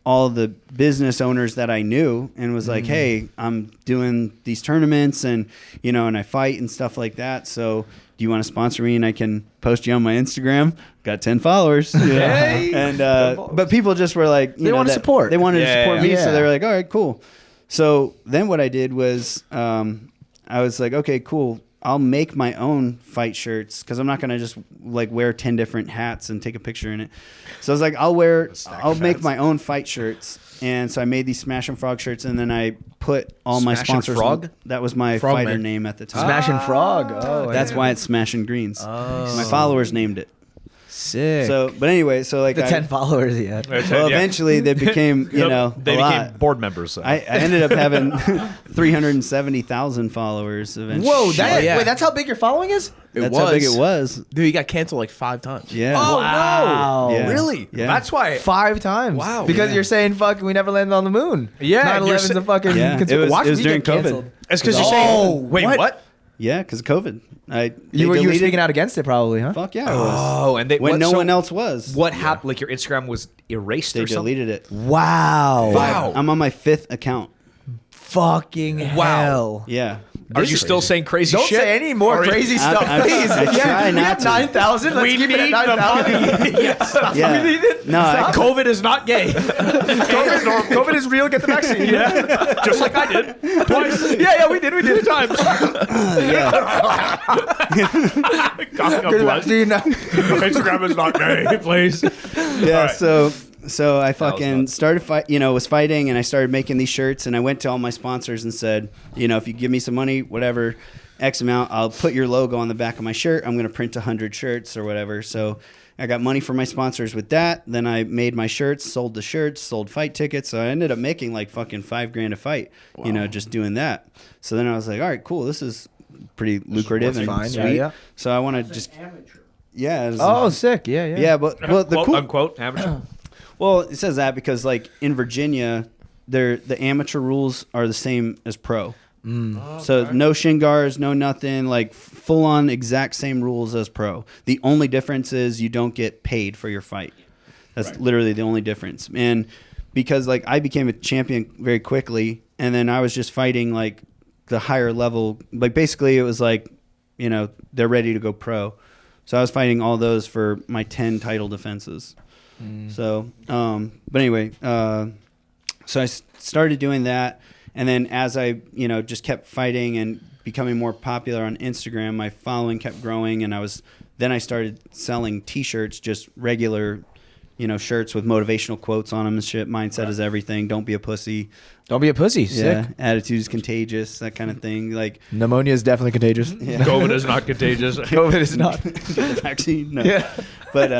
all the business owners that I knew and was like, hey, I'm doing these tournaments and, you know, and I fight and stuff like that. So do you want to sponsor me and I can post you on my Instagram? Got 10 followers. Hey. And, but people just were like, They want to support. They wanted to Yeah, support me. yeah. So they were like, all right, cool. So then what I did was, I was like, okay, cool. I'll make my own fight shirts because I'm not gonna just like wear 10 different hats and take a picture in it. So I was like, I'll make my own fight shirts, and so I made these Smash and Frog shirts, and then I put all my Smash and sponsors. Frog? That was my Frogman. fighter name at the time. Smashing Frog. Oh, That's why it's Smash and Greens. My followers named it. sick. So, but anyway, so like the 10 followers he had. well, eventually they became, you know, they a became lot. board members. So. I ended up having 370,000 followers eventually. Whoa, yeah. wait, that's how big your following is? That's how big it was. Dude, he got canceled like 5 times. Yeah. Oh, wow. Yeah. Really? Yeah. That's why. 5 times. Wow. Because Yeah. you're saying fucking we never landed on the moon. Yeah, and you're 9/11's a sa- fucking. Yeah, Watch it was me during get COVID. canceled. It's because you're Oh, saying. Wait, what? Yeah, because of COVID. They You were deleted- speaking out against it probably, huh? Fuck yeah, I was. Oh, and they When what- no so one else was. What happened? Like your Instagram was erased They or something? deleted it. Wow. Wow. I'm on my 5th account. Fucking hell. Yeah. Are you still saying crazy Don't shit? say any more Or- crazy stuff, I please. try We not have to. 9,000. Let's We keep it need at the 9,000. money. Yeah. We need it. No, COVID is not gay. COVID is real. Get the vaccine. Yeah. Just like I did. Twice. Yeah, we did. We did. Times. Coughing up Get the blood. vaccine. Instagram is not gay, please. yeah. right. So I fucking nuts. started was fighting, and I started making these shirts, and I went to all my sponsors and said, you know, if you give me some money, whatever, X amount, I'll put your logo on the back of my shirt. I'm going to print 100 shirts or whatever. So I got money from my sponsors with that. Then I made my shirts, sold the shirts, sold fight tickets. So I ended up making like fucking $5,000 a fight, you know, just doing that. So then I was like, all right, cool. This is pretty lucrative and fine. sweet. Yeah. So I want to just, yeah. It was- Oh, sick. Yeah. yeah. But well, the Quote cool, unquote amateur. well, it says that because like in Virginia, the amateur rules are the same as pro. So no shin guards, no nothing, like full on exact same rules as pro. The only difference is you don't get paid for your fight. That's literally the only difference. And because like I became a champion very quickly, and then I was just fighting like the higher level, like basically it was like, you know, they're ready to go pro. So I was fighting all those for my 10 title defenses. So, but anyway, so I started doing that. And then as I, you know, just kept fighting and becoming more popular on Instagram, my following kept growing. And then I started selling t-shirts, just regular, you know, shirts with motivational quotes on them and shit. Mindset is everything. Don't be a pussy. Don't be a pussy. Yeah. Sick. Attitude is contagious. That kind of thing. Like Pneumonia is definitely contagious. COVID is not contagious. COVID is not. get the vaccine. No. Yeah. But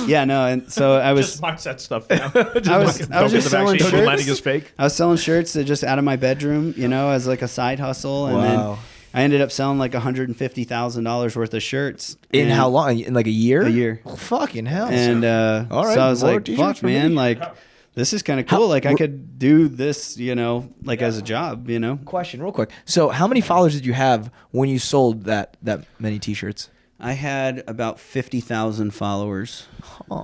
Yeah, no, and so I was Just mark that stuff down. I was just selling Landing shirts. is fake. I was selling shirts that just out of my bedroom, as like a side hustle, and then I ended up selling like $150,000 worth of shirts. In how long? In like a year? A year. Oh, fucking hell. And all right, so I was more like, t-shirts fuck, for me. man, like this is kind of cool. Like I could do this, like as a job, Question real quick. So how many followers did you have when you sold that many t-shirts? I had about 50,000 followers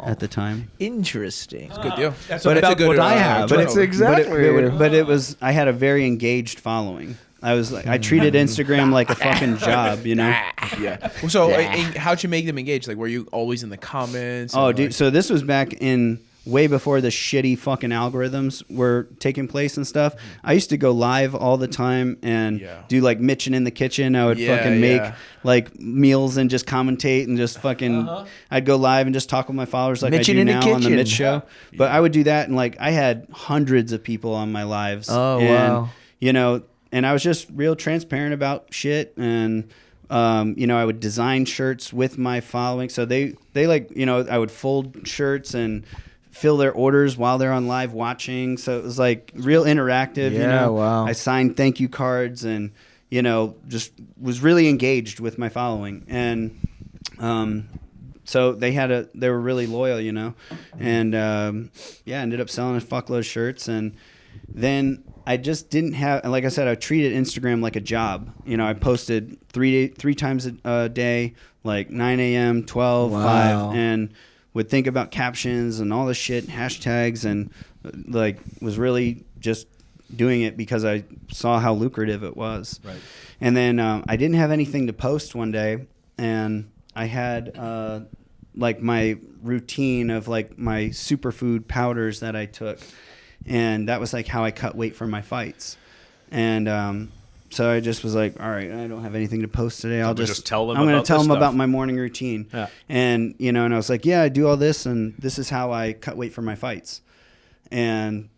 at the time. Interesting. It's a good deal. That's But it's about a good, what I have. But it's exactly. But it was, I had a very engaged following. I was like, I treated Instagram like a fucking job, Yeah. So how'd you make them engage? Like, were you always in the comments? Oh, and, dude. like- So this was back in way before the shitty fucking algorithms were taking place and stuff. I used to go live all the time and do like Mitchin' in the kitchen. I would fucking make like meals and just commentate and just fucking. I'd go live and just talk with my followers like Mitchin' I in do the now on the kitchen. Mitch show. But I would do that and like I had hundreds of people on my lives. Oh, and, wow. And I was just real transparent about shit and. I would design shirts with my following. So they like, I would fold shirts and fill their orders while they're on live watching. So it was like real interactive, Wow. I signed thank you cards and, just was really engaged with my following. And, so they were really loyal, and, ended up selling a fuckload of shirts. And then I just didn't have, like I said, I treated Instagram like a job. I posted three times a day, like 9 a.m., 12, 5, and would think about captions and all this shit, hashtags, and like was really just doing it because I saw how lucrative it was. Right. And then I didn't have anything to post one day, and I had like my routine of like my superfood powders that I took. And that was like how I cut weight for my fights. And so I just was like, all right, I don't have anything to post today. I'm just tell them I'm going about to tell this them stuff. about my morning routine. Yeah. And, and I was like, yeah, I do all this. And this is how I cut weight for my fights. And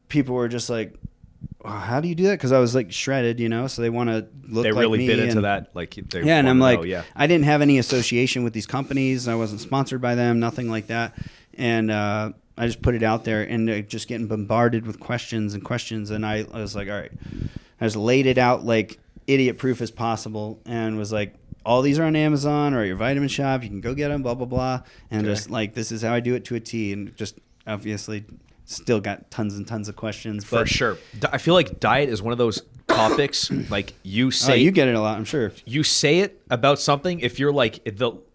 people were just like, oh, how do you do that? Because I was like shredded, so they want to look They like really me. bit into and, that. Like, and I'm like, yeah. I didn't have any association with these companies. I wasn't sponsored by them, nothing like that. And I just put it out there and just getting bombarded with questions. And I was like, all right, I just laid it out like idiot proof as possible and was like, all these are on Amazon or at your vitamin shop. You can go get them, blah, blah, blah. And just like, this is how I do it to a T. And just obviously still got tons and tons of questions. For sure. I feel like diet is one of those topics, like you say. Oh, you get it a lot, I'm sure. You say it about something, if you're like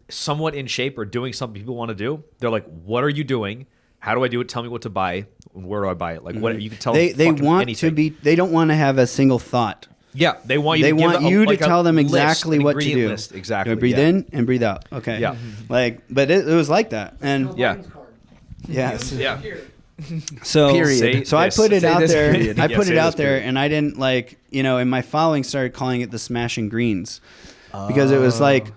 somewhat in shape or doing something people want to do, they're like, what are you doing? How do I do it? Tell me what to buy. Where do I buy it? Like what you can tell them. They want anything. to be. They don't want to have a single thought. Yeah, they want you. They to give want them you to like tell them list, exactly an what to ingredient do. List. Exactly. Breathe in and breathe out. Okay. Yeah. But it was like that, and Yeah. yes. Yeah. So Period. So I This. put it Say out this there. period. I Yeah, put say it out this there, period. and I didn't like and my following started calling it the smashing greens. Because it was like,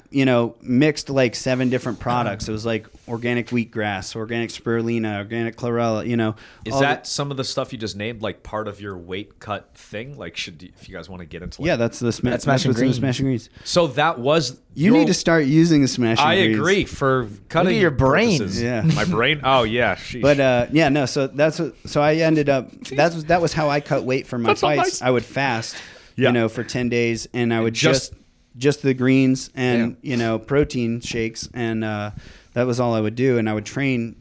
mixed like 7 different products. It was like organic wheatgrass, organic spirulina, organic chlorella, Is that some of the stuff you just named like part of your weight cut thing? Like, if you guys want to get into like, yeah, that's the That's what's smashing in the greens. smashing greens. So that was You need to start using the smashing I greens. agree for cutting your brain. purposes. Yeah. My brain. Oh yeah. Sheesh. But so I ended up that was how I cut weight for my fights. I would fast, for 10 days, and I would just the greens and protein shakes, and that was all I would do. And I would train,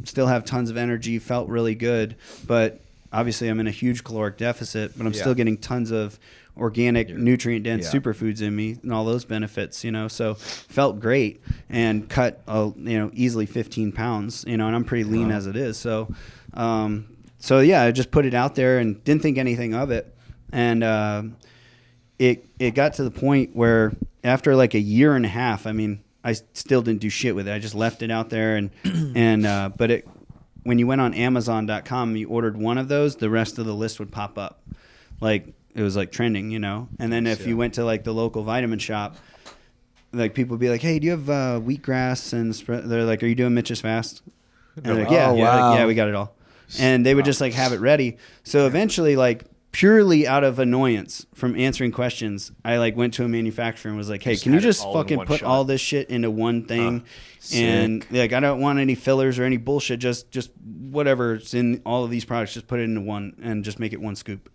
still have tons of energy, felt really good, but obviously I'm in a huge caloric deficit, but I'm still getting tons of organic nutrient dense superfoods in me and all those benefits, so felt great and cut easily 15 pounds, and I'm pretty lean as it is. So I just put it out there and didn't think anything of it. And it got to the point where after like a year and a half, I mean, I still didn't do shit with it. I just left it out there, but when you went on Amazon.com, you ordered one of those, the rest of the list would pop up, like it was like trending, And then if you went to like the local vitamin shop, like people would be like, "Hey, do you have wheatgrass?" And they're like, "Are you doing Mitch's fast?" And they're like, "Yeah, Oh, wow. yeah, we got it all." And they would just like have it ready. So eventually, like, purely out of annoyance from answering questions, I like went to a manufacturer and was like, hey, can you just fucking put all this shit into one thing? And like, I don't want any fillers or any bullshit. Just whatever's in all of these products, just put it into one and just make it one scoop.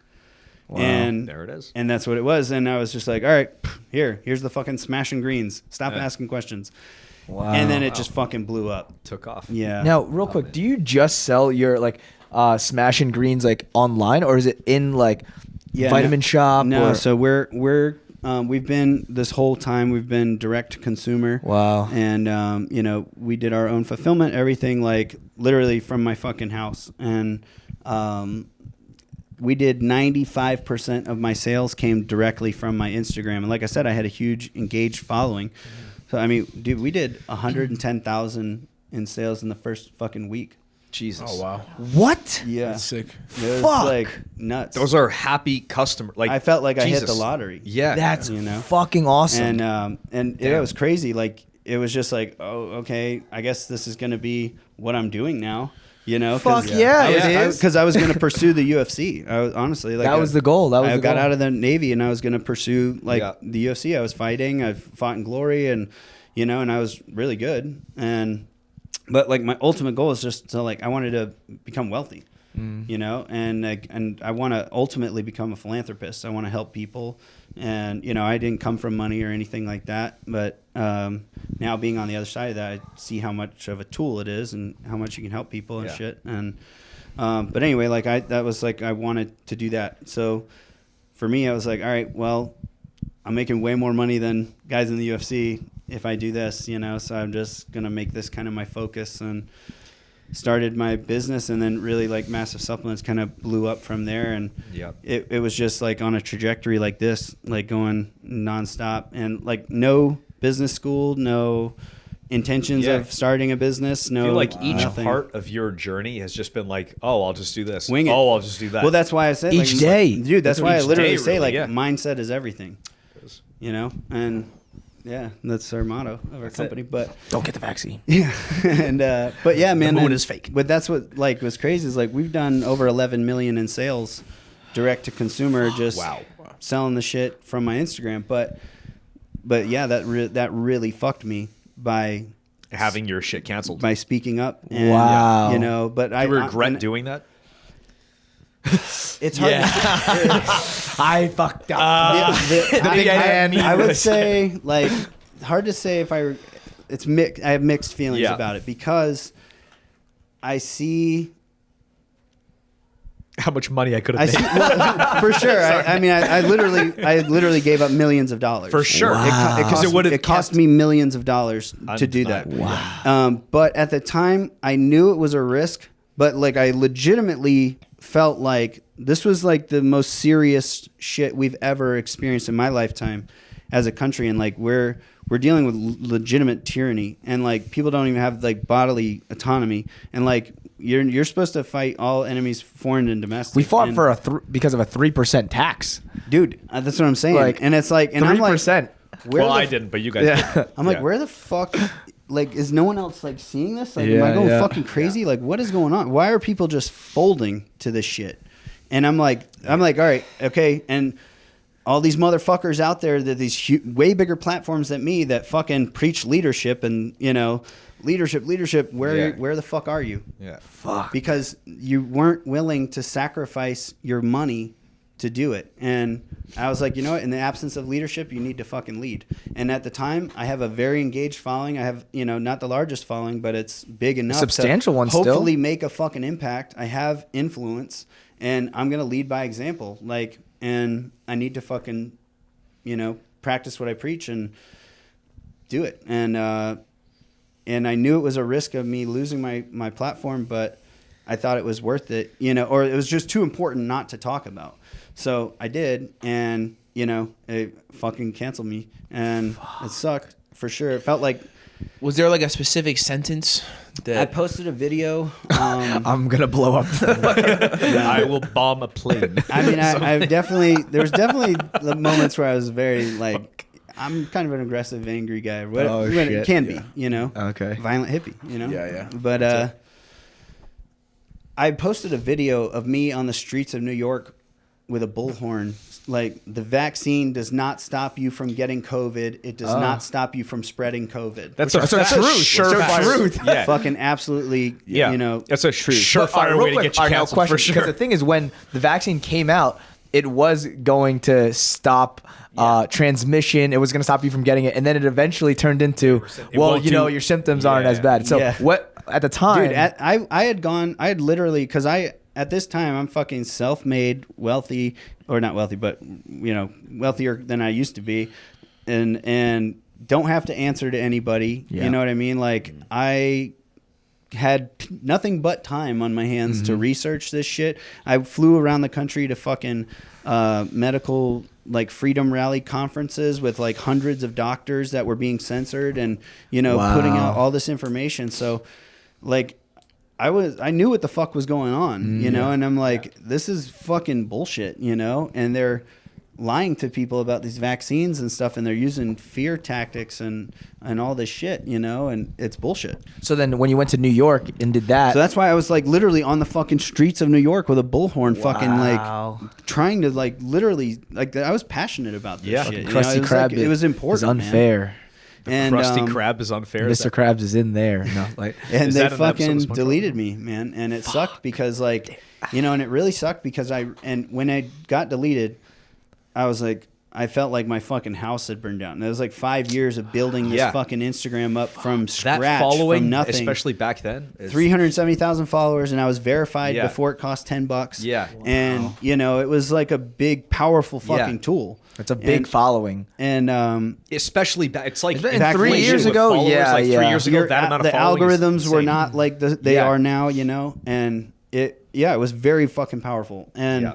Wow. And there it is. And that's what it was. And I was just like, all right, here's the fucking smashing greens. Stop asking questions. Wow. And then it just fucking blew up. Took off. Yeah. Now, real quick, do you just sell your like Smash and Greens like online, or is it in like vitamin shop? No, or? so we've been this whole time we've been direct to consumer. Wow. And we did our own fulfillment, everything like literally from my fucking house. And we did 95% of my sales came directly from my Instagram. And like I said, I had a huge engaged following. So I mean, dude, we did 110,000 in sales in the first fucking week. Jesus. Oh wow. What? Yeah. That's sick. It was Fuck. like nuts. Those are happy customers. Like I felt like I hit Jesus. the lottery. Yeah. That's You know? fucking awesome. And it was crazy. Like it was just like, oh, okay, I guess this is gonna be what I'm doing now. You know? Fuck yeah, it is. Because I was gonna pursue the UFC. I was honestly like that was the goal. I got out of the Navy and I was gonna pursue like the UFC. I was fighting. I've fought in Glory and and I was really good. But like my ultimate goal is just to like I wanted to become wealthy. And I want to ultimately become a philanthropist. I want to help people, and I didn't come from money or anything like that. But now being on the other side of that, I see how much of a tool it is and how much you can help people and shit. And but anyway, like I wanted to do that. So for me, I was like, all right, well, I'm making way more money than guys in the UFC if I do this, So I'm just gonna make this kind of my focus and started my business, and then really like Massive Supplements kind of blew up from there. And it was just like on a trajectory like this, like going nonstop, and like no business school, no intentions of starting a business. No, I feel like each nothing. part of your journey has just been like, oh, I'll just do this. Wing it. Oh, I'll just do that. Well, that's why I said Each like, day. dude. That's why I Each literally day, say really, like mindset is everything. And yeah, that's our motto of our company. But don't get the vaccine. yeah, and but yeah, man, the moon is fake. But that's what like was crazy is like we've done over 11 million in sales, direct to consumer, just selling the shit from my Instagram. But yeah, that really fucked me by having your shit canceled, by speaking up. And, Wow. But do you regret doing that? It's hard. I fucked up. I would say like hard to say if it's mixed. I have mixed feelings about it because I see how much money I could have made. Well, for sure. I literally gave up millions of dollars. For sure. Wow. It cost me millions of dollars to do that. Wow. But at the time, I knew it was a risk, but like I legitimately felt like this was like the most serious shit we've ever experienced in my lifetime as a country, and like we're dealing with legitimate tyranny, and like people don't even have like bodily autonomy, and like you're supposed to fight all enemies, foreign and domestic. We fought for because of a 3% tax, dude. That's what I'm saying. Like, and it's like, and 3%. I'm like, I didn't, but you guys did. I'm like, where the fuck? Like, is no one else like seeing this? Like, am I going fucking crazy? Like, what is going on? Why are people just folding to this shit? And I'm like, all right, okay. And all these motherfuckers out there that these way bigger platforms than me that fucking preach leadership and leadership. Where the fuck are you? Yeah, fuck. Because you weren't willing to sacrifice your money to do it. And I was like, you know what? In the absence of leadership, you need to fucking lead. And at the time, I have a very engaged following. I have, not the largest following, but it's big enough. Substantial one still. Hopefully make a fucking impact. I have influence, and I'm going to lead by example. Like, and I need to fucking, practice what I preach and do it. And I knew it was a risk of me losing my platform, but I thought it was worth it, or it was just too important not to talk about. So I did, and it fucking canceled me, and it sucked for sure. It felt like. Was there like a specific sentence that I posted a video? I'm gonna blow up. I will bomb a plane. I mean, I definitely. There was definitely the moments where I was very like. I'm kind of an aggressive, angry guy. It can be, Okay. Violent hippie, Yeah. But I posted a video of me on the streets of New York with a bullhorn. Like, the vaccine does not stop you from getting COVID. It does not stop you from spreading COVID. That's a truth. Truth. Yeah. Fucking absolutely, Yeah. you know. That's a surefire way to get you canceled for sure. Because the thing is, when the vaccine came out, it was going to stop transmission. It was going to stop you from getting it, and then it eventually turned into, your symptoms aren't as bad. So what at the time? Dude, I had literally, because at this time I'm fucking self-made, wealthy, or not wealthy, but wealthier than I used to be, and don't have to answer to anybody. You know what I mean? Like, I had nothing but time on my hands to research this shit. I flew around the country to fucking medical like freedom rally conferences with like hundreds of doctors that were being censored and putting out all this information. So like I knew what the fuck was going on, and I'm like, this is fucking bullshit, and they're lying to people about these vaccines and stuff, and they're using fear tactics and all this shit, and it's bullshit. So then when you went to New York and did that, So that's why I was like literally on the fucking streets of New York with a bullhorn, fucking like trying to like literally like I was passionate about this shit. Krusty Krab, it was important. It's unfair. And Krusty Krab is unfair. Mr. Krabs is in there. No, like, and they that an episode fucking of SpongeBob? deleted me, man. And it sucked because like, and it really sucked because when I got deleted, I was like, I felt like my fucking house had burned down. And it was like 5 years of building this fucking Instagram up from scratch, that following, from nothing. especially back then, 370,000 followers, and I was verified before it cost $10. Yeah. And it was like a big, powerful fucking tool. it's a big following. And especially back. It's like And inflation 3 years with ago, followers, like 3 years ago, that amount of the following is algorithms were insane. not like they are now, and it was very fucking powerful. And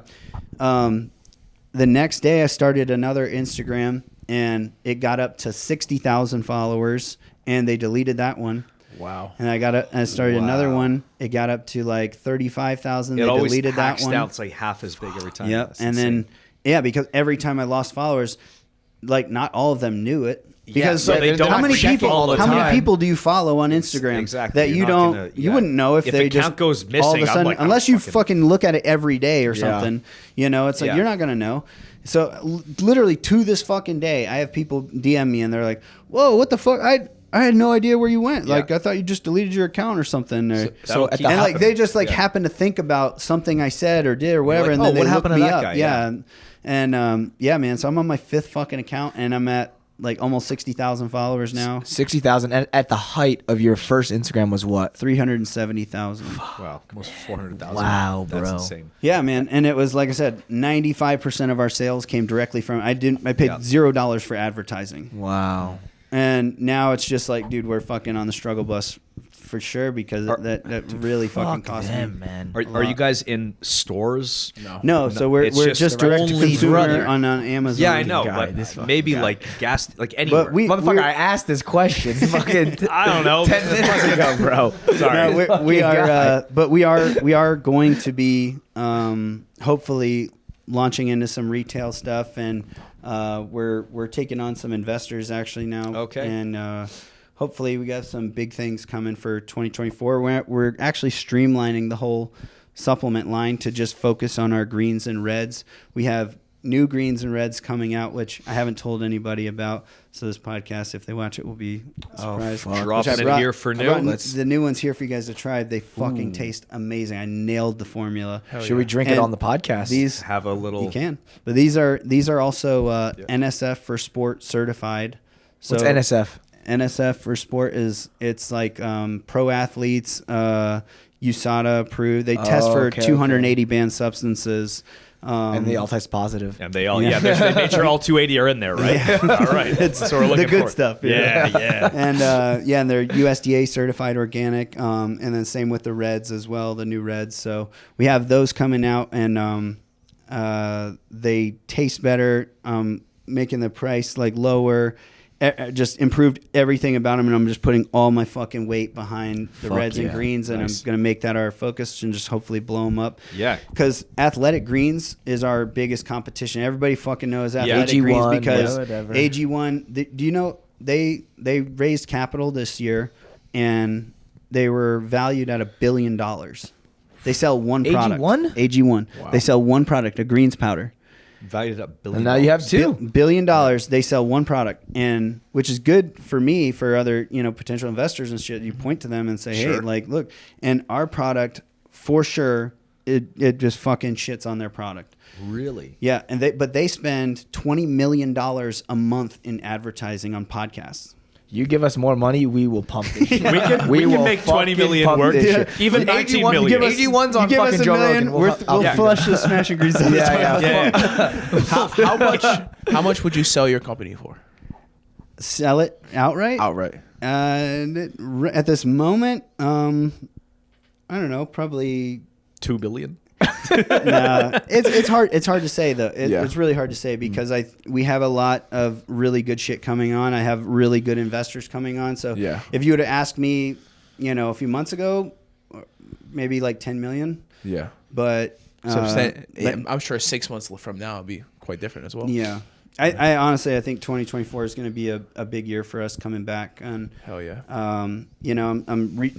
the next day I started another Instagram, and it got up to 60,000 followers, and they deleted that one. Wow. And I started another one. It got up to like 35,000. They It always deleted that hacks one. down. It's like half as big every time. Yep. That's And insane. then because every time I lost followers, like not all of them knew it. Because so they don't how many check people all the how many time. people do you follow on Instagram Exactly. that You're you not don't gonna- you wouldn't know if If they a just count goes all of missing, a I'm sudden, like, unless you fucking look at it every day or Yeah. something, it's like you're not gonna know. So literally to this fucking day, I have people DM me and they're like, "Whoa, what the fuck? I had no idea where you went. Like I thought you just deleted your account or something." Or, So at the and like they just like happen to think about something I said or did or whatever, like, and "Oh, then they what look happened to me that up. guy?" Yeah. And man. So I'm on my 5th fucking account, and I'm at like almost 60,000 followers now. 60,000 at the height of your first Instagram was what? 370,000. wow, almost 400,000. Wow, bro. That's insane. Yeah, man. And it was like I said, 95% of our sales came directly from. I paid $0 for advertising. Wow. And now it's just like, dude, we're fucking on the struggle bus for sure, because that really fucking cost me. man. Are you guys in stores? No, so we're It's just direct direct to to consumer consumer. on Amazon. Yeah, I know, guy, this but fucking maybe guy. like gas, like anywhere. But we, Motherfucker, I asked this question fucking I don't know. 10 minutes ago, bro. Sorry. No, we are, but we are going to be hopefully launching into some retail stuff, and we're taking on some investors actually now. Okay. And hopefully we got some big things coming for 2024. We're actually streamlining the whole supplement line to just focus on our greens and reds. We have new greens and reds coming out, which I haven't told anybody about. So this podcast, if they watch it, will be surprised. Dropping Which I it brought- here for I new. brought the new ones here for you guys to try. They fucking taste amazing. I nailed the formula. Should we drink it And on the podcast? These Have a little. you can, but these are also NSF for sport certified. So What's NSF? NSF for sport it's like pro athletes, USADA approved. They test for okay, 280 banned substances. And they all test positive. And they all, they made sure all 280 are in there, right? All right. That's what we're looking the good for. stuff. Yeah. And and they're USDA certified organic, and then same with the reds as well, the new reds. So we have those coming out, and they taste better, making the price like lower. Just improved everything about them, and I'm just putting all my fucking weight behind the reds and greens, and Nice. I'm gonna make that our focus and just hopefully blow them up. Yeah. Because athletic greens is our biggest competition. Everybody fucking knows athletic AG1, greens because yeah, whatever. AG1. Do you know they raised capital this year, and they were valued at $1 billion. They sell one product. AG1? AG1. Wow. They sell one product, a greens powder. Valued at $1 billion. And now you have two. $1 billion. They sell one product, and which is good for me, for other potential investors and shit. You point to them and say, hey, like, look, and our product for sure, it just fucking shits on their product. Really? Yeah, and they spend $20 million a month in advertising on podcasts. You give us more money, we will pump this shit. We can will make 20 fucking million pump work. this shit. Even 19 million. AG1's on give us fucking $1 Joe million, Rogan. we'll flush the Smash and Grease. How much would you sell your company for? Sell it outright? Outright. At this moment, I don't know, probably $2 billion. Nah, it's hard. It's hard to say though. It's really hard to say because we have a lot of really good shit coming on. I have really good investors coming on. So if you would have asked me, a few months ago, maybe like 10 million. Yeah. But I'm sure 6 months from now it'll be quite different as well. Yeah. I honestly, I think 2024 is going to be a big year for us coming back. And hell yeah. I'm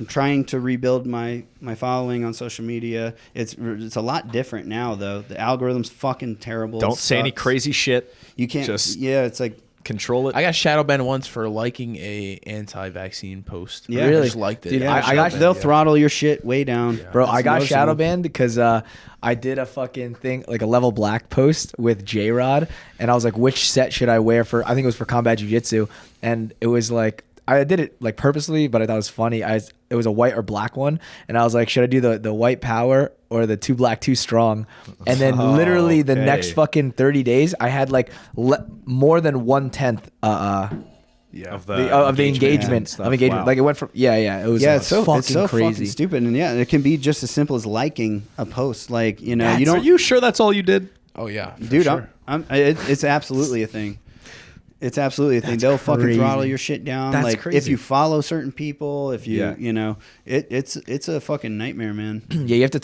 trying to rebuild my following on social media. It's a lot different now though. The algorithm's fucking terrible. Don't say any crazy shit. You can't. It's like control it. I got shadow banned once for liking a anti-vaccine post. Yeah. I Really? just liked it. Dude, yeah, they'll throttle your shit way down. Bro, It's I got noticeable. shadow banned because I did a fucking thing, like a level black post with J Rod, and I was like, which set should I wear for, I think it was for combat jiu-jitsu, and it was like, I did it like purposely, but I thought it was funny. It was a white or black one, and I was like, should I do the white power or the 2 black 2 strong? And then literally the next fucking 30 days, I had like more than 1/10 of the engagement stuff. of engagement. Wow. Like it went from it was Yeah, it's so fucking crazy. fucking stupid, and it can be just as simple as liking a post. Like you Are don't, you sure that's all you did? Oh yeah. for dude. sure. It's absolutely a thing. It's absolutely a thing. They'll fucking crazy. throttle your shit down. That's like crazy. if you follow certain people, if you it's a fucking nightmare, man. Yeah, you have to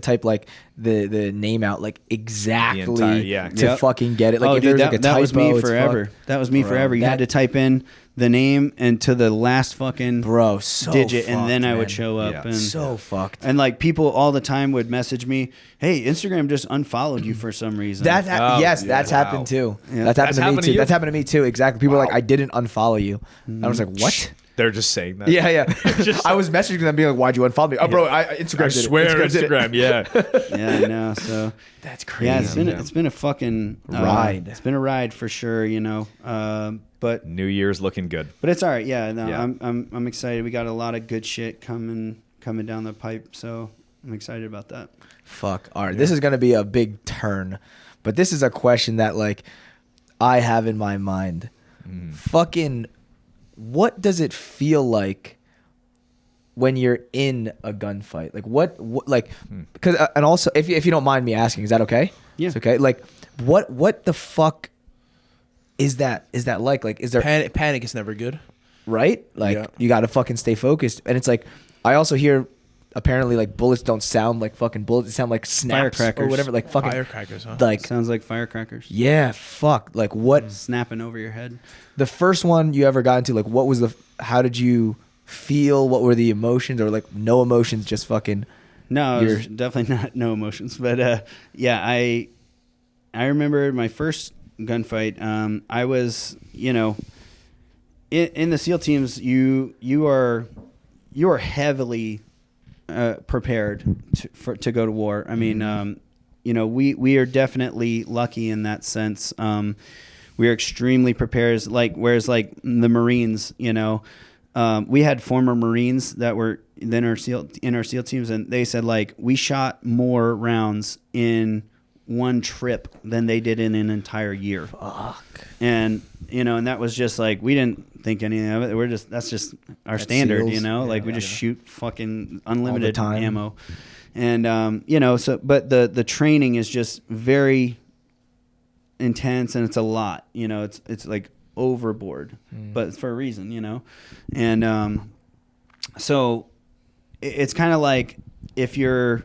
type like the name out like exactly to fucking get it. Like if dude, there's like a typo, that was me it's forever. That was me forever. You had to type in the name and to the last fucking so digit, and fucked, then I would man. show up. Yeah. And So fucked. And like people all the time would message me, "Hey, Instagram just unfollowed you for some reason." That's wow. happened too. Yeah. That's happened to me happened to too. you? That's happened to me too. Exactly. People are like, I didn't unfollow you. And I was like, what? They're just saying that. Yeah. I was messaging them being like, why'd you unfollow me? Oh, bro, Instagram I did it. swear did it. Instagram, yeah. Yeah, I know. So That's crazy. yeah, it's been a fucking ride. It's been a ride for sure, But New Year's looking good. it's all right. Yeah, no, Yeah. I'm excited. We got a lot of good shit coming down the pipe, so I'm excited about that. Fuck. All right. This is going to be a big turn, but this is a question that like I have in my mind. Fucking what does it feel like when you're in a gunfight? Like what like cuz and also if you don't mind me asking, is that okay? Yeah. It's okay. Like what the fuck is that like? Like is there Panic is never good. right? Like you got to fucking stay focused. And it's like I also hear apparently like bullets don't sound like fucking bullets, they sound like snaps or Firecrackers. whatever, like fucking Firecrackers, huh? like Sounds like firecrackers yeah, fuck. Like what snapping over your head. the first one you ever got into, like what was how did you feel? What were the emotions, or like no emotions, just fucking No, it was definitely not no emotions. But yeah, I remember my first gunfight. I was, in the SEAL teams, you are heavily prepared to go to war. I mean, we are definitely lucky in that sense. We are extremely prepared. Whereas like the Marines, we had former Marines that were in our SEAL teams, and they said like we shot more rounds in one trip than they did in an entire year. Fuck. And and that was just like we didn't think anything of it. That's just our standard, SEALs. we just shoot fucking unlimited time. ammo. And but the training is just very intense, and it's a lot. It's like overboard, but it's for a reason, And so it's kind of like if you're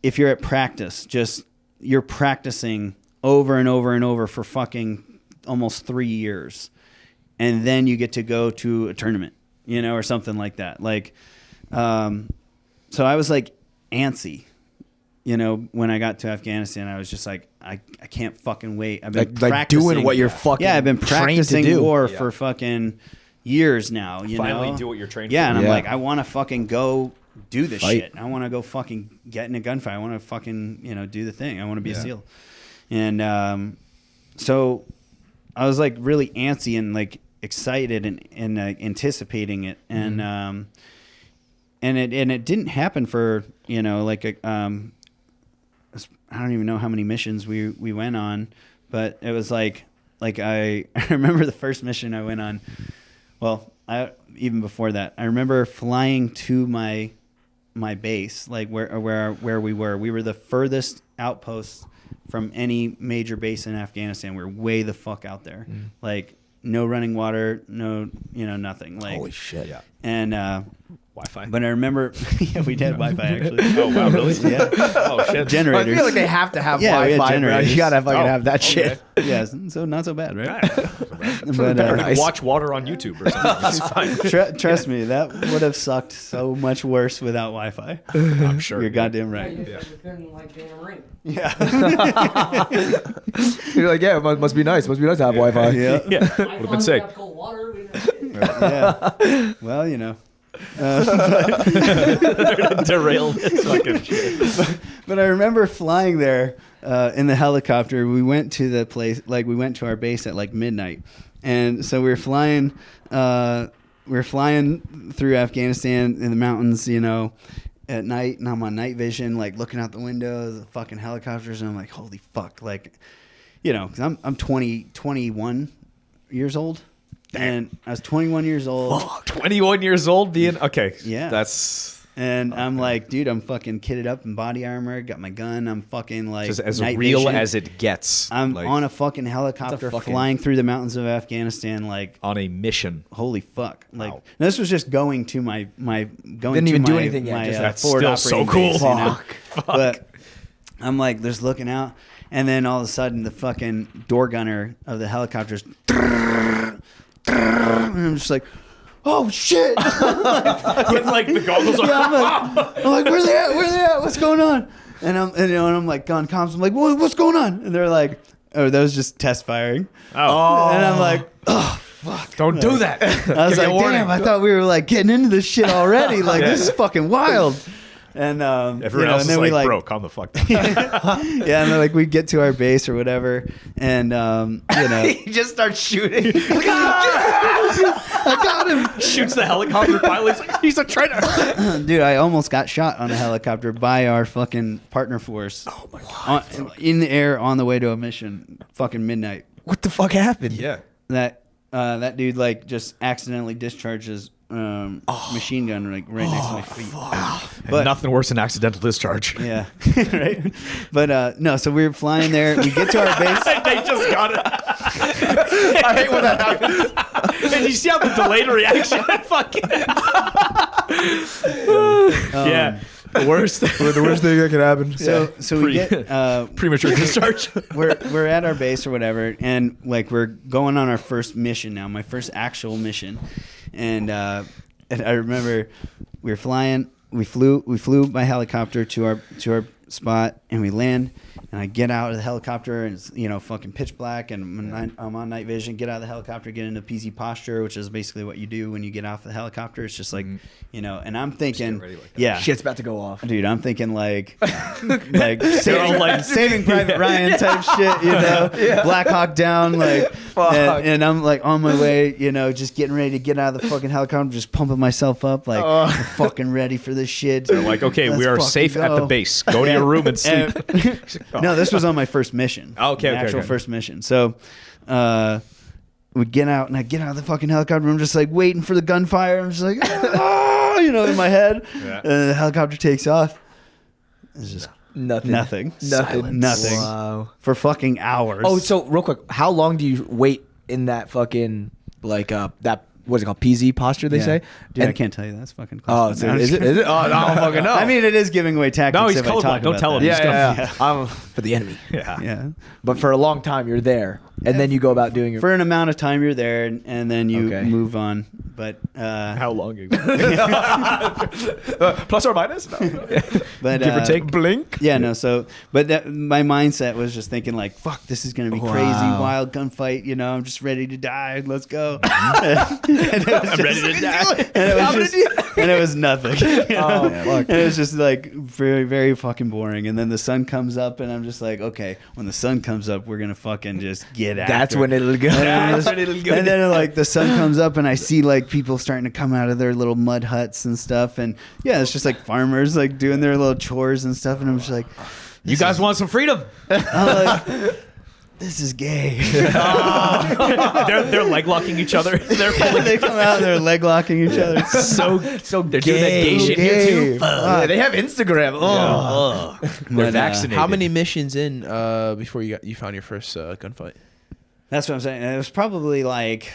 at practice, just you're practicing over and over and over for fucking almost 3 years, and then you get to go to a tournament, or something like that. Like, so I was like antsy. When I got to Afghanistan, I was just like, I can't fucking wait. I've been practicing. doing what you're fucking I've been practicing trained to do. war for fucking years now. Finally do what you're trained for. for. And I'm like, I want to fucking go do this shit. I want to go fucking get in a gunfight. I want to fucking, do the thing. I want to be a SEAL. And so I was like really antsy and like excited and anticipating it. And it didn't happen for, I don't even know how many missions we went on, but it was like I remember the first mission I went on. Well, even before that, I remember flying to my base, like where we were. We were the furthest outpost from any major base in Afghanistan. We were way the fuck out there, like no running water, no nothing. Like holy shit, yeah. And Wi-Fi. But I remember, we had Wi-Fi actually. Oh wow, really? Yeah. Oh shit. Generators. I feel like they have to have Yeah, we had Wi-Fi, bro. generators. You gotta fucking have that shit. Yeah, so not so bad, right? But nice. watch water on YouTube or something. It's fine. Trust me, that would have sucked so much worse without Wi-Fi. I'm sure. You're goddamn right. You couldn't like being a Marine. Yeah. You're like, yeah, it must be nice. Must be nice to have Wi-Fi. Yeah. Yeah. Would have been sick. Cold water. Yeah. Well, Derailed this fucking shit. But I remember flying there in the helicopter. We went to the place, like we went to our base at like midnight, and so we were flying. We were flying through Afghanistan in the mountains, at night, and I'm on night vision, like looking out the windows, the fucking helicopters, and I'm like, holy fuck, like, because I'm 21 years old. And I was 21 years old. 21 years old being okay. Yeah. And I'm like, dude, I'm fucking kitted up in body armor, got my gun, I'm fucking like just as night real vision. as it gets. I'm like, on a fucking helicopter flying through the mountains of Afghanistan, like on a mission. holy fuck. Like Wow. this was just going to my Didn't to even do my- anything yet, my, just that's forward still so operating base, cool. Fuck. But I'm like just looking out, and then all of a sudden the fucking door gunner of the helicopter's and I'm just like, oh shit. With like the goggles on. I'm like, where they at? Where they at? What's going on? And I'm like on comms. I'm like, what's going on? And they're like, oh, that was just test firing. Oh. And I'm like, oh fuck, Don't do that. I was like, damn, I thought we were like getting into this shit already. Like this is fucking wild. And Everyone else and is then like, bro, calm the fuck down. yeah, and then like we get to our base or whatever, and He just starts shooting. I got him. Shoots the helicopter pilot. He's a traitor. Dude, I almost got shot on a helicopter by our fucking partner force. Oh my god! In the air on the way to a mission, fucking midnight. What the fuck happened? Yeah. That dude like just accidentally discharges machine gun like right next to my feet. But nothing worse than accidental discharge. Yeah, right. But no, so we were flying there. We get to our base. They just got it. I hate when that happens. And you see how the delayed reaction? Fucking. Yeah. The worst The worst thing that could happen. So we get premature discharge. we're at our base or whatever, and like we're going on our first mission now, my first actual mission, and I remember we were flying. We flew by helicopter to our spot, and we land. And I get out of the helicopter, and it's fucking pitch black, and I'm on night vision. Get out of the helicopter, get into PZ posture, which is basically what you do when you get off the helicopter. It's just like and I'm thinking, yeah, Shit's about to go off. dude, I'm thinking like Saving Private Ryan type shit, Black Hawk Down, like, and I'm like on my way, just getting ready to get out of the fucking helicopter, just pumping myself up, like I'm fucking ready for this shit. They're like, okay, Let's we are fucking safe at the go. base. Go to your room and sleep. No, this was on my first mission. Okay, My actual okay. first mission. So we get out, and I get out of the fucking helicopter. I'm just like waiting for the gunfire. I'm just like, in my head. Yeah. And the helicopter takes off. It's just Nothing. nothing. Silence. Nothing. Wow. For fucking hours. Oh, so real quick, how long do you wait in that fucking that what's it called, PZ posture? They Yeah. say. Dude, And- I can't tell you. That's fucking Oh, close. so is it? Oh, no, I don't fucking know. I mean, it is giving away tactics. No, he's if I talk colorblind. Don't about tell him. that. He's I'm for the enemy. Yeah. Yeah. But for a long time, you're there, and then you go about doing your. For an amount of time, you're there, and then you Okay. move on. but How long ago? Plus or minus? No. but Give or take. Blink. Yeah, no. So, but my mindset was just thinking like, "Fuck, this is gonna be crazy, wild gunfight." You know, I'm just ready to die. Let's go. I'm ready to die. And it was nothing. Oh, fuck. And it was just like very, very fucking boring. And then the sun comes up, and I'm just like, okay, when the sun comes up, we're gonna fucking just get after. That's when it'll go. And then like the sun comes up, and I see like people starting to come out of their little mud huts and stuff, and yeah, it's just like farmers like doing their little chores and stuff, and I'm just like, You guys want some freedom? I'm like, this is gay. They're leg locking each other. They're pulling. They come out and they're leg locking each other. so they're doing that gay shit here too. They have Instagram. Oh, They're vaccinated. How many missions in before you found your first gunfight? That's what I'm saying. It was probably like,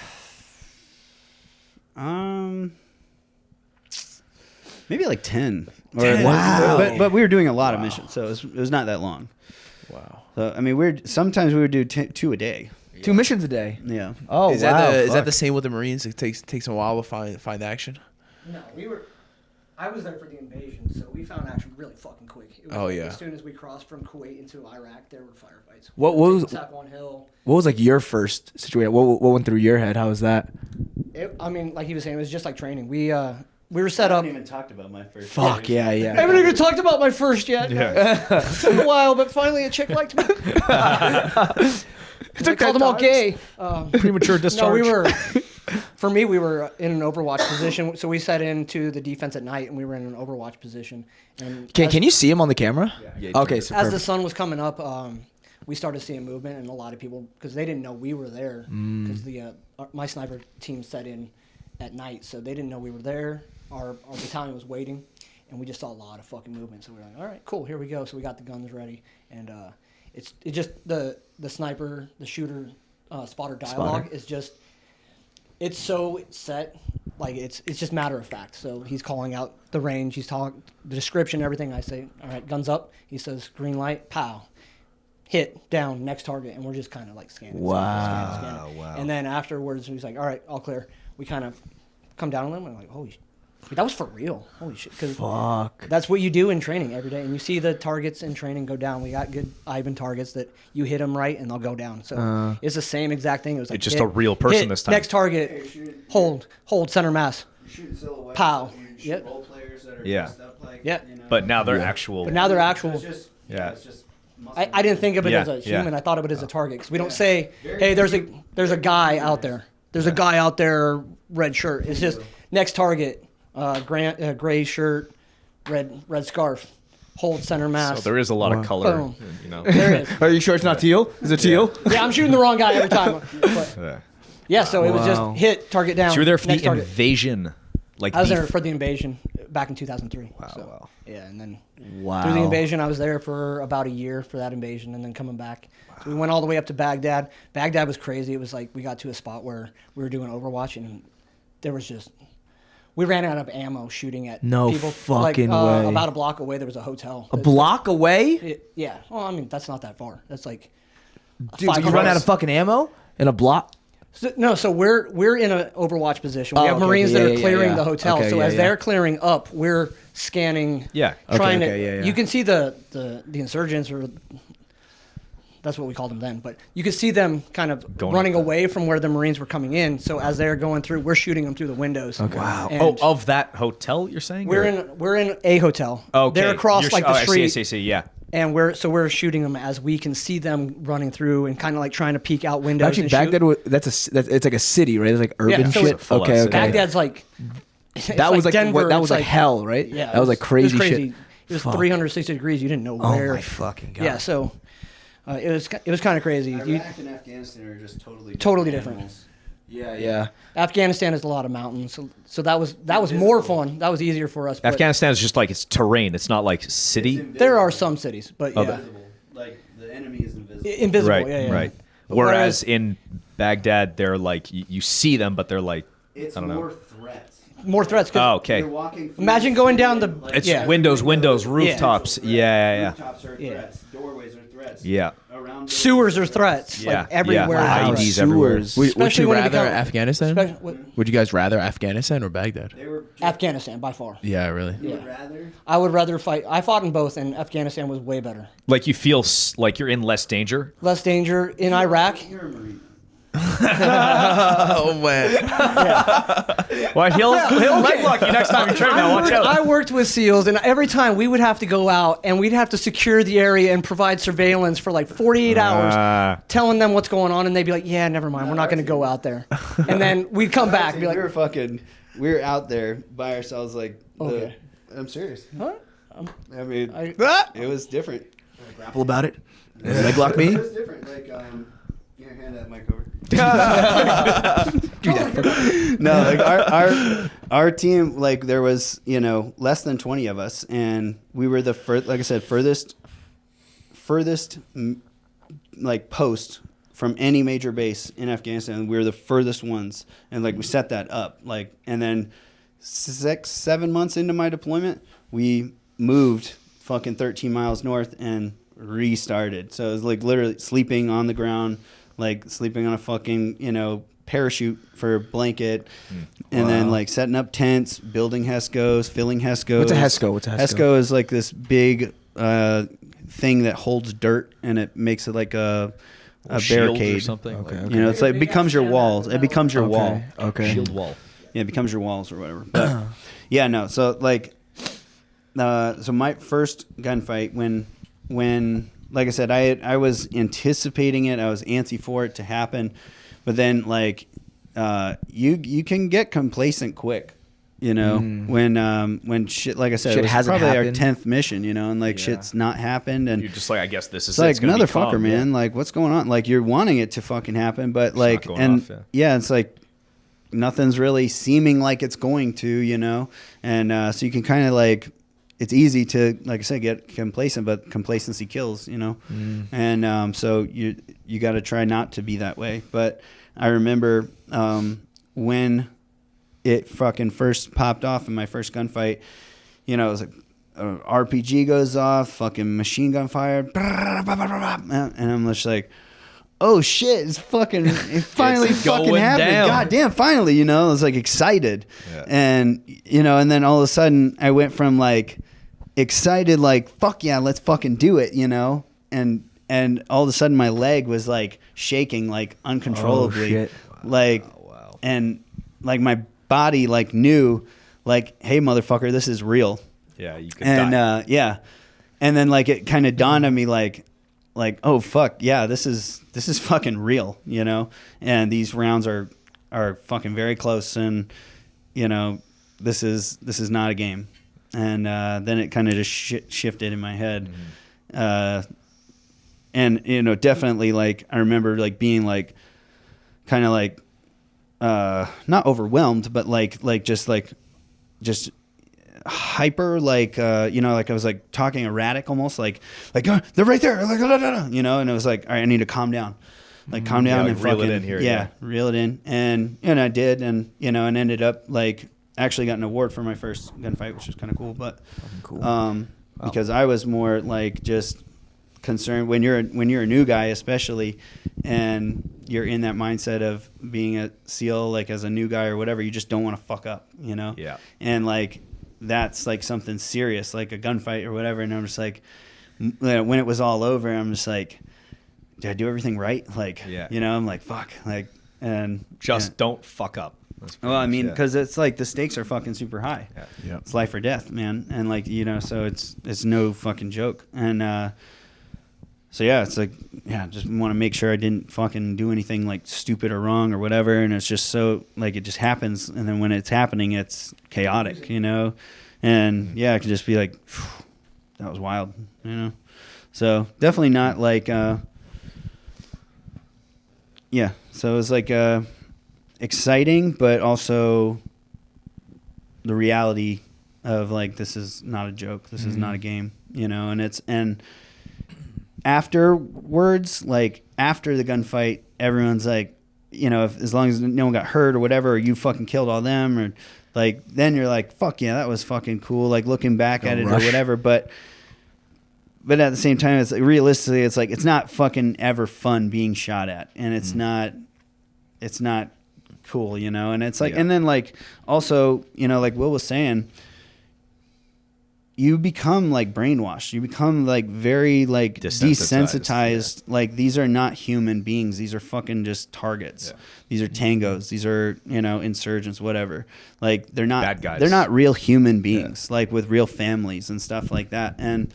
maybe like 10. Wow. But we were doing a lot of missions, so it was not that long. Wow. So I mean, sometimes we would do 2 a day. 2 missions a day. Yeah. Oh, Is that the same with the Marines? It takes a while to find action. No, I was there for the invasion, so we found action really fucking quick. It was As soon as we crossed from Kuwait into Iraq, there were firefights. What was attack on hill? What was like your first situation? What went through your head? How was that? I mean, like he was saying, it was just like training. We were set I up. haven't even talked about my first. Fuck yeah. I haven't even talked about my first yet. Yeah. It took a while, but finally a chick liked me. I called them all gay. Premature discharge. No, we were in an overwatch position. So we set into the defense at night, and we were in an overwatch position. And Can you see him on the camera? Yeah. Okay. So as the sun was coming up, we started seeing movement, and a lot of people, because they didn't know we were there, because my sniper team set in at night, so they didn't know we were there. Our battalion was waiting, and we just saw a lot of fucking movement. So we were like, all right, cool, here we go. So we got the guns ready, and it just the sniper, the shooter, spotter dialogue is just, it's so set, like it's just matter of fact. So he's calling out the range, he's talking the description, everything. I say, all right, guns up. He says green light, pow, hit, down, next target, and we're just kind of like scanning. Wow. And then afterwards, he's like, all right, all clear. We kind of come down on them, and I'm like, holy shit. That was for real. Holy shit. Fuck. That's what you do in training every day. And you see the targets in training go down. We got good Ivan targets that you hit them right and they'll go down. So it's the same exact thing. It was like It's just a real person hit, this time. Next target, hold, center mass. Shoot silhouettes. Pow. You shoot Yep. role players that are Yeah. dressed up like. Yeah. You know? But now they're actual. But now they're actual. It's just, Yeah. It's just I didn't think of it as a Yeah. human. I thought of it as a target. Because we don't say, hey, there's a guy out there. There's a guy out there, red shirt. It's just next target. Gray shirt, red scarf, hold center mass. So there is a lot of color. Boom. You know. There is. Are you sure it's not teal? Is it teal? Yeah, I'm shooting the wrong guy every time. But, Yeah. yeah, so it was just Wow. hit, target down. So you were there for next the target. invasion. Like I was the there for the invasion back in 2003. Wow, So, wow. yeah, and then Wow. through the invasion, I was there for about a year for that invasion, and then coming back. So we went all the way up to Baghdad. Baghdad was crazy. It was like we got to a spot where we were doing Overwatch, and there was just we ran out of ammo shooting at No people. fucking like, way. About a block away, there was a hotel. A block away? Yeah. Well, I mean, that's not that far. That's like. Dude, you run out of fucking ammo in a block? So we're in an Overwatch position. We Oh, have okay, Marines okay, that are yeah, clearing yeah. the hotel. Okay, so yeah, as yeah. they're clearing up, we're scanning. Yeah. Trying Okay, to. yeah, yeah. You can see the insurgents, or that's what we called them then. But you could see them kind of Going running up. away from where the Marines were coming in. So as they're going through, we're shooting them through the windows. Okay. Wow. And Of that hotel, you're saying? we're in a hotel. Okay. They're across You're like the street. I see. Yeah. And we're shooting them as we can see them running through and kind of like trying to peek out windows. Actually, and Baghdad, shoot. it's like a city, right? It's like urban so shit. it's full Okay, out okay. city. Baghdad's like. That was like Denver. that was It's like hell, right? Yeah, that was like crazy, it was crazy shit. It was Fuck. 360 degrees. You didn't know Oh where. my fucking god. Yeah, so it was kind of crazy. Iraq and Afghanistan are just totally different. animals. Yeah. Afghanistan has a lot of mountains, so that was more fun. That was easier for us. But Afghanistan is just like it's terrain. It's not like city. there are some cities, but yeah, Invisible. Like the enemy is invisible. invisible. Right. Yeah. Right. But Whereas in Baghdad, they're like you see them, but they're like It's I don't know. more threats. more threats. 'Cause Oh, okay. You're walking through Imagine the going down city, the- It's Yeah. windows, rooftops. Yeah. Rooftops are Yeah. threats. Doorways are threats. threats. Yeah. Around Sewers are threats. Yeah. Like everywhere. Yeah. are IDs threats. everywhere. Would Especially you when it rather becomes- Afghanistan? Would you guys rather Afghanistan or Baghdad? They were Afghanistan by far. Yeah, really. you would rather. I would rather fight. I fought in both, and Afghanistan was way better. Like you feel like you're in less danger. Less danger in Iraq. You're a Marine. Oh man. Well, he'll leg lock you next time you train. Now watch out. I worked with SEALs, and every time we would have to go out and we'd have to secure the area and provide surveillance for like 48 hours, telling them what's going on, and they'd be like, "Yeah, never mind, we're not going to go out there." And then we'd come back and be like, we were out there by ourselves, like. Okay. I'm serious. "Huh?" I mean, it was different. Grapple about it. Leg lock me. It was different. Like, here, hand that mic over. No, like our team, like there was, less than 20 of us, and we were the first, like I said, furthest like post from any major base in Afghanistan. We were the furthest ones, and like we set that up, like, and then 6-7 months into my deployment, we moved fucking 13 miles north and restarted. So it was like literally sleeping on the ground, like sleeping on a fucking, parachute for a blanket, and then like setting up tents, building HESCOs, filling HESCOs. What's a HESCO? HESCO is like this big thing that holds dirt, and it makes it like a Shield barricade or something. Okay. Like, It's like it becomes your walls. It becomes your wall. Okay. shield wall. Yeah, it becomes your walls or whatever. But yeah, no. So like, so my first gunfight when like I said, I was anticipating it. I was antsy for it to happen, but then like, you can get complacent quick, when shit, like I said, Shit it was hasn't probably happened. our 10th mission, and like shit's not happened, and You're just like, I guess this is it's like gonna be motherfucker, calm, man. yeah. Like, what's going on? Like, you're wanting it to fucking happen, but like, not going and off, yeah, it's like nothing's really seeming like it's going to, and so you can kind of like, it's easy to, like I said, get complacent, but complacency kills, and so you got to try not to be that way. But I remember when it fucking first popped off in my first gunfight, it was like RPG goes off, fucking machine gun fire, and I'm just like, oh shit, it finally fucking happened. down. God damn, finally, I was like excited. Yeah. And, and then all of a sudden I went from like excited, like, fuck yeah, let's fucking do it, and all of a sudden my leg was like shaking, like uncontrollably. Oh, shit. Like, Wow. and like my body like knew, like, hey motherfucker, this is real. Yeah, you could And die. yeah, and then like it kind of dawned on me, like oh fuck yeah, this is fucking real, and these rounds are fucking very close, and this is not a game. And then it kind of just shifted in my head. And definitely, like, I remember like being like kind of like not overwhelmed, but like just hyper, like like I was like talking erratic almost, like oh, they're right there, like and it was like, all right, I need to calm down, like calm down, like and reel it fucking in here, yeah, reel it in, and I did, and and ended up like actually got an award for my first gunfight, which was kind of cool, but because I was more like just concerned when you're a new guy, especially, and you're in that mindset of being a SEAL, like as a new guy or whatever, you just don't want to fuck up, Yeah. and like that's like something serious, like a gunfight or whatever, and I'm just like, when it was all over, I'm just like, did I do everything right? Like, Yeah. I'm like, fuck, like, and Just don't fuck up. That's pretty well, I much mean, it. because it's like the stakes are fucking super high. Yeah. It's life or death, man, and like so it's no fucking joke, and so yeah, it's like, yeah, just want to make sure I didn't fucking do anything like stupid or wrong or whatever, and it's just so like it just happens, and then when it's happening, it's chaotic, and yeah, it could just be like, that was wild, So definitely not like, yeah. So it was like exciting, but also the reality of like, this is not a joke, this is not a game, and afterwards, like after the gunfight, everyone's like, as long as no one got hurt or whatever, or you fucking killed all them, or like, then you're like, fuck yeah, that was fucking cool, like looking back at it or whatever. But but at the same time, it's like, realistically, it's like it's not fucking ever fun being shot at, and it's not cool, you know. And it's like, and then like also, you know, like Will was saying, you become like brainwashed. You become like very like desensitized. Like these are not human beings. These are fucking just targets. Yeah. These are tangos. These are, you know, insurgents, whatever. Like they're not bad guys. They're not real human beings, like with real families and stuff like that. And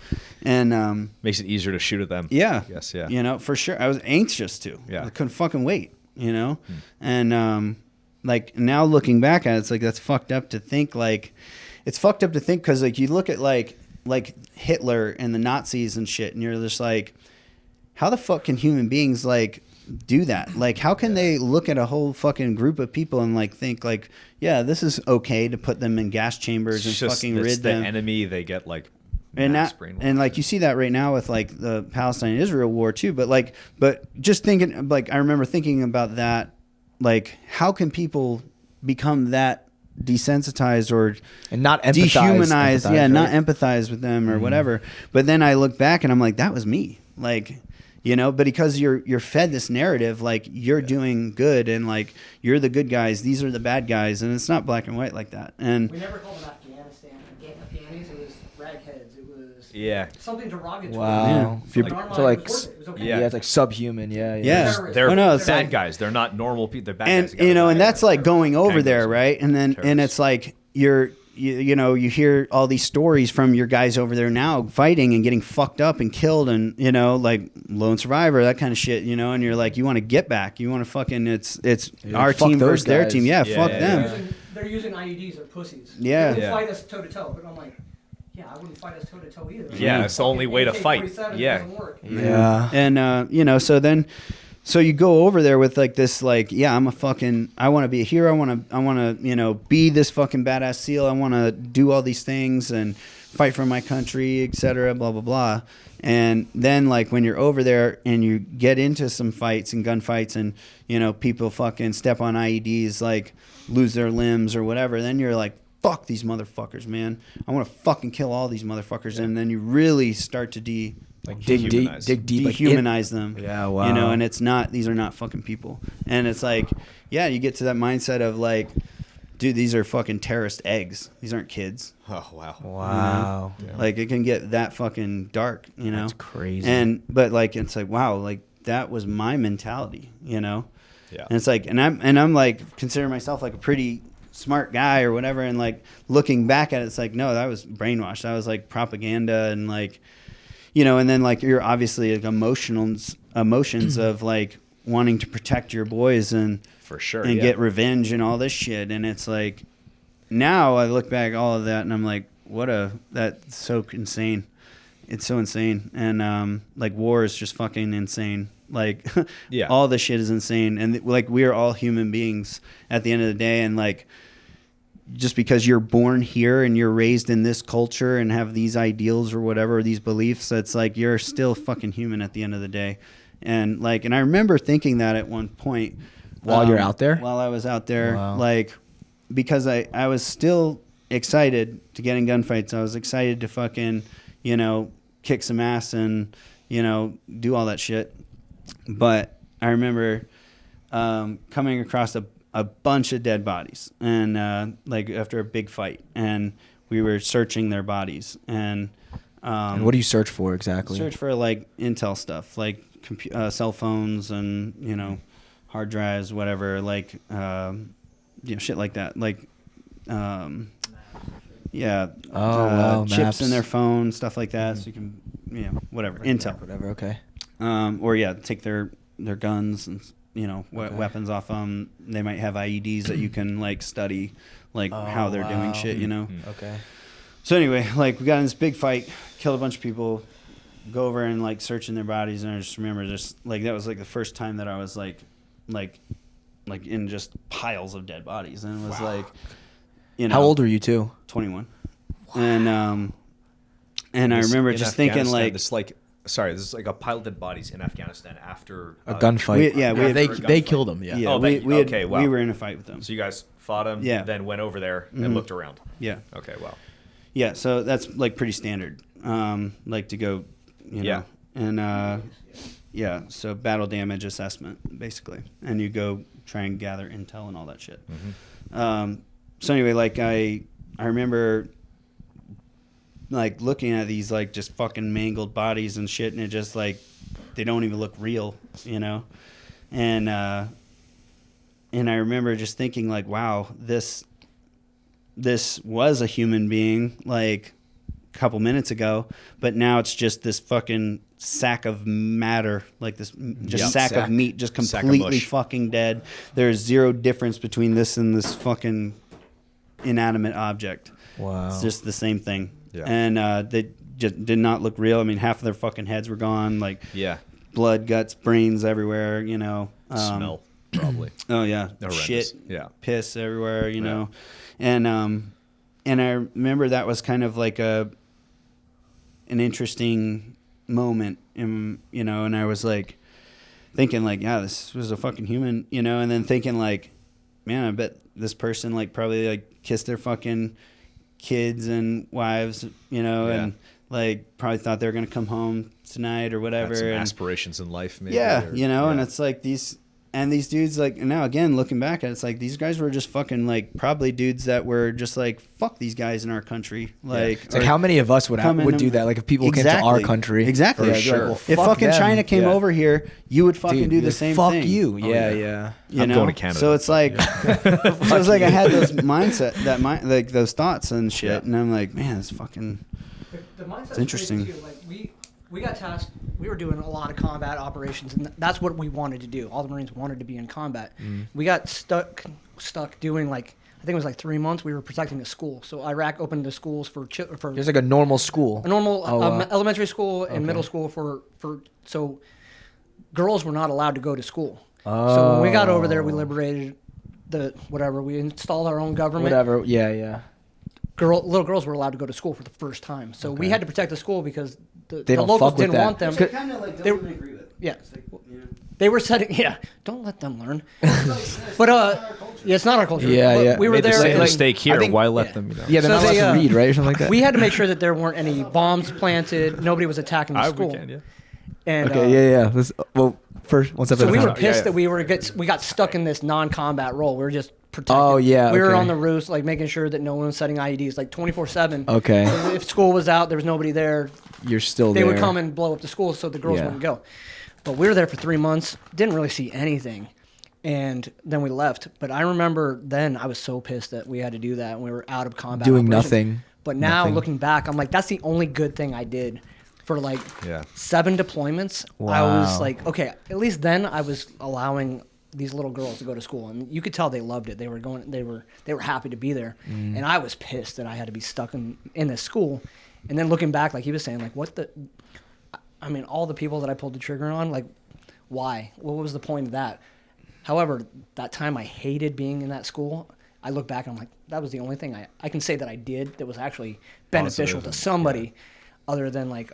makes it easier to shoot at them. Yeah. Yes. Yeah. You know, for sure. I was anxious to. Yeah. I couldn't fucking wait. You know, and like now looking back at it, it's like that's fucked up to think like. It's fucked up to think because like you look at like Hitler and the Nazis and shit, and you're just like, how the fuck can human beings like do that? Like, how can they look at a whole fucking group of people and like think like, yeah, this is okay to put them in gas chambers and fucking rid them. The enemy, they get like. And like you see that right now with like the Palestine-Israel war too. But just thinking, like I remember thinking about that, like how can people become that desensitized or not dehumanized, right? Not empathize with them or whatever. But then I look back and I'm like, that was me, like, you know. But because you're fed this narrative, like you're doing good and like you're the good guys, these are the bad guys, and it's not black and white like that. And we never called them Afghanistan. Afghanis, it was ragheads. It was something derogatory. Wow. Yeah. So like, okay. it's like subhuman. They're it's bad like, guys. They're not normal people. They're bad and, guys. You know, and that's like going over there, right? And then and it's like you hear all these stories from your guys over there now fighting and getting fucked up and killed and, you know, like lone survivor, that kind of shit, you know, and you're like, you want to get back. You want to fucking, it's our team versus their team. Yeah, fuck them. They're using IEDs, they're pussies. Yeah. They fight us toe to toe. But I'm like, yeah, I wouldn't fight us toe to toe either. Yeah, it's the only way to fight. Yeah. And, you know, so you go over there with like this, like, yeah, I want to be a hero. I want to, you know, be this fucking badass SEAL. I want to do all these things and fight for my country, etc. Blah, blah, blah. And then like when you're over there and you get into some fights and gunfights and, you know, people fucking step on IEDs, like lose their limbs or whatever, then you're like, fuck these motherfuckers, man. I want to fucking kill all these motherfuckers. And then you really start to dig deep, dehumanize them. Yeah, wow. You know, and these are not fucking people. And it's like, yeah, you get to that mindset of like, dude, these are fucking terrorist eggs. These aren't kids. Oh, wow. Wow. You know? Yeah. Like it can get that fucking dark, you know? That's crazy. But like, it's like, wow, like that was my mentality, you know? Yeah. And it's like, and I'm like, consider myself like a pretty smart guy or whatever. And like looking back at it, it's like, no, that was brainwashed. That was like propaganda and like, you know, and then like you're obviously like emotions of like wanting to protect your boys and for sure and get revenge and all this shit. And it's like now I look back at all of that and I'm like, that's so insane. It's so insane. And like war is just fucking insane. Like all this shit is insane. And like we are all human beings at the end of the day. And like just because you're born here and you're raised in this culture and have these ideals or whatever, these beliefs, it's like you're still fucking human at the end of the day. And like, and I remember thinking that at one point while you're out there, while I was out there, like, because I was still excited to get in gunfights. I was excited to fucking, you know, kick some ass and, you know, do all that shit. But I remember coming across a bunch of dead bodies and like after a big fight, and we were searching their bodies. And what do you search for exactly? Search for like intel stuff, like cell phones and, you know, hard drives, whatever, like you know, shit like that, like chips maps in their phone, stuff like that, so you can, you know, whatever, intel, whatever. Okay. Or take their guns and, you know, weapons off them. They might have IEDs that you can like study, like how they're doing shit, you know. Okay. So anyway, like we got in this big fight, killed a bunch of people, go over and like searching their bodies, and I just remember just like that was like the first time that I was like in just piles of dead bodies, and it was like, you know, how old were you too? 21. Wow. And I remember just thinking like this is like a pile of dead bodies in Afghanistan after a gunfight. They killed them. Yeah. We were in a fight with them. So you guys fought them. Yeah. Then went over there and looked around. Yeah. Okay. Wow. Yeah. So that's like pretty standard. Like to go, you know, and yeah, so battle damage assessment basically, and you go try and gather intel and all that shit. So anyway, like I remember like looking at these like just fucking mangled bodies and shit, and it just like they don't even look real, you know, and I remember just thinking like, wow, this was a human being like a couple minutes ago, but now it's just this fucking sack of matter, like this just sack of meat, just completely fucking dead. There's zero difference between this and this fucking inanimate object. Wow. It's just the same thing. Yeah. And they just did not look real. I mean, half of their fucking heads were gone, like blood, guts, brains everywhere, you know. Smell, probably. Oh, yeah. Horrendous. Shit, piss everywhere, you know. And I remember that was kind of like an interesting moment, you know, and I was like thinking like, yeah, this was a fucking human, you know, and then thinking like, man, I bet this person like probably like kissed their fucking kids and wives, you know, and like probably thought they were gonna come home tonight or whatever. Had some and aspirations in life, maybe. Yeah, you know, and it's like these dudes, like, now again looking back at it, it's like these guys were just fucking like probably dudes that were just like, fuck these guys in our country. Like, it's like how many of us would do that? Like if people came to our country, exactly. For sure. like, well, if fucking China came over here, you would fucking do the same fuck thing. you. Oh, Yeah. You I'm know? going to Canada. So it's like, so it's like I had those mindset, like those thoughts and shit, and I'm like, man, it's fucking. The mindset's It's interesting. crazy, too. Like we got tasked. We were doing a lot of combat operations, and that's what we wanted to do. All the Marines wanted to be in combat. We got stuck doing like, I think it was like 3 months. We were protecting a school. So Iraq opened the schools for there's like a normal school, elementary school and middle school for so girls were not allowed to go to school. So when we got over there, we liberated we installed our own government. Little girls were allowed to go to school for the first time. So we had to protect the school because the locals didn't want them. They kind of like don't really agree with it. Yeah. It's like, you know. They were setting, don't let them learn. But it's not our culture. But we were Made the there. same mistake here. Why let them? You know? Yeah, they're not allowed to read, right, or something like that. We had to make sure that there weren't any bombs planted. Nobody was attacking the school. We can, yeah. And, First, one step so at a we time. were pissed that we got stuck in this non-combat role. We were just protecting. Oh yeah, we were on the roofs, like making sure that no one was setting IEDs, like 24/7. Okay. If school was out, there was nobody there. You're still there. They would come and blow up the school so the girls wouldn't go. But we were there for 3 months, didn't really see anything, and then we left. But I remember then I was so pissed that we had to do that, and we were out of combat. Doing operations. nothing. But now looking back, I'm like, that's the only good thing I did. For like 7 deployments, I was like, okay, at least then I was allowing these little girls to go to school, and you could tell they loved it. They were happy to be there, and I was pissed that I had to be stuck in this school. And then looking back, like he was saying, like I mean, all the people that I pulled the trigger on, like, why? What was the point of that? However, that time I hated being in that school. I look back and I'm like, that was the only thing I can say that I did that was actually beneficial to somebody, other than like.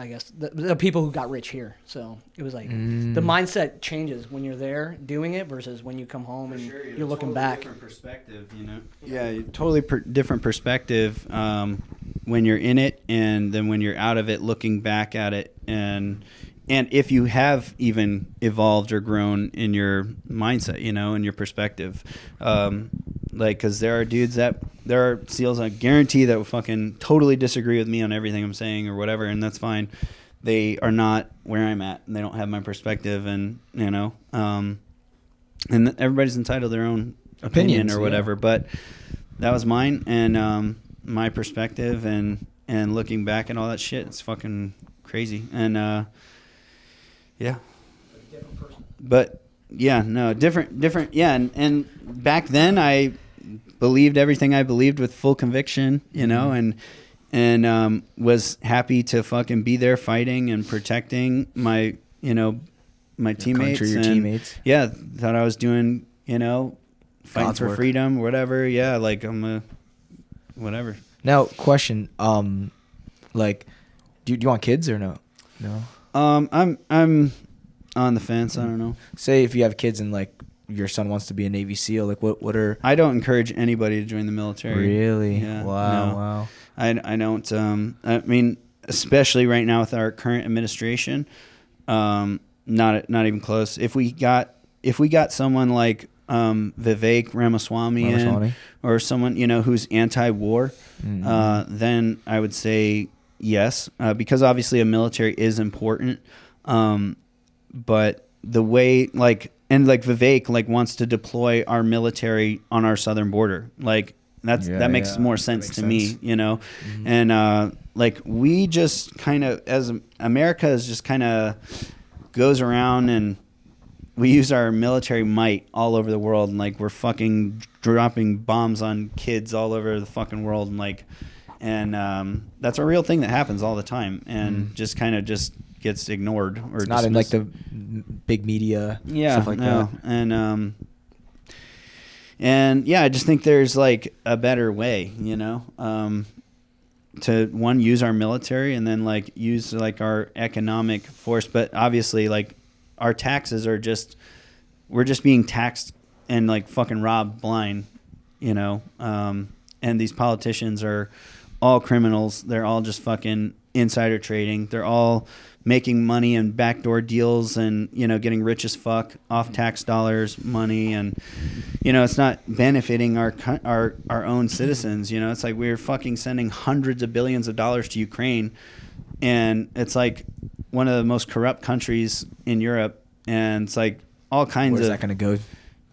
I guess the people who got rich here. So it was like the mindset changes when you're there doing it versus when you come home and you're looking back. Different perspective, you know. Yeah, totally different perspective when you're in it, and then when you're out of it, looking back at it, and if you have even evolved or grown in your mindset, you know, and your perspective. Like, because there are SEALs I guarantee that will fucking totally disagree with me on everything I'm saying or whatever, and that's fine. They are not where I'm at, and they don't have my perspective, and you know, and everybody's entitled to their own opinion or whatever. But that was mine, and my perspective, and looking back and all that shit, it's fucking crazy, and but. Yeah, no, different. Yeah, and back then I believed everything I believed with full conviction, you know, and was happy to fucking be there fighting and protecting my teammates. Country, your teammates. Yeah, thought I was doing, you know, fighting God's for work. freedom, whatever. Yeah, like I'm whatever. Now, question, like, do you want kids or no? No. I'm on the fence. I don't know. Say if you have kids and like your son wants to be a Navy SEAL, like what are? I don't encourage anybody to join the military. Really? Yeah, Wow. no. Wow. I don't. I mean, especially right now with our current administration, not even close. If we got someone like Vivek Ramaswamy in, or someone, you know, who's anti-war, then I would say yes, because obviously a military is important. But the way, like Vivek wants to deploy our military on our southern border, like that makes more sense to me, you know. And like we just kind of, as America is just kind of goes around and we use our military might all over the world, and like we're fucking dropping bombs on kids all over the fucking world, and that's a real thing that happens all the time, and just kind of just gets ignored or it's not in like the big media stuff like that. And yeah, I just think there's like a better way, you know, to use our military, and then like use like our economic force. But obviously, like our taxes are we're just being taxed and like fucking robbed blind, you know. And these politicians are all criminals. They're all just fucking insider trading. They're all making money and backdoor deals, and, you know, getting rich as fuck off tax dollars, money, and, you know, it's not benefiting our own citizens. You know, it's like we're fucking sending hundreds of billions of dollars to Ukraine, and it's like one of the most corrupt countries in Europe, and it's like all kinds Where's that going to go?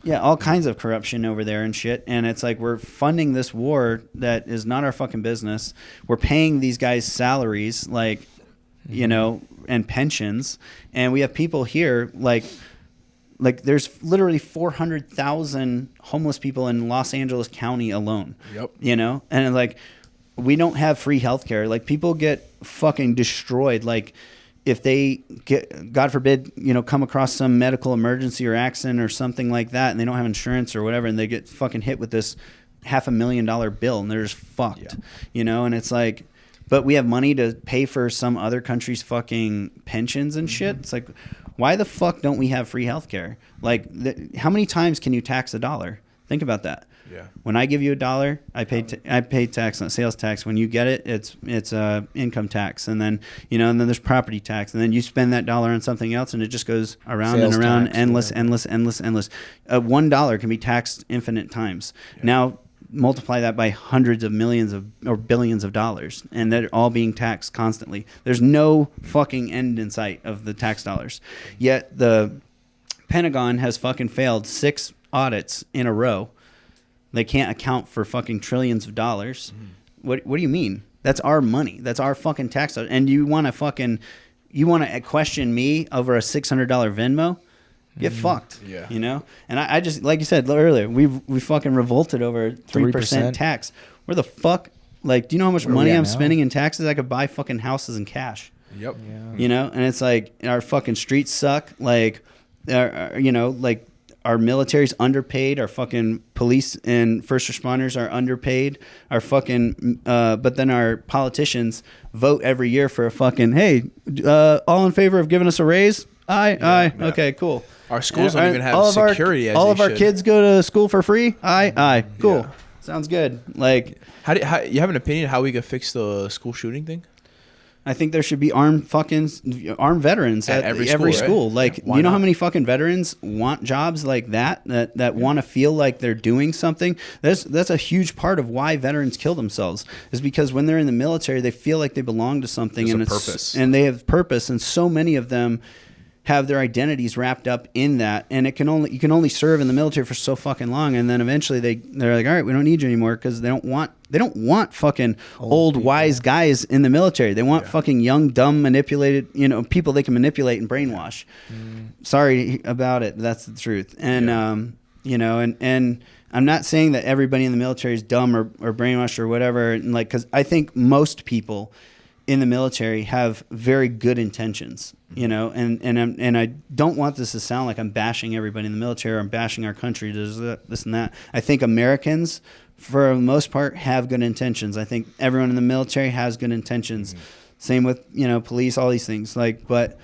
Yeah, all kinds of corruption over there and shit. And it's like we're funding this war that is not our fucking business. We're paying these guys salaries, like, you know, and pensions. And we have people here, like there's literally 400,000 homeless people in Los Angeles County alone. Yep. You know? And like, we don't have free healthcare. Like, people get fucking destroyed. Like, if they get, God forbid, you know, come across some medical emergency or accident or something like that, and they don't have insurance or whatever, and they get fucking hit with this $500,000 bill, and they're just fucked, you know? And it's like, but we have money to pay for some other country's fucking pensions and shit. It's like, why the fuck don't we have free healthcare? Like, how many times can you tax a dollar? Think about that. Yeah. When I give you $1, I pay tax on sales tax. When you get it, it's income tax, and then, you know, and then there's property tax, and then you spend that dollar on something else, and it just goes around sales and around, tax, endless. $1 can be taxed infinite times. Yeah. Now multiply that by hundreds of millions or billions of dollars, and they're all being taxed constantly. There's no fucking end in sight of the tax dollars. Yet the Pentagon has fucking failed 6 audits in a row. They can't account for fucking trillions of dollars. What do you mean? That's our money. That's our fucking tax dollars. And you want to question me over a $600 Venmo? Get fucked. Yeah. You know? And I just, like you said earlier, we fucking revolted over 3% tax. Where the fuck? Like, do you know how much money I'm spending in taxes? I could buy fucking houses in cash. Yep. Yeah. You know? And it's like, our fucking streets suck. Like, you know, like, our military's underpaid. Our fucking police and first responders are underpaid. Our fucking, but then our politicians vote every year for a fucking, hey, all in favor of giving us a raise? Aye. Yeah. Okay, cool. Our schools don't even have security. All of our kids go to school for free? Aye. Cool. Yeah. Sounds good. Like, how you have an opinion how we could fix the school shooting thing? I think there should be armed veterans at every school. Right? Like, you know how many fucking veterans want jobs like that want to feel like they're doing something? That's a huge part of why veterans kill themselves, is because when they're in the military, they feel like they belong to something. There's a purpose. And they have purpose. And so many of them have their identities wrapped up in that, and you can only serve in the military for so fucking long, and then eventually they're like, all right, we don't need you anymore, because they don't want fucking old wise guys in the military. They want fucking young, dumb, manipulated, you know, people they can manipulate and brainwash. Sorry about it, but that's the truth. And you know, and I'm not saying that everybody in the military is dumb or brainwashed or whatever, and like, because I think most people in the military have very good intentions, you know, and I don't want this to sound like I'm bashing everybody in the military or I'm bashing our country, this and that. I think Americans, for the most part, have good intentions. I think everyone in the military has good intentions. Same with, you know, police, all these things. Like, but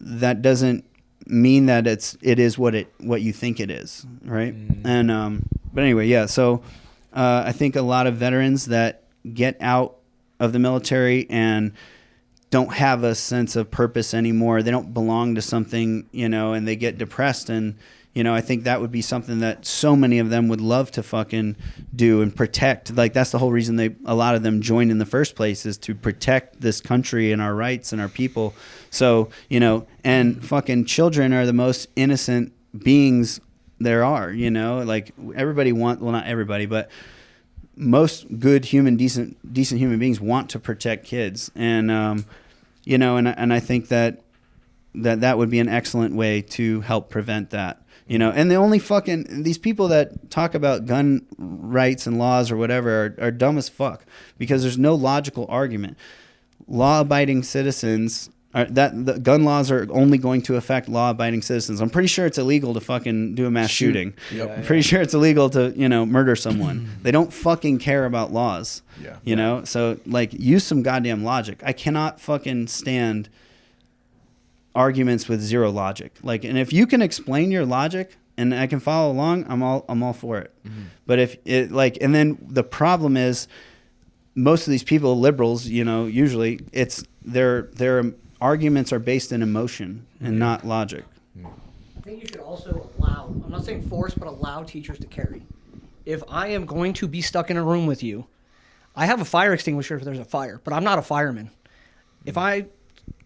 that doesn't mean that it is what you think it is, right? And but anyway, yeah. So I think a lot of veterans that get out of the military and don't have a sense of purpose anymore. They don't belong to something, you know, and they get depressed. And, you know, I think that would be something that so many of them would love to fucking do and protect. Like, that's the whole reason a lot of them joined in the first place, is to protect this country and our rights and our people. So, you know, and fucking children are the most innocent beings there are, you know, like everybody well, not everybody, but most good decent human beings want to protect kids. And, you know, and I think that would be an excellent way to help prevent that. You know, and the only these people that talk about gun rights and laws or whatever are dumb as fuck, because there's no logical argument. Law-abiding citizens the gun laws are only going to affect law-abiding citizens. I'm pretty sure it's illegal to fucking do a mass shooting. Yep. I'm pretty sure it's illegal to, you know, murder someone. They don't fucking care about laws. Yeah. You know, so like use some goddamn logic. I cannot fucking stand arguments with zero logic. Like, and if you can explain your logic and I can follow along, I'm all for it. Mm-hmm. But if it like, and then the problem is most of these people, liberals, you know, usually it's their arguments are based in emotion and not logic. I think you should also allow, I'm not saying force, but allow teachers to carry. If I am going to be stuck in a room with you, I have a fire extinguisher if there's a fire, but I'm not a fireman. If I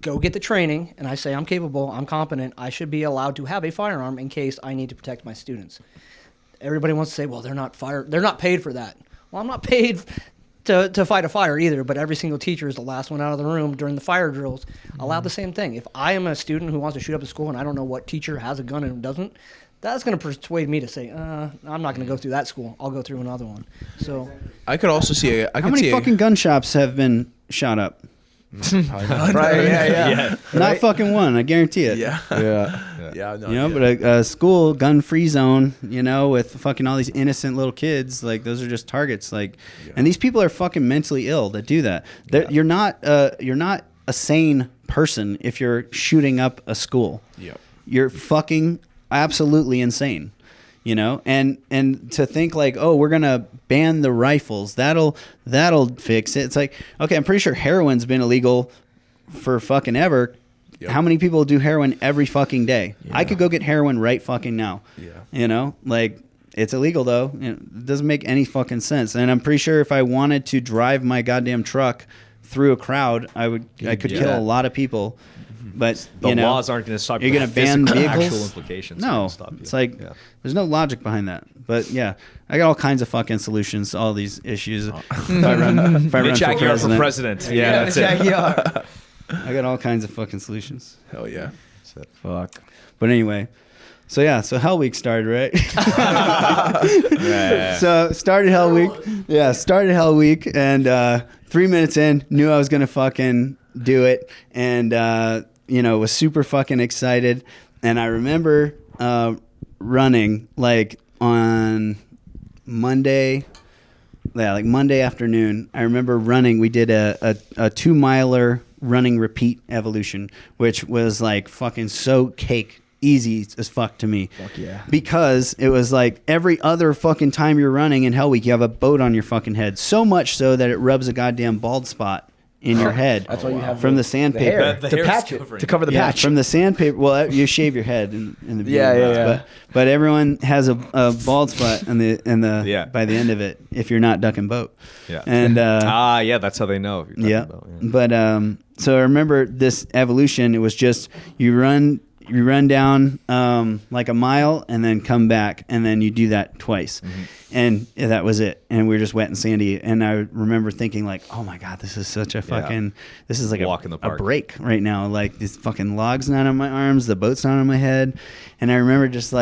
go get the training and I say I'm capable, I'm competent, I should be allowed to have a firearm in case I need to protect my students. Everybody wants to say, well, they're not paid for that. Well, I'm not paid to fight a fire either, but every single teacher is the last one out of the room during the fire drills. Allow the same thing. If I am a student who wants to shoot up a school and I don't know what teacher has a gun and doesn't, that's going to persuade me to say, I'm not going to go through that school. I'll go through another one. So I could also see how many fucking gun shops have been shot up? Right? Yeah. Not fucking one. I guarantee it. Yeah. Yeah. No, You know, but a school gun-free zone, you know, with fucking all these innocent little kids, like those are just targets. Like, and these people are fucking mentally ill that do that. You're not a sane person if you're shooting up a school. Yeah. You're fucking absolutely insane. You know, and to think like, oh, we're gonna ban the rifles, that'll fix it. It's like, okay, I'm pretty sure heroin's been illegal for fucking ever. Yep. How many people do heroin every fucking day? Yeah. I could go get heroin right fucking now. Yeah. You know, like it's illegal though. It doesn't make any fucking sense. And I'm pretty sure if I wanted to drive my goddamn truck through a crowd, I could kill a lot of people. But the laws aren't going to stop you. You're going to ban vehicles. Actual implications. No, it's like there's no logic behind that. But yeah, I got all kinds of fucking solutions to all these issues. If I run Mitch Aguiar for president. Yeah, that's Mitch it. Aguiar. I got all kinds of fucking solutions. Hell yeah. Fuck. But anyway, so Hell Week started, right? So started Hell Week. Yeah, started Hell Week, and 3 minutes in, knew I was gonna fucking do it, and was super fucking excited. And I remember running like on Monday. Yeah, like Monday afternoon, I remember running. We did a 2 miler running repeat evolution, which was like fucking so cake easy as fuck to me. Fuck yeah. Because it was like every other fucking time you're running in Hell Week, you have a boat on your fucking head. So much so that it rubs a goddamn bald spot in your head. That's why you have from the sandpaper to patch it, to cover the patch. From the sandpaper. Well, you shave your head in the beginning. Yeah. But everyone has a bald spot in the by the end of it if you're not ducking boat. Yeah. And that's how they know. If you're talking about, But so I remember this evolution. It was just you run down like a mile and then come back, and then you do that twice. Mm-hmm. And that was it. And we were just wet and sandy. And I remember thinking like, oh my God, this is such a fucking, this is like walk in the park. A break right now. Like this fucking log's not on my arms, the boat's not on my head. And I remember just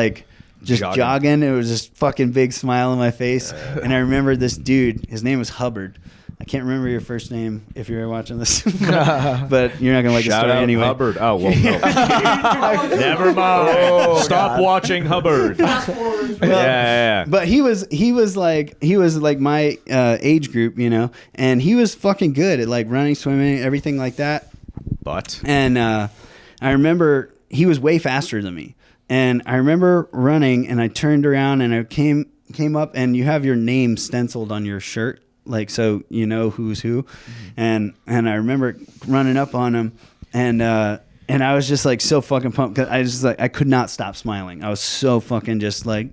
jogging. It was just fucking big smile on my face. And I remember this dude, his name was Hubbard. I can't remember your first name if you're watching this, but you're not gonna like the story anyway. Hubbard. Oh well, no. Never mind. Stop watching Hubbard. Yeah. But he was like my age group, you know, and he was fucking good at like running, swimming, everything like that. And I remember he was way faster than me, and I remember running, and I turned around and I came up, and you have your name stenciled on your shirt. like, so you know who's who. And I remember running up on him, and I was just like so fucking pumped, 'cause I just like, I could not stop smiling. I was so fucking just like,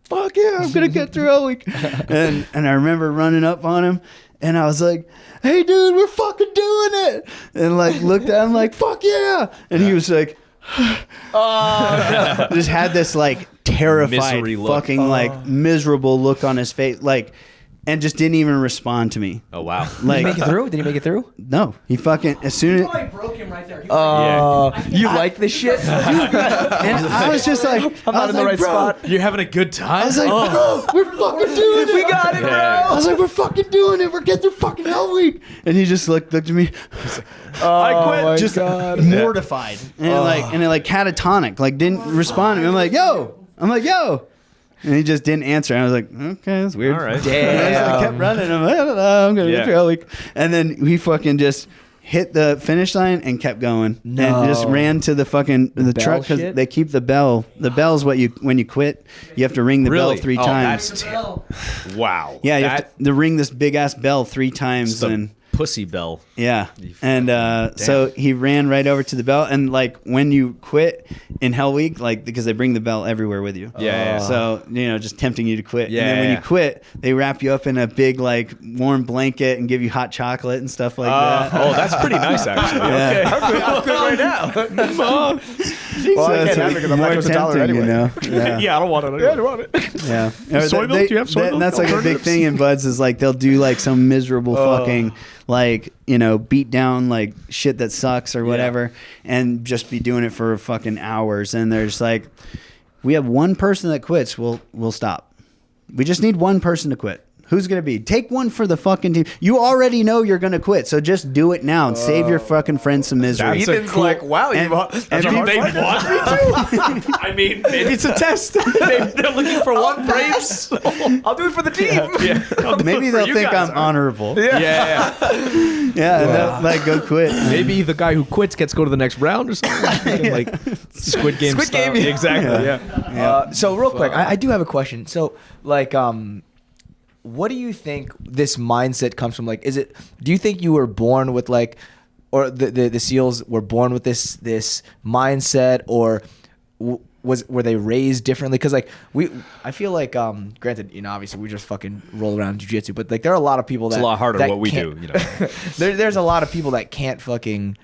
fuck yeah, I'm gonna get through a week. And I remember running up on him, and I was like, hey dude, we're fucking doing it. And like looked at him like, fuck yeah. And he was like, oh, just had this like terrified fucking like miserable look on his face, like, and just didn't even respond to me. Oh wow! Like, did he make it through? Did he make it through? No, he fucking as soon as. I broke him right there. You like this shit? Dude, and I was just like, I'm not in the right spot. You're having a good time. I was like, bro, we're fucking doing it. We got it, bro. I was like, we're fucking doing it. We're getting through fucking Hell Week. And he just looked at me. I quit. My just God. mortified and like catatonic. Like didn't respond to me. I'm like, yo. And he just didn't answer. And I was like, okay, that's weird. All right. And I just, like, kept running. I'm like, I don't know. I'm going to get through Hell Week. And then he fucking just hit the finish line and kept going. No. And just ran to the fucking the truck, because they keep the bell. The bell's what when you quit, you have to ring the bell 3 times. Wow. Yeah, you have to ring this big ass bell 3 times. And pussy bell. Yeah. And so he ran right over to the bell, and like when you quit in Hell Week, like because they bring the bell everywhere with you. Yeah. So, you know, just tempting you to quit. Yeah. And then when you quit, they wrap you up in a big like warm blanket and give you hot chocolate and stuff like that. Oh, that's pretty nice actually. Yeah. Okay. I'm good right now. Well, I can't have it because I'm not $1 anyway. You know? Yeah, I don't want it. I don't want it. Yeah. Soy milk? Do you have soy milk? That's like a big thing in Buds, is like they'll do like some miserable fucking like, you know, beat down like shit that sucks or whatever, and just be doing it for fucking hours. And there's like, we have one person that quits, we'll stop. We just need one person to quit. Who's going to be? Take one for the fucking team. You already know you're going to quit, so just do it now and save your fucking friends some misery. Ethan's like, wow, they want me to? I mean, maybe it's a test. Maybe they're looking for one Braves. I'll do it for the team. Yeah. Maybe they'll think I'm honorable. Yeah. They'll, like, go quit. Maybe the guy who quits gets to go to the next round or something. Like Squid Game. Squid style. Game. Exactly. Yeah. So real quick, I do have a question. So like, what do you think this mindset comes from? Like, do you think you were born with like, or the SEALs were born with this mindset, or were they raised differently? Because like I feel like granted, you know, obviously we just fucking roll around in jiu-jitsu, but like there are a lot of people that It's a lot harder that what we can't- do, you know. there's a lot of people that can't fucking.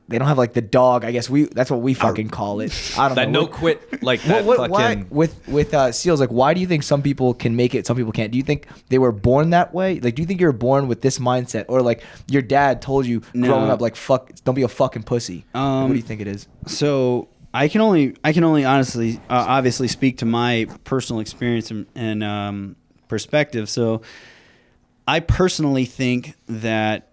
They don't have like the dog. I guess that's what we fucking call it. I don't That know. no quit like that Why fucking. with SEALs, like, why do you think some people can make it, some people can't? Do you think they were born that way? Like, do you think you were born with this mindset, or like your dad told you growing up, like, fuck, don't be a fucking pussy? What do you think it is? So I can only honestly, obviously speak to my personal experience and perspective. So I personally think that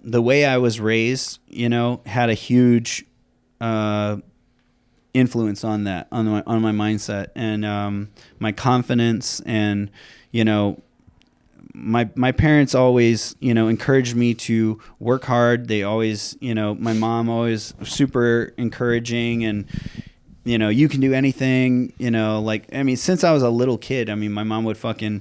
the way I was raised, you know, had a huge influence on that, on my mindset and my confidence. And, you know, my parents always, you know, encouraged me to work hard. They always, you know, my mom always super encouraging, and, you know, you can do anything, you know, like, I mean, since I was a little kid, I mean, my mom would fucking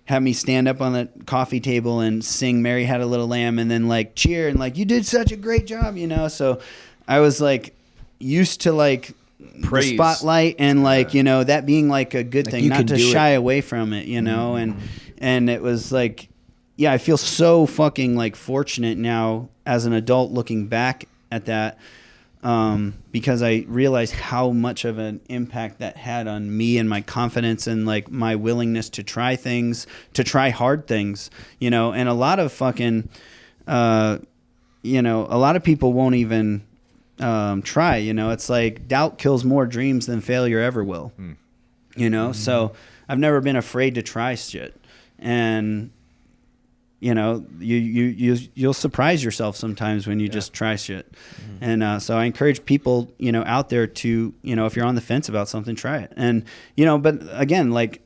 have me stand up on the coffee table and sing Mary Had a Little Lamb, and then like cheer and like, you did such a great job, you know? So I was like used to like praise, the spotlight, and like, you know, that being like a good thing, not to shy away from it, you know? And it was like, yeah, I feel so fucking like fortunate now as an adult looking back at that, because I realized how much of an impact that had on me and my confidence and like my willingness to try things, to try hard things, you know. And a lot of fucking, you know, a lot of people won't even try, you know. It's like doubt kills more dreams than failure ever will, you know. So I've never been afraid to try shit, and you know, you'll surprise yourself sometimes when you just try shit. And so I encourage people, you know, out there to, you know, if you're on the fence about something, try it. And, you know, but again, like,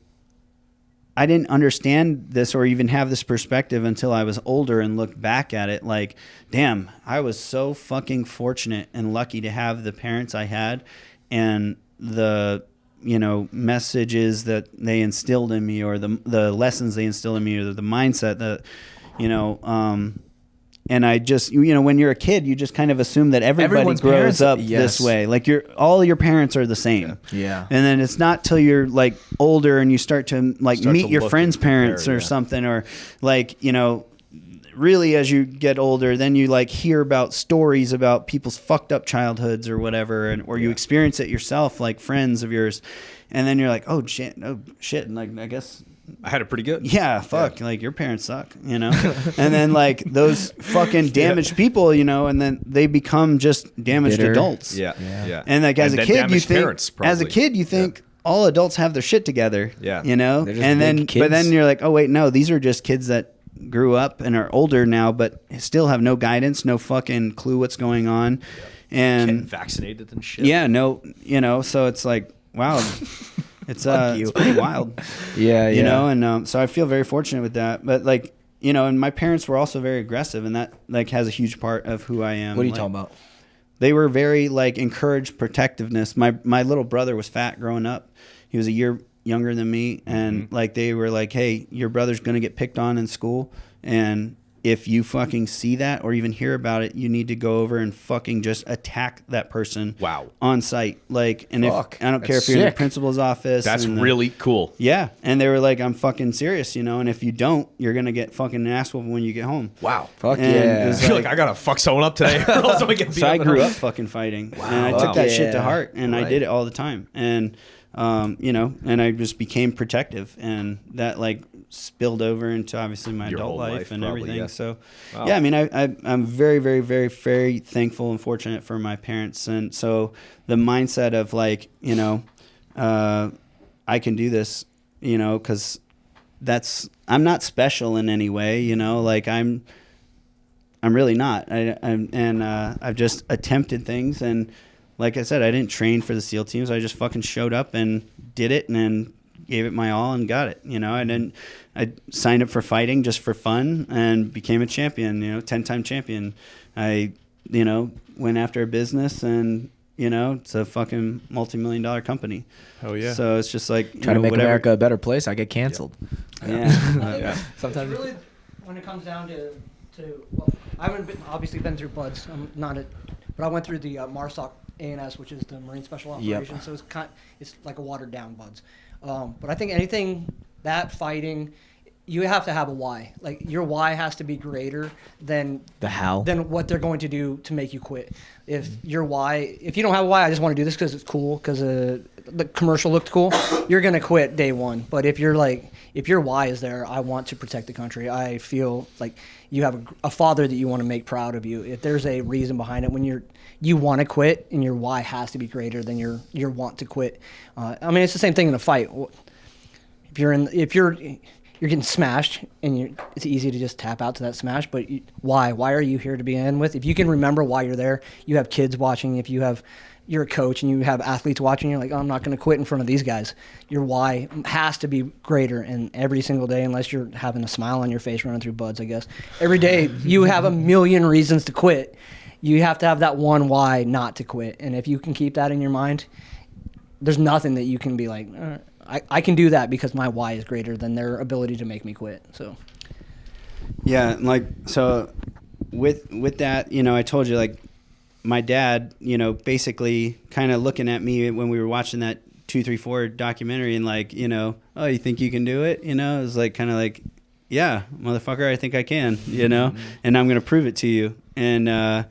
I didn't understand this or even have this perspective until I was older and looked back at it like, damn, I was so fucking fortunate and lucky to have the parents I had and the messages that they instilled in me, or the lessons they instilled in me, or the mindset that, and I just, when you're a kid, you just kind of assume that everybody grows up this way. Like all your parents are the same. Yeah. And then it's not till you're like older and you start to meet your friends' parents or something, or really as you get older, then you like hear about stories about people's fucked up childhoods or whatever, or you experience it yourself, like friends of yours. And then you're like, oh shit. And like, I guess I had it pretty good. Yeah, fuck. Like your parents suck, And then like those fucking damaged people, and then they become just damaged adults. Yeah. And like as a kid, you think all adults have their shit together. Yeah. And then but then you're like, oh wait, no, these are just kids that grew up and are older now, but still have no guidance, no fucking clue what's going on. And getting vaccinated and shit. Yeah, no, so it's like, wow. It's pretty wild. Yeah. And so I feel very fortunate with that. But like, and my parents were also very aggressive, and that like has a huge part of who I am. What are you talking about? They were very like encouraged protectiveness. My little brother was fat growing up. He was a year younger than me, and like they were like, hey, your brother's gonna get picked on in school, and if you fucking see that or even hear about it, you need to go over and fucking just attack that person. Wow. On site. Like, and Fuck. if I don't care if you're in the principal's office. That's really cool. Yeah. And they were like, I'm fucking serious, and if you don't, you're going to get fucking an ass whooping when you get home. Wow. Fuck and yeah. I feel like I got to fuck someone up today. Or else I'm gonna get beat so I up grew up fucking fighting. Wow. And I took that shit to heart, and I did it all the time. And, and I just became protective, and that like spilled over into obviously my adult life and probably, everything. Yeah. So, yeah, I mean, I'm very, very, very, very thankful and fortunate for my parents. And so the mindset of like, I can do this, because I'm not special in any way, like I'm really not. I've just attempted things, and like I said, I didn't train for the SEAL teams. I just fucking showed up and did it, and then gave it my all and got it. I signed up for fighting just for fun and became a champion, 10-time champion. I, went after a business, and, it's a fucking multi-million-dollar company. Oh yeah. So it's just like, trying to make America a better place, I get canceled. Yeah. Sometimes really, when it comes down to well, I haven't obviously been through BUDS. I'm not but I went through the MARSOC ANS, which is the Marine Special Operations. So it's like a watered down BUDS. But I think anything that fighting, you have to have a why. Like your why has to be greater than the how, than what they're going to do to make you quit. If you don't have a why, I just want to do this because it's cool, because the commercial looked cool, you're gonna quit day one. But if your why is there, I want to protect the country. I feel like you have a father that you want to make proud of you. If there's a reason behind it, when you want to quit, and your why has to be greater than your want to quit. I mean, it's the same thing in a fight. If you're getting smashed, and it's easy to just tap out to that smash, but why? Why are you here to begin with? If you can remember why you're there, you have kids watching. If you're a coach and you have athletes watching, you're like, oh, I'm not going to quit in front of these guys. Your why has to be greater, and every single day, unless you're having a smile on your face running through BUDS, I guess. Every day, you have a million reasons to quit. You have to have that one why not to quit. And if you can keep that in your mind, there's nothing that you can be like, I can do that because my why is greater than their ability to make me quit. So, yeah, like, so with that, I told you, like, my dad, basically kind of looking at me when we were watching that 234 documentary, and like, oh, you think you can do it? It was like, kind of like, yeah, motherfucker, I think I can, and I'm going to prove it to you. And,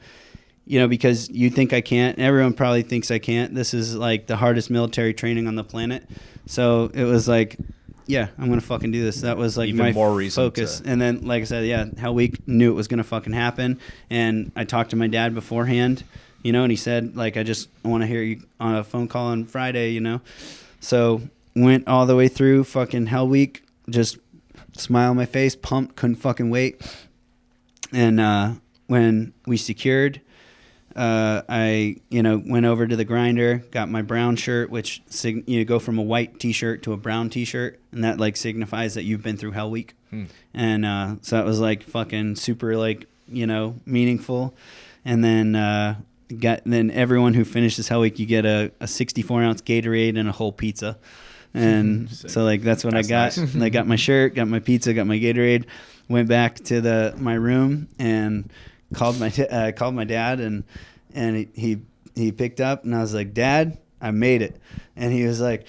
because you think I can't, everyone probably thinks I can't. This is like the hardest military training on the planet. So it was like, yeah, I'm going to fucking do this. That was like even my more reason focus. And then, like I said, yeah, Hell Week knew it was going to fucking happen. And I talked to my dad beforehand, and he said, like, I want to hear you on a phone call on Friday, So went all the way through fucking Hell Week, just smile on my face, pumped, couldn't fucking wait. And when we secured, I went over to the grinder, got my brown shirt, which go from a white T-shirt to a brown T-shirt, and that like signifies that you've been through Hell Week. And so that was like fucking super like meaningful. And then then everyone who finishes Hell Week, you get a 64-ounce Gatorade and a whole pizza. And so like that's what I got. Nice. And I got my shirt, got my pizza, got my Gatorade, went back to my room and called my dad, and he picked up, and I was like, Dad, I made it. And he was like,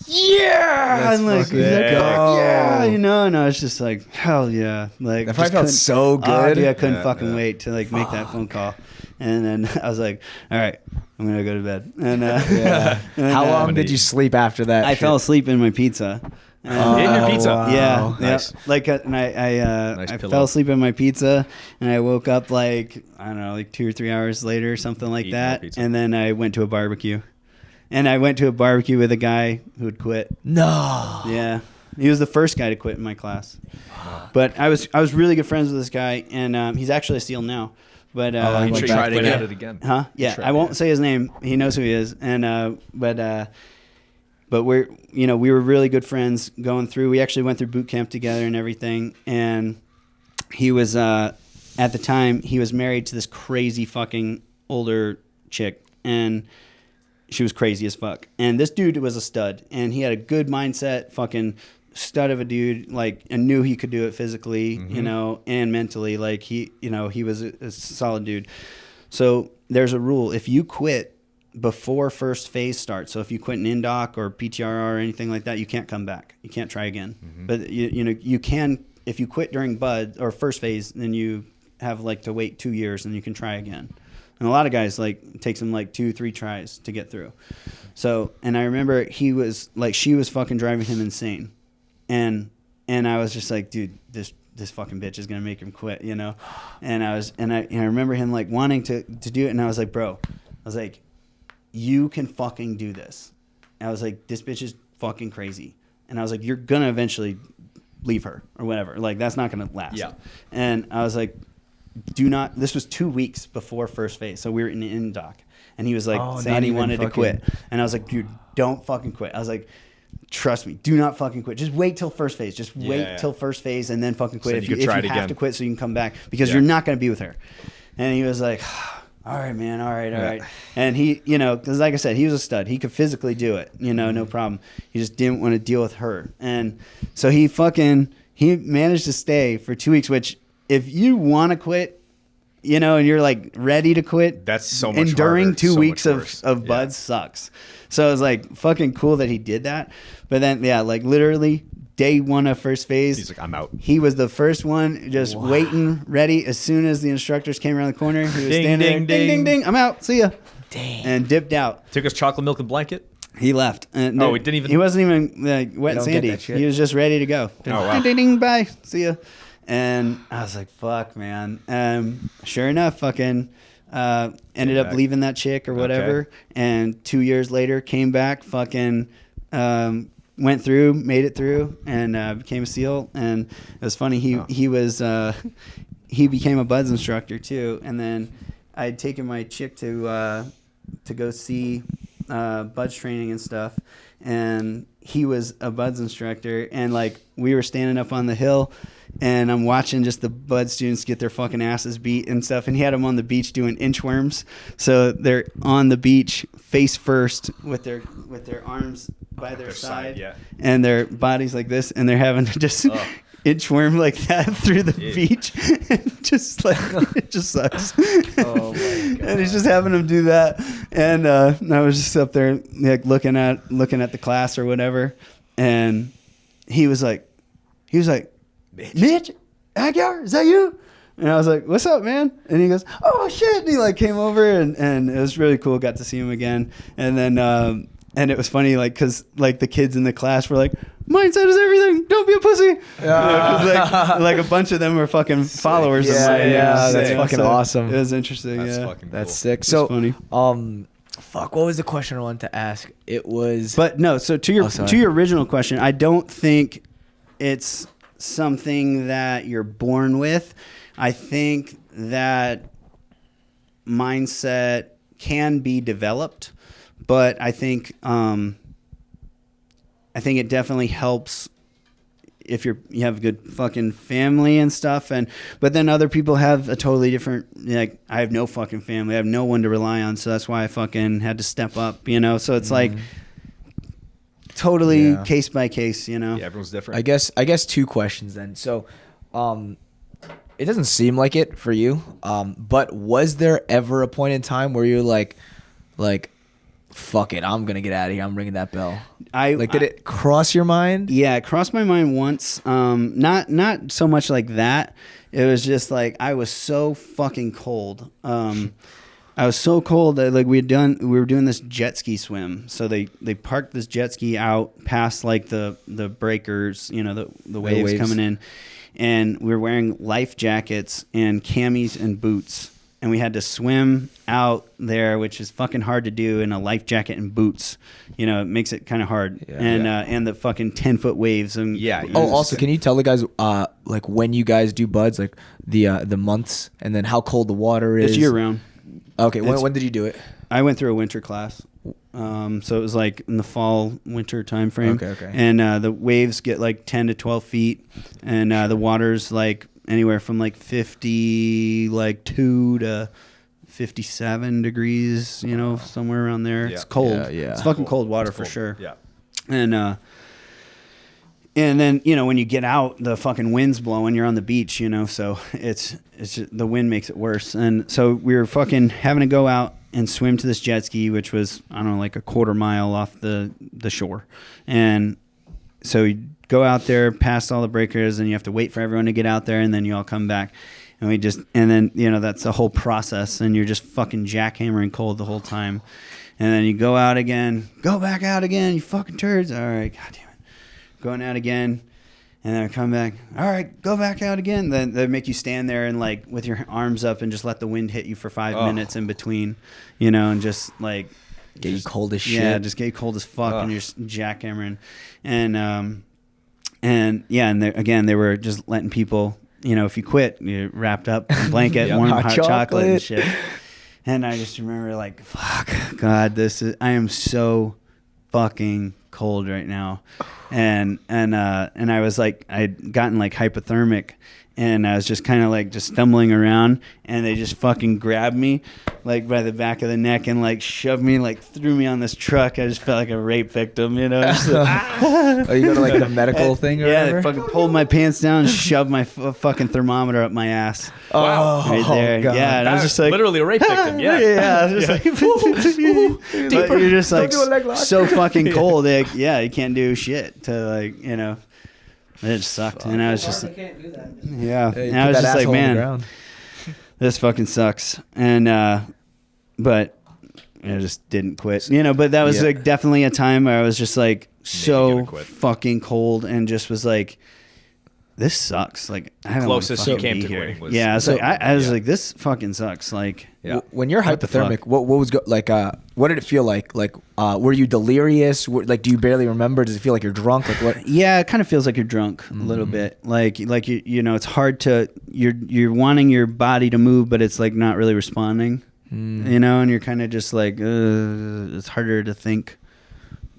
yeah, and like, yeah, you know, and I was just like, hell yeah, like that probably felt so good. I couldn't fucking wait to like make that phone call. And then I was like, all right, I'm gonna go to bed. And how long did you sleep after that? I fell asleep in my pizza. In your pizza? Wow. Yeah, nice. Yeah. Like, and I fell asleep in my pizza, and I woke up like, I don't know, like 2 or 3 hours later, something like that. And then I went to a barbecue. And I went to a barbecue with a guy who had quit. No. Yeah. He was the first guy to quit in my class. But I was really good friends with this guy, and he's actually a SEAL now. But you should try it again. Huh? Yeah. I won't say his name. He knows who he is. And but we were really good friends going through. We actually went through boot camp together and everything. And he was at the time he was married to this crazy fucking older chick, and she was crazy as fuck. And this dude was a stud, and he had a good mindset, fucking stud of a dude, like, and knew he could do it physically, you know, and mentally. Like, he was a solid dude. So there's a rule. If you quit before first phase starts, so if you quit an indoc or PTRR or anything like that, you can't come back. You can't try again. But you can, if you quit during bud or first phase, then you have like to wait 2 years and you can try again. And a lot of guys, like, it takes them like 2-3 tries to get through. So, and I remember he was like, she was fucking driving him insane. And I was just like, dude, this fucking bitch is going to make him quit, you know? And I remember him like wanting to do it. And I was like, bro, I was like, you can fucking do this. And I was like, this bitch is fucking crazy. And I was like, you're going to eventually leave her or whatever. Like, that's not going to last. Yeah. And I was like, this was 2 weeks before first phase. So we were in the indoc, and he was like saying he wanted to quit. And I was like, dude, don't fucking quit. I was like, trust me, do not fucking quit. Just wait till first phase. Just wait till first phase and then fucking quit. So if you have to quit so you can come back, because you're not going to be with her. And he was like, all right, man. All right. And he, you know, because like I said, he was a stud. He could physically do it, you know, no problem. He just didn't want to deal with her. And so he managed to stay for 2 weeks, which, if you want to quit, you know, and you're like ready to quit, that's so much enduring harder, 2 weeks of buds sucks. So it was like fucking cool that he did that. But then, yeah, like literally day one of first phase, he's like, I'm out. He was the first one, just waiting, ready. As soon as the instructors came around the corner, he was standing there, ding, ding, ding, I'm out, see ya. Dang. And dipped out. Took his chocolate milk and blanket. He left. And he didn't even. He wasn't even wet and sandy. He was just ready to go. Oh, wow. Ding, ding, ding, bye, see ya. And I was like, fuck, man. Sure enough, fucking ended up leaving that chick or whatever. Okay. And 2 years later, came back, fucking went through, made it through, and became a SEAL. And it was funny. He became a BUDS instructor too. And then I had taken my chick to go see BUDS training and stuff. And he was a BUDS instructor. And like, we were standing up on the hill, and I'm watching just the BUD students get their fucking asses beat and stuff. And he had them on the beach doing inchworms. So they're on the beach face first with their arms by their side, and their bodies like this, and they're having to just inchworm like that through the beach. And just like, it just sucks. Oh my God. And he's just having them do that. And I was just up there like looking at the class or whatever. And he was like, Mitch Aguiar, is that you? And I was like, what's up, man? And he goes, oh shit. And he like came over, and it was really cool. Got to see him again. And then and it was funny, like, cause like the kids in the class were like, mindset is everything, don't be a pussy. Like a bunch of them were fucking followers of mine. Yeah, that's fucking awesome. It was interesting. That's fucking cool. That's sick. So funny. Fuck, what was the question I wanted to ask? It was, but no, so to your original question, I don't think it's something that you're born with. I think that mindset can be developed, but I think it definitely helps if you have a good fucking family and stuff, but then other people have a totally different, like, I have no fucking family, I have no one to rely on, so that's why I fucking had to step up, you know. So it's like totally case by case, you know. Yeah, everyone's different. I guess 2 questions then. So, it doesn't seem like it for you, but was there ever a point in time where you're like, fuck it, I'm gonna get out of here, I'm ringing that bell? Did it cross your mind? Yeah, it crossed my mind once. Not so much like that. It was just like I was so fucking cold. I was so cold that like we were doing this jet ski swim. So they parked this jet ski out past like the breakers, you know, the waves coming in, and we were wearing life jackets and camis and boots. And we had to swim out there, which is fucking hard to do in a life jacket and boots. You know, it makes it kind of hard. And the fucking 10-foot waves. And also, can you tell the guys like when you guys do buds, like the months, and then how cold the water is? It's year round. Okay, when did you do it? I went through a winter class. So it was like in the fall, winter time frame. Okay. And the waves get like 10 to 12 feet. And the water's like anywhere from like 52 to 57 degrees, you know, somewhere around there. It's cold. Yeah. It's fucking cold water for sure. Yeah. And then, you know, when you get out, the fucking wind's blowing, you're on the beach, you know, so it's just, the wind makes it worse. And so we were fucking having to go out and swim to this jet ski, which was, I don't know, like a quarter mile off the shore. And so you go out there past all the breakers, and you have to wait for everyone to get out there, and then you all come back. And then, you know, that's the whole process, and you're just fucking jackhammering cold the whole time. And then you go out again, go back out again, you fucking turds. All right, goddamn. Going out again, and then I come back. All right, go back out again. Then they make you stand there and like with your arms up and just let the wind hit you for 5 minutes in between, you know, and just like get you cold as shit. Yeah, just get you cold as fuck, and you're just jackhammering, and they were just letting people, you know, if you quit, you're wrapped up in a blanket, warm hot chocolate and shit. And I just remember like, fuck, God, I am so fucking cold right now. And I was like, I'd gotten like hypothermic, and I was just kind of like just stumbling around, and they just fucking grabbed me like by the back of the neck and like shoved me, like threw me on this truck. I just felt like a rape victim, you know. Oh, you go to like the medical thing or whatever? They fucking pulled my pants down and shoved my fucking thermometer up my ass. Wow. Right there. God. Yeah, and I was just like, literally a rape victim. Yeah. Yeah, I was just like, but you're just like so fucking cold. Like, yeah, you can't do shit to like, you know. It just sucked, and I was just, yeah. And I was just like, man, this fucking sucks. And but I just didn't quit, you know. But that was like definitely a time where I was just like so fucking cold, and just was like, this sucks. Like, I don't closest you came came to here. quitting was I was like, I was like, this fucking sucks. Like, when you're hypothermic, what was what did it feel like? Like, were you delirious? Like, do you barely remember? Does it feel like you're drunk? Like, what? Yeah, it kind of feels like you're drunk a little bit. Like you know, it's hard to you're wanting your body to move, but it's like not really responding. You know, and you're kind of just like, it's harder to think.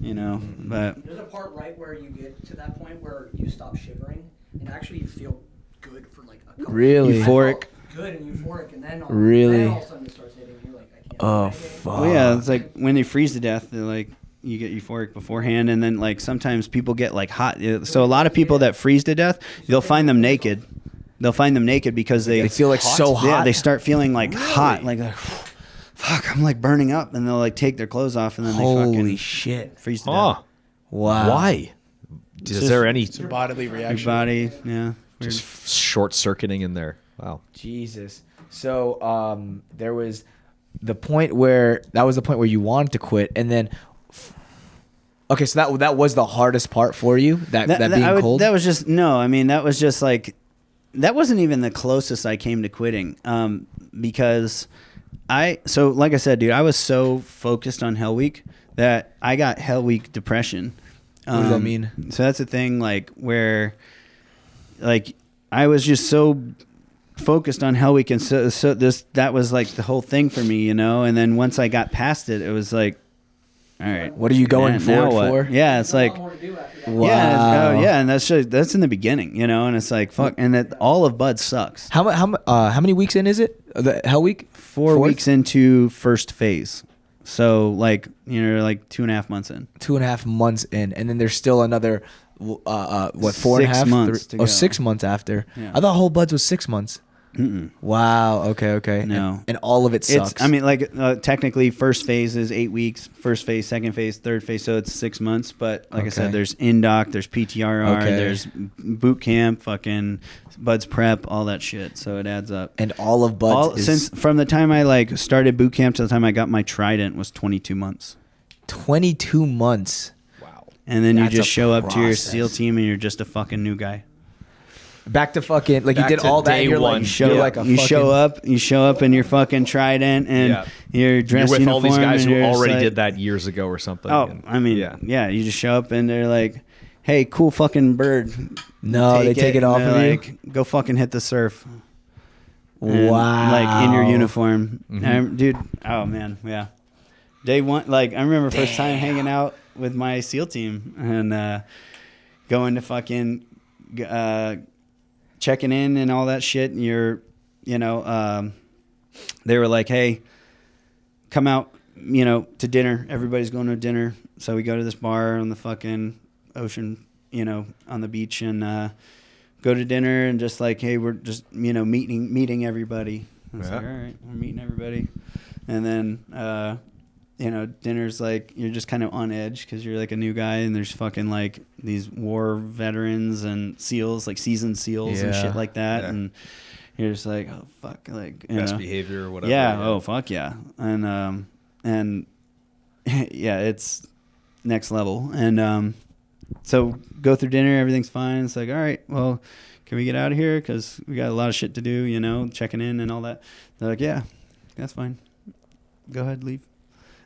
You know, but there's a part right where you get to that point where you stop shivering and actually you feel good for like a couple euphoric. Good and euphoric, and then all of a sudden it starts hitting you like, I can't. Oh fuck. Well, yeah, it's like when they freeze to death, they're like, you get euphoric beforehand, and then like sometimes people get like hot. So a lot of people that freeze to death, you'll find them naked. They'll find them naked because they feel like so hot. Yeah, they start feeling like hot, like fuck, I'm like burning up, and they'll like take their clothes off, and then they fucking shit freeze to death. Wow. Why? Is there any It's a bodily Your reaction. body, yeah. just short circuiting in there? Wow. Jesus. So there was the point where you wanted to quit, and then okay, so that was the hardest part for you, that being cold. That was just I mean, that was just like, that wasn't even the closest I came to quitting, because so like I said, dude, I was so focused on Hell Week that I got Hell Week depression. What does that mean? So that's the thing, like, where like I was just so focused on Hell Week, and so that was like the whole thing for me, you know. And then once I got past it, it was like all right, What are you going now for? what? Yeah, it's like, Wow. yeah, and that's in the beginning, you know, and it's like fuck, and that all of Bud sucks. How many weeks in is it? The Hell Week? 4 weeks into first phase, so like like 2.5 months in. 2.5 months in, and then there's still another what 4.5 6 months to go. 6 months after. Yeah. I thought whole Buds was 6 months. Mm-mm. Wow. Okay. No. And all of it sucks. It's, I mean, like technically, first phase is 8 weeks. First phase, second phase, third phase. So it's 6 months. But like I said, there's INDOC, there's PTRR, there's boot camp, fucking Bud's prep, all that shit. So it adds up. And all of Buds since from the time I like started boot camp to the time I got my Trident was 22 months. 22 months. Wow. And then That's you just a show up to your process. SEAL team and you're just a fucking new guy. Back to fucking like Back you did to all that. day And you're one. like, you're like a You fucking, show up in your fucking Trident and you're You're dressed with all these uniform guys and who you're just already like- did that years ago or something. Oh, and- I mean, yeah, you just show up and they're like, "Hey, cool fucking bird." No, they take it and off they're of you? like, "Go fucking hit the surf." And, Wow. like in your uniform, Mm-hmm. dude. Oh man, yeah. Day one, like I remember first time hanging out with my SEAL team and going to fucking checking in and all that shit. And they were like, "Hey, come out, to dinner. Everybody's going to dinner." So we go to this bar on the fucking ocean, on the beach, and go to dinner and just like, hey, we're just meeting everybody. And it's like, all right, we're meeting everybody, and then dinner's like you're just kind of on edge because you're like a new guy, and there's fucking like these war veterans and SEALs, like seasoned SEALs and shit like that, and you're just like, oh fuck, like best behavior or whatever. Yeah. Oh fuck yeah. And yeah, it's next level. And so go through dinner, everything's fine. It's like, all right, well, can we get out of here? Because we got a lot of shit to do, checking in and all that. They're like, yeah, that's fine. Go ahead, leave.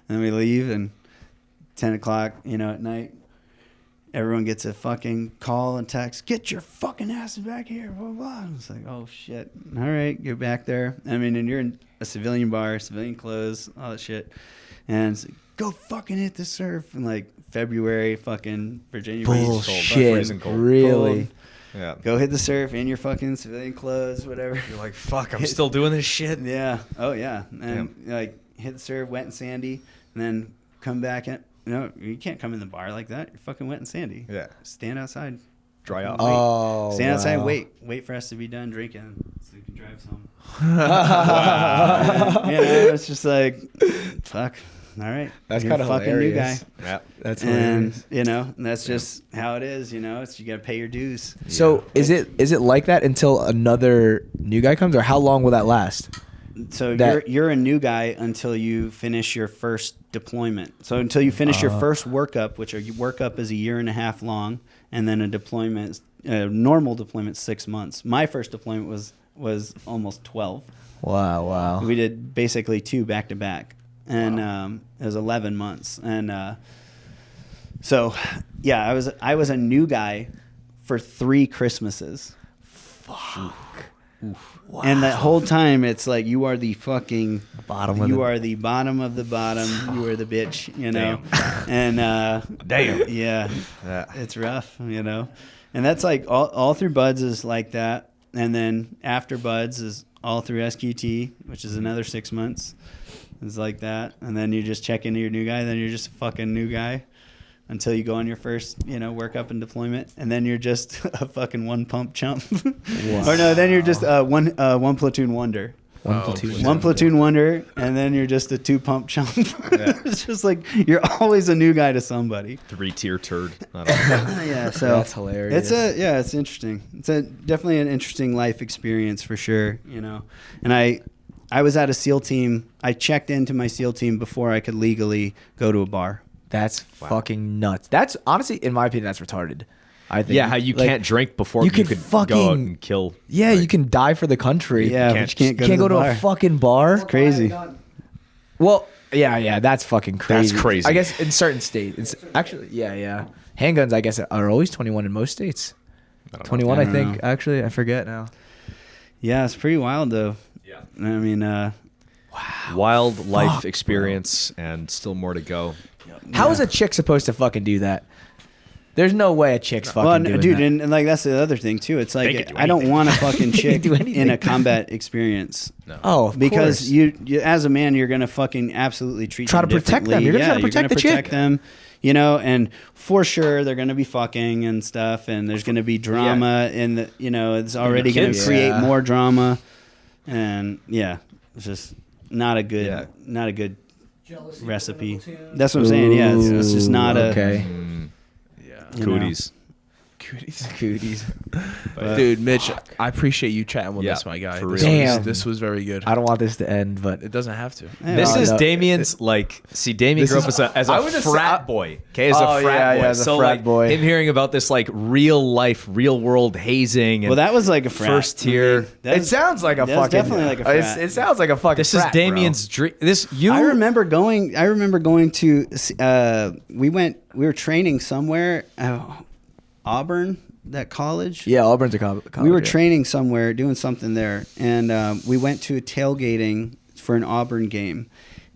And we leave, and 10 o'clock, at night, everyone gets a fucking call and text, get your fucking ass back here, blah, blah. It's like, oh, shit. All right, get back there. I mean, and you're in a civilian bar, civilian clothes, all that shit. And it's like, go fucking hit the surf in, like, February, fucking Virginia Beach. Bullshit. Cold. Really? Cold. Yeah. Go hit the surf in your fucking civilian clothes, whatever. You're like, fuck, I'm still doing this shit. Yeah. Oh, yeah. And, like, hit the surf, wet and sandy, and then come back in. No, you can't come in the bar like that. You're fucking wet and sandy. Yeah. Stand outside. Dry off. Oh, Stand outside. wow. Wait for us to be done drinking so you can drive home. Wow. It's just like, fuck. All right. That's You're a kinda fucking new guy. hilarious. Yeah. That's And hilarious. that's just how it is. It's you got to pay your dues. So is it like that until another new guy comes, or how long will that last? So That- you're a new guy until you finish your first deployment. So until you finish your first workup, which a workup is 1.5 years long, and then a normal deployment 6 months. My first deployment was almost 12. Wow. We did basically 2 back to back, and it was 11 months. And so yeah, I was a new guy for 3 Christmases. Fuck. Wow. And that whole time, it's like you are the fucking bottom of you the- are the bottom of the bottom. You are the bitch, And Damn. yeah, it's rough, And that's like all through Buds is like that, and then after Buds is all through SQT, which is another 6 months. It's like that, and then you just check into your new guy. Then you're just a fucking new guy until you go on your first, workup and deployment, and then you're just a fucking one pump chump. Or no, then you're just one platoon wonder. One platoon wonder, and then you're just a 2 pump chump. It's just like you're always a new guy to somebody. 3-tier turd. I don't know. Yeah, so That's hilarious. it's interesting. It's definitely an interesting life experience for sure. And I was at a SEAL team. I checked into my SEAL team before I could legally go to a bar. That's fucking nuts. That's honestly, in my opinion, that's retarded. I think. Yeah, how you can't drink before you you can could fucking- go out and kill. Yeah, you can die for the country. Yeah, can't- but you can't go, You can't to, go the to bar. a fucking bar. Crazy. Well, yeah, that's fucking crazy. That's crazy. I guess in certain states, it's actually, yeah. Handguns, I guess, are always 21 in most states. 21, I don't think. know. Actually, I forget now. Yeah, it's pretty wild though. Yeah. I mean, Wild life experience and still more to go. How is a chick supposed to fucking do that? There's no way a chick's fucking doing dude, that. and like that's the other thing too. It's like I don't want a fucking chick in a combat experience. No. Oh, of because course. you as a man, you're gonna fucking absolutely Try to protect them. You're gonna try to protect the chick. Them, you know, and for sure they're gonna be fucking and stuff, and there's gonna be drama, and it's already gonna create more drama, and it's just not a good Jealousy, recipe. That's what I'm saying. Yeah, it's just not okay. Cooties. Cooties. Dude, Mitch, I appreciate you chatting with us, my guy. for This real. Damn. this was very good. I don't want this to end, but It doesn't have to. This is Damien's Damien grew up as I a would just frat say- boy. Okay, as Oh, a frat yeah, boy. yeah, as a so frat boy. him hearing about this like real life, real world hazing. And Well, that was like a frat. first tier. it sounds like a that's fucking. definitely like a frat. It sounds like a fucking. This is frat, bro. Damien's dream. I remember going to we were training somewhere, Auburn, that college. Yeah, Auburn's a college. We were yeah. training somewhere, doing something there, and we went to a tailgating for an Auburn game.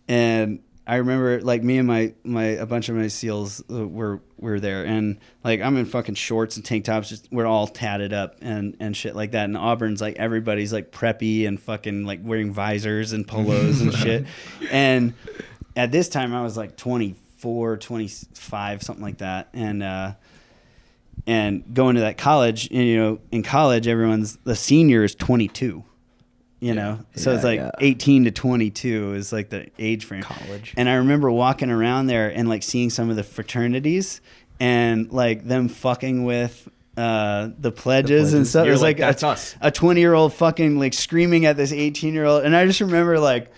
And I remember, like, me and a bunch of my SEALs were there, and like I'm in fucking shorts and tank tops, just we're all tatted up and shit like that. And Auburn's like everybody's like preppy and fucking like wearing visors and polos and shit. And at this time I was like 24, 25, something like that, and going to that college, and, in college, the senior is 22, so it's like 18 to 22 is like the age frame. College. And I remember walking around there and like seeing some of the fraternities and like them fucking with the pledges and stuff. It was like that's us. a 20-year-old fucking like screaming at this 18-year-old. And I just remember like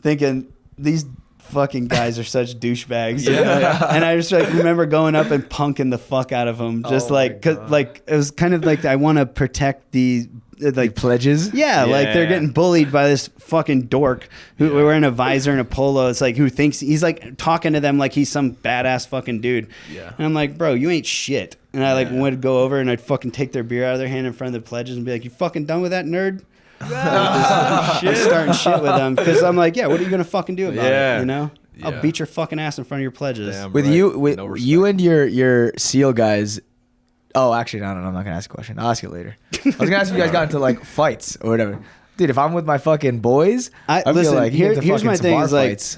thinking, these fucking guys are such douchebags. And I just like remember going up and punking the fuck out of them, just cause like it was kind of like I want to protect the like pledges. like they're getting bullied by this fucking dork who wearing a visor and a polo. It's like who thinks he's like talking to them like he's some badass fucking dude. And I'm like, bro, you ain't shit. And I like would go over and I'd fucking take their beer out of their hand in front of the pledges and be like, you fucking done with that, nerd? Just starting shit with them because I'm like, what are you gonna fucking do about it? I'll beat your fucking ass in front of your pledges. Damn. With Right. you, with No you and your SEAL guys. Oh, actually, no, I'm not gonna ask a question. I'll ask it later. I was gonna ask if you guys got into like fights or whatever. Dude, if I'm with my fucking boys, I feel listen, like you get to here's fucking my some thing: bar is like fights.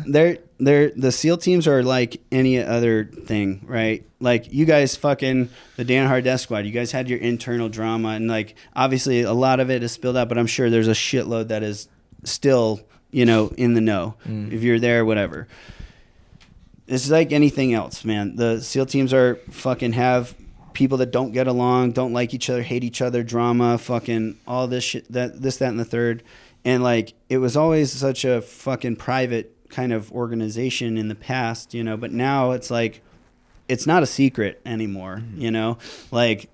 the SEAL teams are like any other thing, right? Like you guys, fucking the Dan Hard Death Squad. You guys had your internal drama, and like obviously a lot of it is spilled out, but I'm sure there's a shitload that is still in the know. If you're there, whatever. It's like anything else, man. The SEAL teams are fucking have people that don't get along, don't like each other, hate each other, drama, fucking all this shit, that, and the third. And like, it was always such a fucking private kind of organization in the past, but now it's like, it's not a secret anymore, like,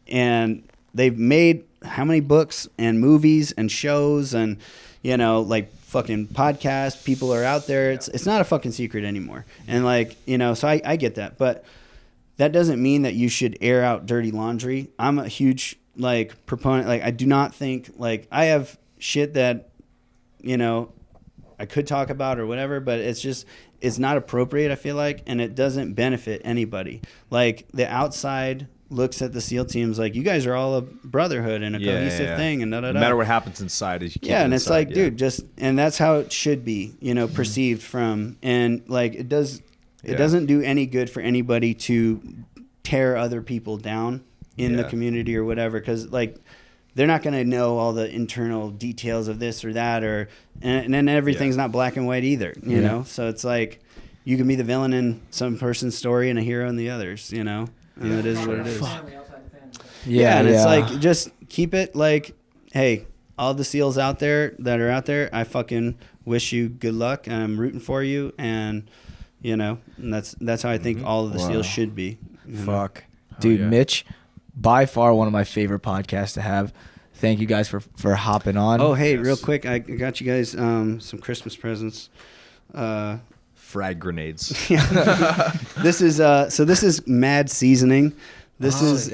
and they've made how many books and movies and shows and, like fucking podcasts, people are out there. It's not a fucking secret anymore. And like, so I get that, but that doesn't mean that you should air out dirty laundry. I'm a huge like proponent. Like I do not think like I have shit that, I could talk about or whatever, but it's not appropriate, I feel like, and it doesn't benefit anybody. Like the outside looks at the SEAL teams like, you guys are all a brotherhood and a cohesive thing and da da da. No matter what happens inside, you keep it and it's inside, like, dude, and that's how it should be, perceived from, and like it doesn't do any good for anybody to tear other people down in the community or whatever, because like they're not going to know all the internal details of this or that, and then everything's not black and white either, you know. So it's like you can be the villain in some person's story and a hero in the others, and it is what it is. And it's like, just keep it like, hey, all the SEALs out there that are out there, I fucking wish you good luck. I'm rooting for you, and and that's how I think all of the SEALs should be. Fuck. Dude, Mitch, by far one of my favorite podcasts to have. Thank you guys for hopping on. Oh, hey, real quick, I got you guys some Christmas presents. Frag grenades. This is Mad Seasoning. This is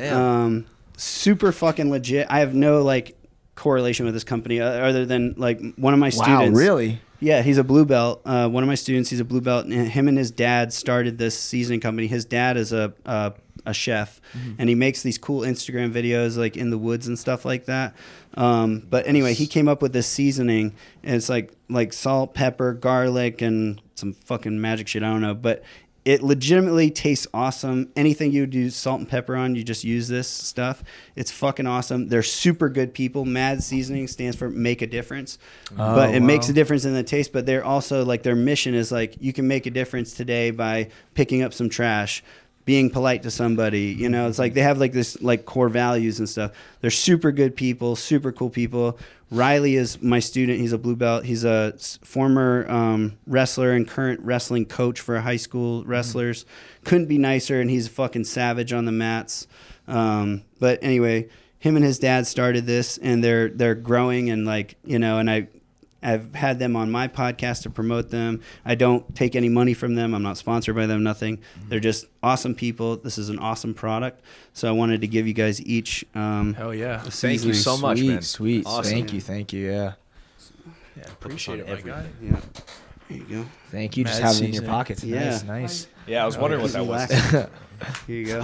super fucking legit. I have no like correlation with this company other than like one of my students. Wow, really? Yeah, he's a blue belt. One of my students, he's a blue belt, and him and his dad started this seasoning company. His dad is a chef, and he makes these cool Instagram videos like in the woods and stuff like that. But anyway, he came up with this seasoning, and it's like salt, pepper, garlic, and some fucking magic shit. I don't know, but it legitimately tastes awesome. Anything you do salt and pepper on, you just use this stuff. It's fucking awesome. They're super good people. MAD Seasoning stands for make a difference. But it makes a difference in the taste. But they're also like, their mission is like, you can make a difference today by picking up some trash, being polite to somebody. You know, it's like they have like this like core values and stuff. They're super good people, super cool people. Riley is my student. He's a blue belt. He's a former wrestler and current wrestling coach for high school wrestlers. Couldn't be nicer, and he's a fucking savage on the mats. But anyway, him and his dad started this, and they're growing, and like, you know, and I've had them on my podcast to promote them. I don't take any money from them. I'm not sponsored by them, nothing. They're just awesome people. This is an awesome product. So I wanted to give you guys each hell yeah. Thank you so much, man. Sweet. Awesome. Thank you. Yeah. Yeah, appreciate it, my guy. Yeah. There you go. Thank you. Just Mad have it in your seasoning. pockets. Yeah. Nice. Yeah, I was wondering what that was. Here you go.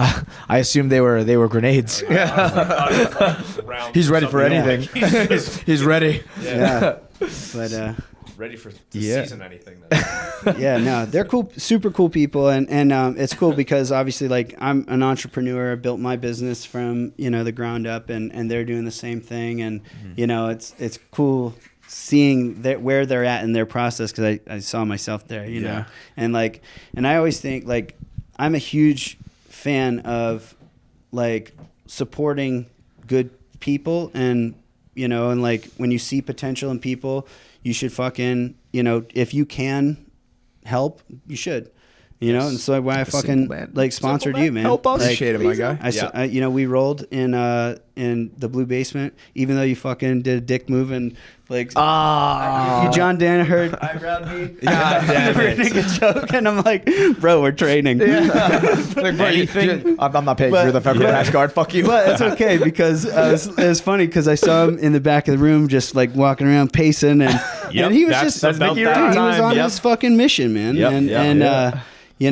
I assumed they were grenades. He's ready for anything. He's ready. Yeah. But Ready to Yeah. season anything. Then. yeah, no, they're cool, super cool people, and it's cool because obviously, like, I'm an entrepreneur. I built my business from, you know, the ground up, and they're doing the same thing, and you know, it's cool seeing where they're at in their process, because I saw myself there, you know, and I always think, like, I'm a huge fan of like supporting good people, and you know, and like when you see potential in people, you should fucking, you know, if you can help, you should, you know. And so why I fucking like sponsored you, man. Help us. Like, Appreciate it, my guy. I, you know, we rolled in the blue basement, even though you fucking did a dick move and like you John Danaher eyebrow me. Yeah, a joke, and I'm like, bro, we're training. Like, bro, I'm not paying for the February rash guard. Fuck you. But it's okay, because it was funny because I saw him in the back of the room just like walking around pacing, and he was that's just about he that was time. on his fucking mission, man. You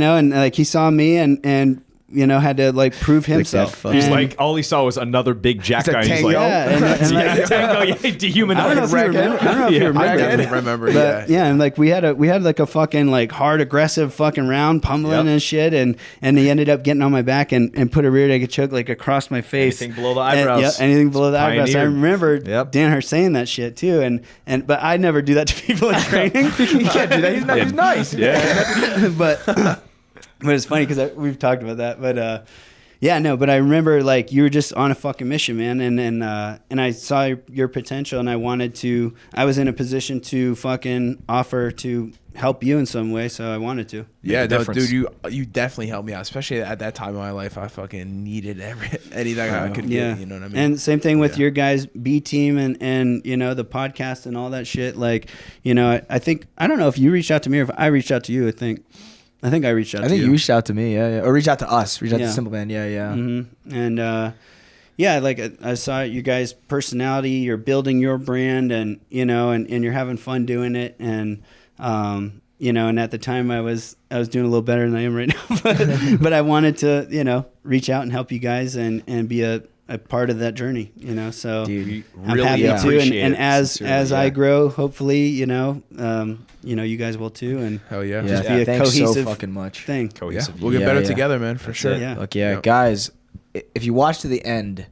know, and like he saw me and you know, had to like prove himself. He's like, all he saw was another big jack guy. And he's like, dehumanized. I don't know if you remember. I definitely remember. But, yeah, and like we had like a fucking like hard aggressive fucking round pummeling and shit, and he ended up getting on my back and put a rear naked choke like across my face. Anything below the eyebrows. Anything below the eyebrows. I remember Yep. Danaher saying that shit too, but I never do that to people in training. You can't do that. He's nice. Yeah, but it's funny because we've talked about that, but but I remember like you were just on a fucking mission, man, and I saw your potential, and I was in a position to fucking offer to help you in some way, so I wanted to. Yeah, no, dude, you definitely helped me out, especially at that time of my life. I fucking needed anything I could get. You know what I mean? And same thing with your guys' B team and you know, the podcast and all that shit. Like, you know, I think, I don't know if you reached out to me or if I reached out to you. I think I reached out to you. I think you reached out to me, or reached out to us. Reached out to Simple Man, Mm-hmm. And like I saw you guys' personality. You're building your brand, and you know, and you're having fun doing it. And you know, and at the time I was doing a little better than I am right now. but I wanted to, you know, reach out and help you guys and be a part of that journey, you know. So Dude, I'm really happy to, and as I grow. grow, hopefully, you know, you guys will too, and hell yeah, just be a thanks cohesive so fucking much. thing. cohesive. We'll get better together, man, for sure. Yeah. Look, guys, if you watch to the end,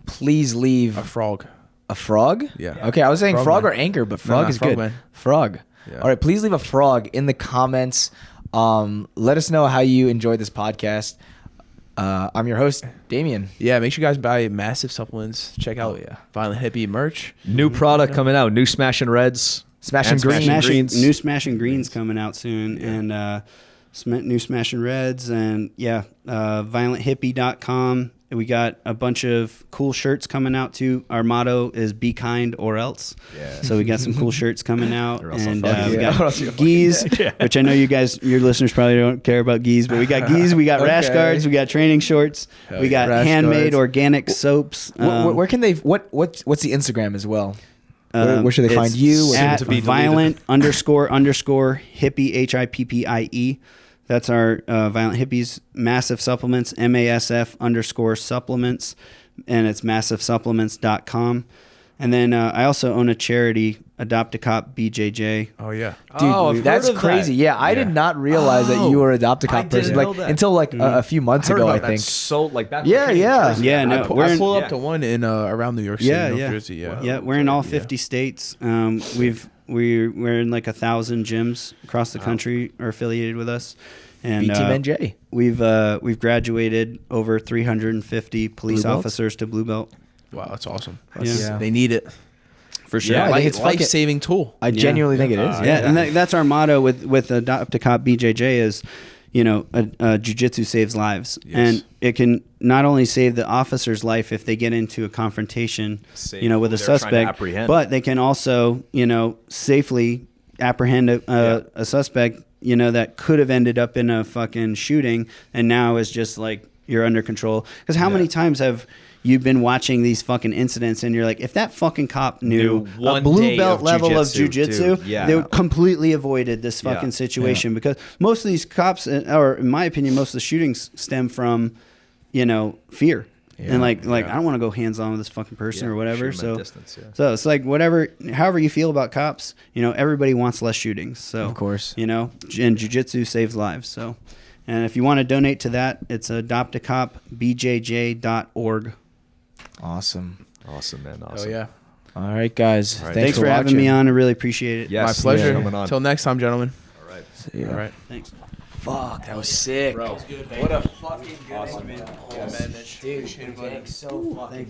please leave A frog. a frog. Yeah. Okay, I was saying Frog frog man. or anchor, but frog is frog good. man. Frog. Yeah. All right, please leave a frog in the comments. Let us know how you enjoyed this podcast. I'm your host, Damien. Yeah, make sure you guys buy Massive supplements. Check out Violent Hippie merch. New product coming out. New Smashing Reds. Smashing Greens. New Smashing Greens coming out soon, and new Smashing Reds, and violenthippie.com. We got a bunch of cool shirts coming out too. Our motto is "Be kind or else." Yeah. So we got some cool shirts coming out, and we Yeah. got geese, which I know your listeners probably don't care about geese, but we got geese. We got rash guards. We got training shorts. We got Rash handmade guards. organic soaps. Where can they? What's the Instagram as well? Where should they find it's you? At to be violent _ hippie HIPPIE. That's our Violent Hippies MASF supplements, MASF _ supplements, and it's massivsupplements.com. And then I also own a charity, Adopt a Cop BJJ. Oh yeah. Dude, that's crazy. Yeah, I did not realize that you were an Adopt a Cop person until like a few months ago, I think. So like back. Yeah. Yeah, no, I pulled up to one in around New York City, New Jersey. Yeah, we're in all 50 states. We're in like 1,000 gyms across the country are affiliated with us. And B-Team NJ. We've graduated over 350 police officers to blue belt. Wow, that's awesome. Yeah. They need it. For sure. Yeah, I think it's life-saving tool. I genuinely think it is. And that's our motto with Adopt a Cop BJJ is, jiu-jitsu saves lives. Yes. And it can not only save the officer's life if they get into a confrontation, with a suspect, but they can also, safely apprehend a suspect, that could have ended up in a fucking shooting and now is just like you're under control. Because how many times have you've been watching these fucking incidents and you're like, if that fucking cop knew a blue belt level of jiu-jitsu, they would completely avoided this fucking situation because most of these cops, or in my opinion, most of the shootings stem from, fear. And I don't want to go hands-on with this fucking person or whatever. So it's like however you feel about cops, everybody wants less shootings. So of course, and jiu-jitsu saves lives. So, and if you want to donate to that, it's adoptacopbjj.org. Awesome, man. Oh yeah. All right, guys. Thanks for having me on. I really appreciate it. Yes, my pleasure. Yeah. Till next time, gentlemen. All right. See ya. All right. Thanks. Fuck, that was sick. Bro. What a fucking good awesome, man. Yeah, man, Mitch. Dude, thanks so fucking